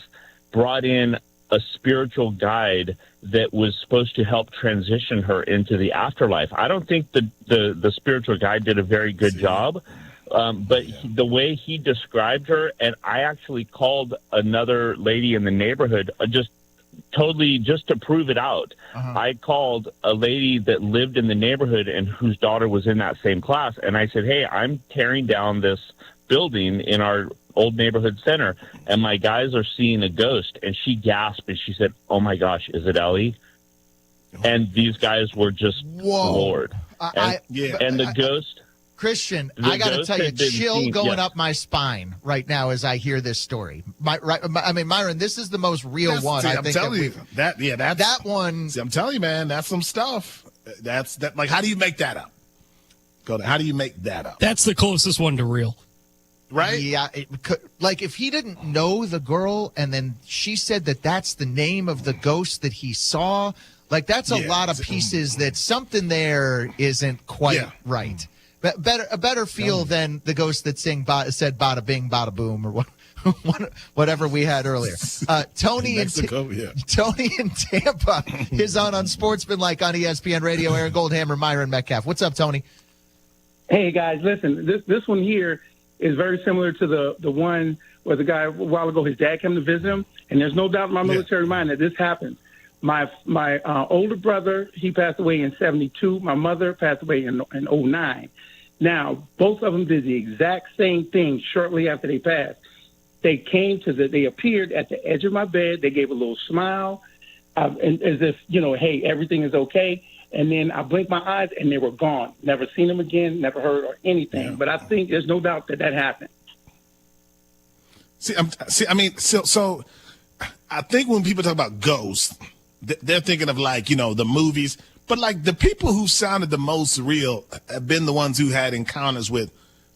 brought in a spiritual guide that was supposed to help transition her into the afterlife. I don't think the spiritual guide did a very good job. But the way he described her, and I actually called another lady in the neighborhood just to prove it out. Uh-huh. I called a lady that lived in the neighborhood and whose daughter was in that same class. And I said, "Hey, I'm tearing down this building in our old neighborhood center, and my guys are seeing a ghost." And she gasped and she said, "Oh my gosh, is it Ellie?" And these guys were just floored. And the ghost... Christian, I got to tell you, chill going up my spine right now as I hear this story. Myron, this is the most real one. I'm telling you, that one. See, I'm telling you, man, that's some stuff. That's that. Like, how do you make that up? How do you make that up? That's the closest one to real, right? Yeah, if he didn't know the girl, and then she said that's the name of the ghost that he saw. That's a lot of pieces that something there isn't quite right. A better feel than the ghost that said "bada bing, bada boom" or whatever we had earlier. Tony in Tampa is on Sportsmanlike on ESPN Radio. Aaron Goldhammer, Myron Metcalf. What's up, Tony? Hey guys, listen. This one here is very similar to the one where the guy a while ago, his dad came to visit him, and there's no doubt in my military mind that this happened. My older brother, he passed away in 1972. My mother passed away in 2009. Now, both of them did the exact same thing shortly after they passed. They appeared at the edge of my bed. They gave a little smile, and as if, hey, everything is okay. And then I blinked my eyes, and they were gone. Never seen them again, never heard or anything. Yeah. But I think there's no doubt that happened. So I think when people talk about ghosts, they're thinking of the movies. But the people who sounded the most real have been the ones who had encounters with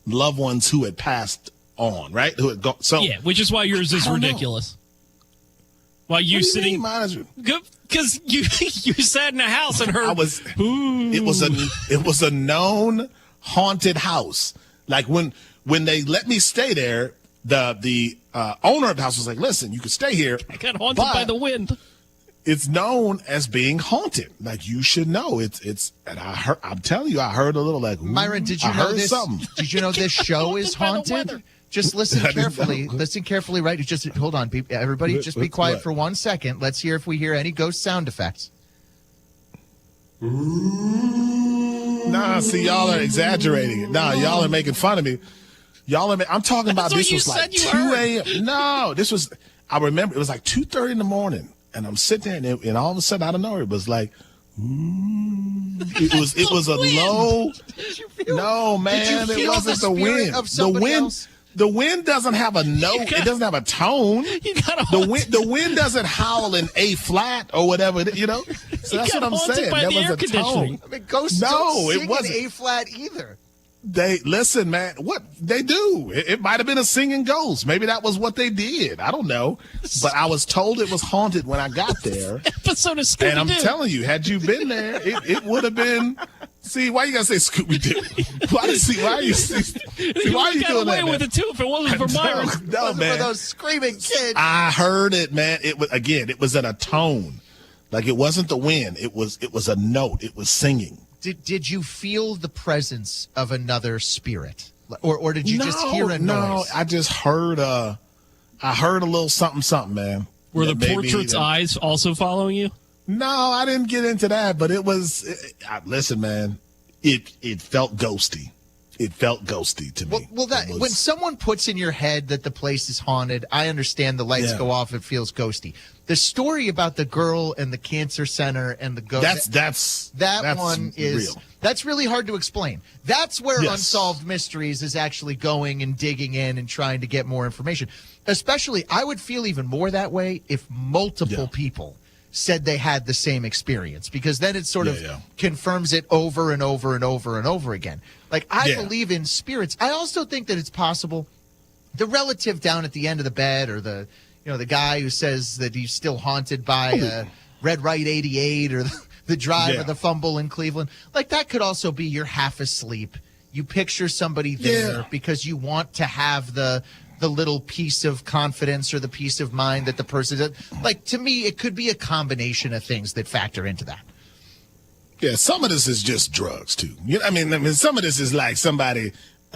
loved ones who had passed on, right? Who had gone. So which is why yours is ridiculous. Why you sitting? Because you sat in a house and heard. It was a known haunted house. When they let me stay there, the owner of the house was like, "Listen, you can stay here." I got haunted by the wind. it's known as being haunted. Like, you should know. And I'm telling you, I heard a little like, Myron, did you know this? Something. Did you know this show is haunted? Just listen carefully. Listen carefully, right? Just hold on, everybody. Just be quiet for 1 second. Let's hear if we hear any ghost sound effects. Nah, see, y'all are exaggerating it. Nah, y'all are making fun of me. I'm talking about this was like 2 a.m. No, this was. I remember it was like 2:30 in the morning, and I'm sitting there, and all of a sudden, out of nowhere, it was like. It was a low. No, man, it wasn't the wind. The wind doesn't have a note. It doesn't have a tone. The wind doesn't howl in A flat or whatever. So that's what I'm saying. There was a tone. I mean, ghosts don't sing in A flat either. They listen, man. What they do? It might have been a singing ghost. Maybe that was what they did. I don't know. But I was told it was haunted when I got there. Episode of Scooby-Doo. And I'm telling you, had you been there, it would have been. See, why you gotta say Scooby-Doo? Why are you doing away that? with it too if it wasn't for Myron. No, man. For those screaming kids. I heard it, man. It was in a tone. Like, it wasn't the wind. It was a note. It was singing. Did you feel the presence of another spirit, or did you just hear a noise? No, I just heard a little something, man. Were the portrait's eyes also following you? No, I didn't get into that, but it was. Listen, man, it felt ghosty. It felt ghosty to me. Well, when someone puts in your head that the place is haunted, I understand the lights go off. It feels ghosty. The story about the girl and the cancer center and the ghost. That's real. That's really hard to explain. That's where Unsolved Mysteries is actually going and digging in and trying to get more information. Especially, I would feel even more that way if multiple people said they had the same experience, because then it sort of confirms it over and over and over and over again. Like, I believe in spirits. I also think that it's possible the relative down at the end of the bed, or the guy who says that he's still haunted by a Red Right 88 or the drive of the fumble in Cleveland. Like, that could also be you're half asleep. You picture somebody there because you want to have the little piece of confidence or the peace of mind that the person does. Like, to me, it could be a combination of things that factor into that. Yeah, some of this is just drugs, too. I mean, some of this is like somebody,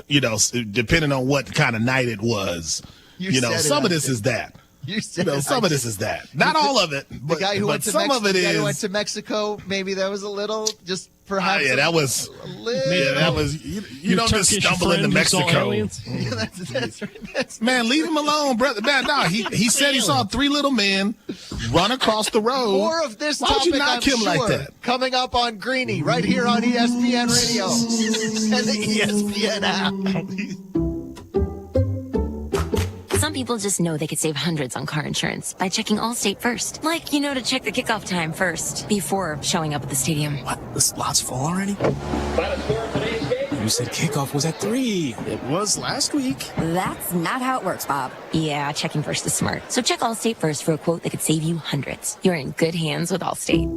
depending on what kind of night it was, some of this is that. Some of this is that. Not all of it, but the guy who went to some of it is. The guy who went to Mexico, maybe that was a little, just perhaps. That was. That was. You don't just stumble into Mexico. That's right. Man, leave him alone, brother. Man, no, he said he saw 3 little men run across the road. More of this Why would topic, you knock him like that? Coming up on Greeny, right here on ESPN Radio and the ESPN app. Some people just know they could save hundreds on car insurance by checking Allstate first. Like, to check the kickoff time first before showing up at the stadium. What? The slot's full already? You said kickoff was at 3. It was last week. That's not how it works, Bob. Yeah, checking first is smart. So check Allstate first for a quote that could save you hundreds. You're in good hands with Allstate.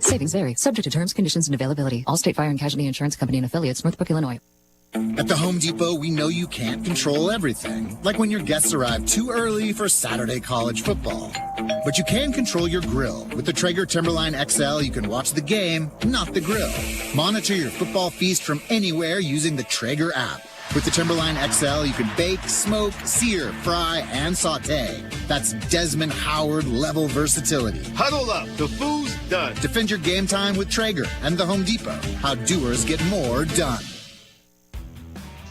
Savings vary. Subject to terms, conditions, and availability. Allstate Fire and Casualty Insurance Company and Affiliates, Northbrook, Illinois. At the Home Depot, we know you can't control everything, like when your guests arrive too early for Saturday college football. But you can control your grill. With the Traeger Timberline XL, you can watch the game, not the grill. Monitor your football feast from anywhere using the Traeger app. With the Timberline XL, you can bake, smoke, sear, fry, and saute. That's Desmond Howard level versatility. Huddle up, the food's done. Defend your game time with Traeger and the Home Depot. How doers get more done.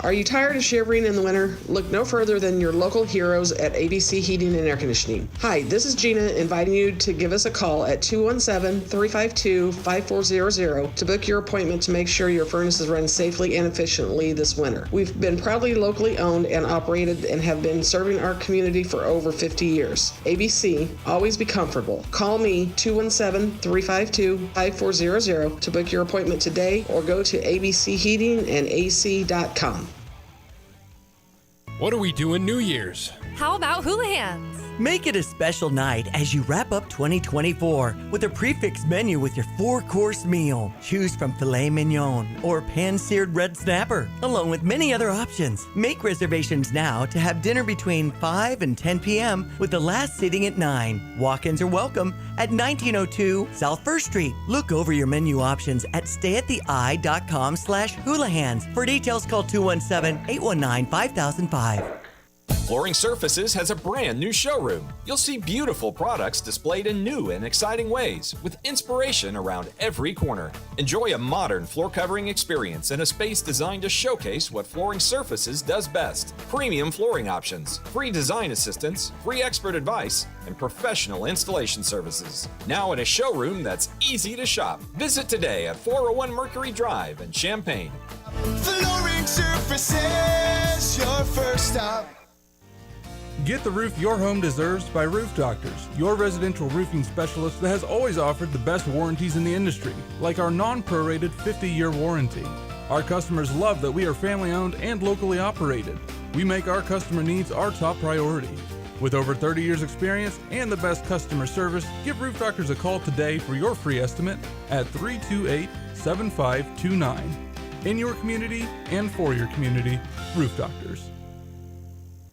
Are you tired of shivering in the winter? Look no further than your local heroes at ABC Heating and Air Conditioning. Hi, this is Gina inviting you to give us a call at 217-352-5400 to book your appointment to make sure your furnaces run safely and efficiently this winter. We've been proudly locally owned and operated and have been serving our community for over 50 years. ABC, always be comfortable. Call me 217-352-5400 to book your appointment today, or go to abcheatingandac.com. What are we doing New Year's? How about hula hands? Make it a special night as you wrap up 2024 with a prefix menu with your 4-course meal. Choose from filet mignon or pan-seared red snapper, along with many other options. Make reservations now to have dinner between 5 and 10 p.m. with the last seating at 9. Walk-ins are welcome at 1902 South 1st Street. Look over your menu options at stayattheeye.com/hoolahans. For details, call 217-819-5005. Flooring Surfaces has a brand new showroom. You'll see beautiful products displayed in new and exciting ways, with inspiration around every corner. Enjoy a modern floor covering experience in a space designed to showcase what Flooring Surfaces does best. Premium flooring options, free design assistance, free expert advice, and professional installation services. Now in a showroom that's easy to shop. Visit today at 401 Mercury Drive in Champaign. Flooring Surfaces, your first stop. Get the roof your home deserves by Roof Doctors, your residential roofing specialist that has always offered the best warranties in the industry, like our non-prorated 50-year warranty. Our customers love that we are family-owned and locally operated. We make our customer needs our top priority. With over 30 years experience and the best customer service, give Roof Doctors a call today for your free estimate at 328-7529. In your community and for your community, Roof Doctors.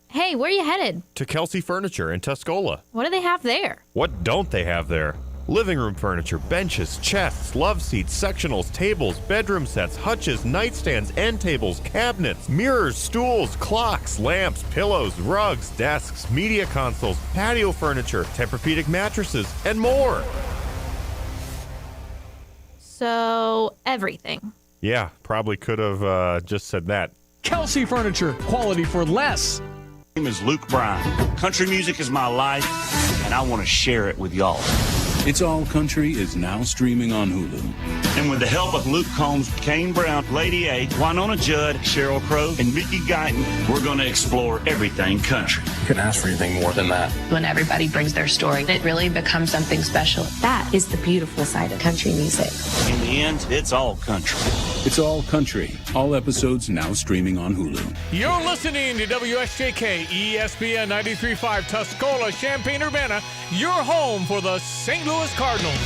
Hey, where are you headed? To Kelsey Furniture in Tuscola. What do they have there? What don't they have there? Living room furniture, benches, chests, love seats, sectionals, tables, bedroom sets, hutches, nightstands, end tables, cabinets, mirrors, stools, clocks, lamps, pillows, rugs, desks, media consoles, patio furniture, Tempur-Pedic mattresses, and more. So, everything. Yeah, probably could have just said that. Kelsey Furniture, quality for less. My name is Luke Bryan. Country music is my life, and I want to share it with y'all. It's All Country is now streaming on Hulu. And with the help of Luke Combs, Kane Brown, Lady A, Winona Judd, Sheryl Crow, and Mickey Guyton, we're going to explore everything country. You couldn't ask for anything more than that. When everybody brings their story, it really becomes something special. That is the beautiful side of country music. In the end, it's all country. It's All Country. All episodes now streaming on Hulu. You're listening to WSJK ESPN 93.5 Tuscola, Champaign-Urbana, your home for the St. Louis Cardinals.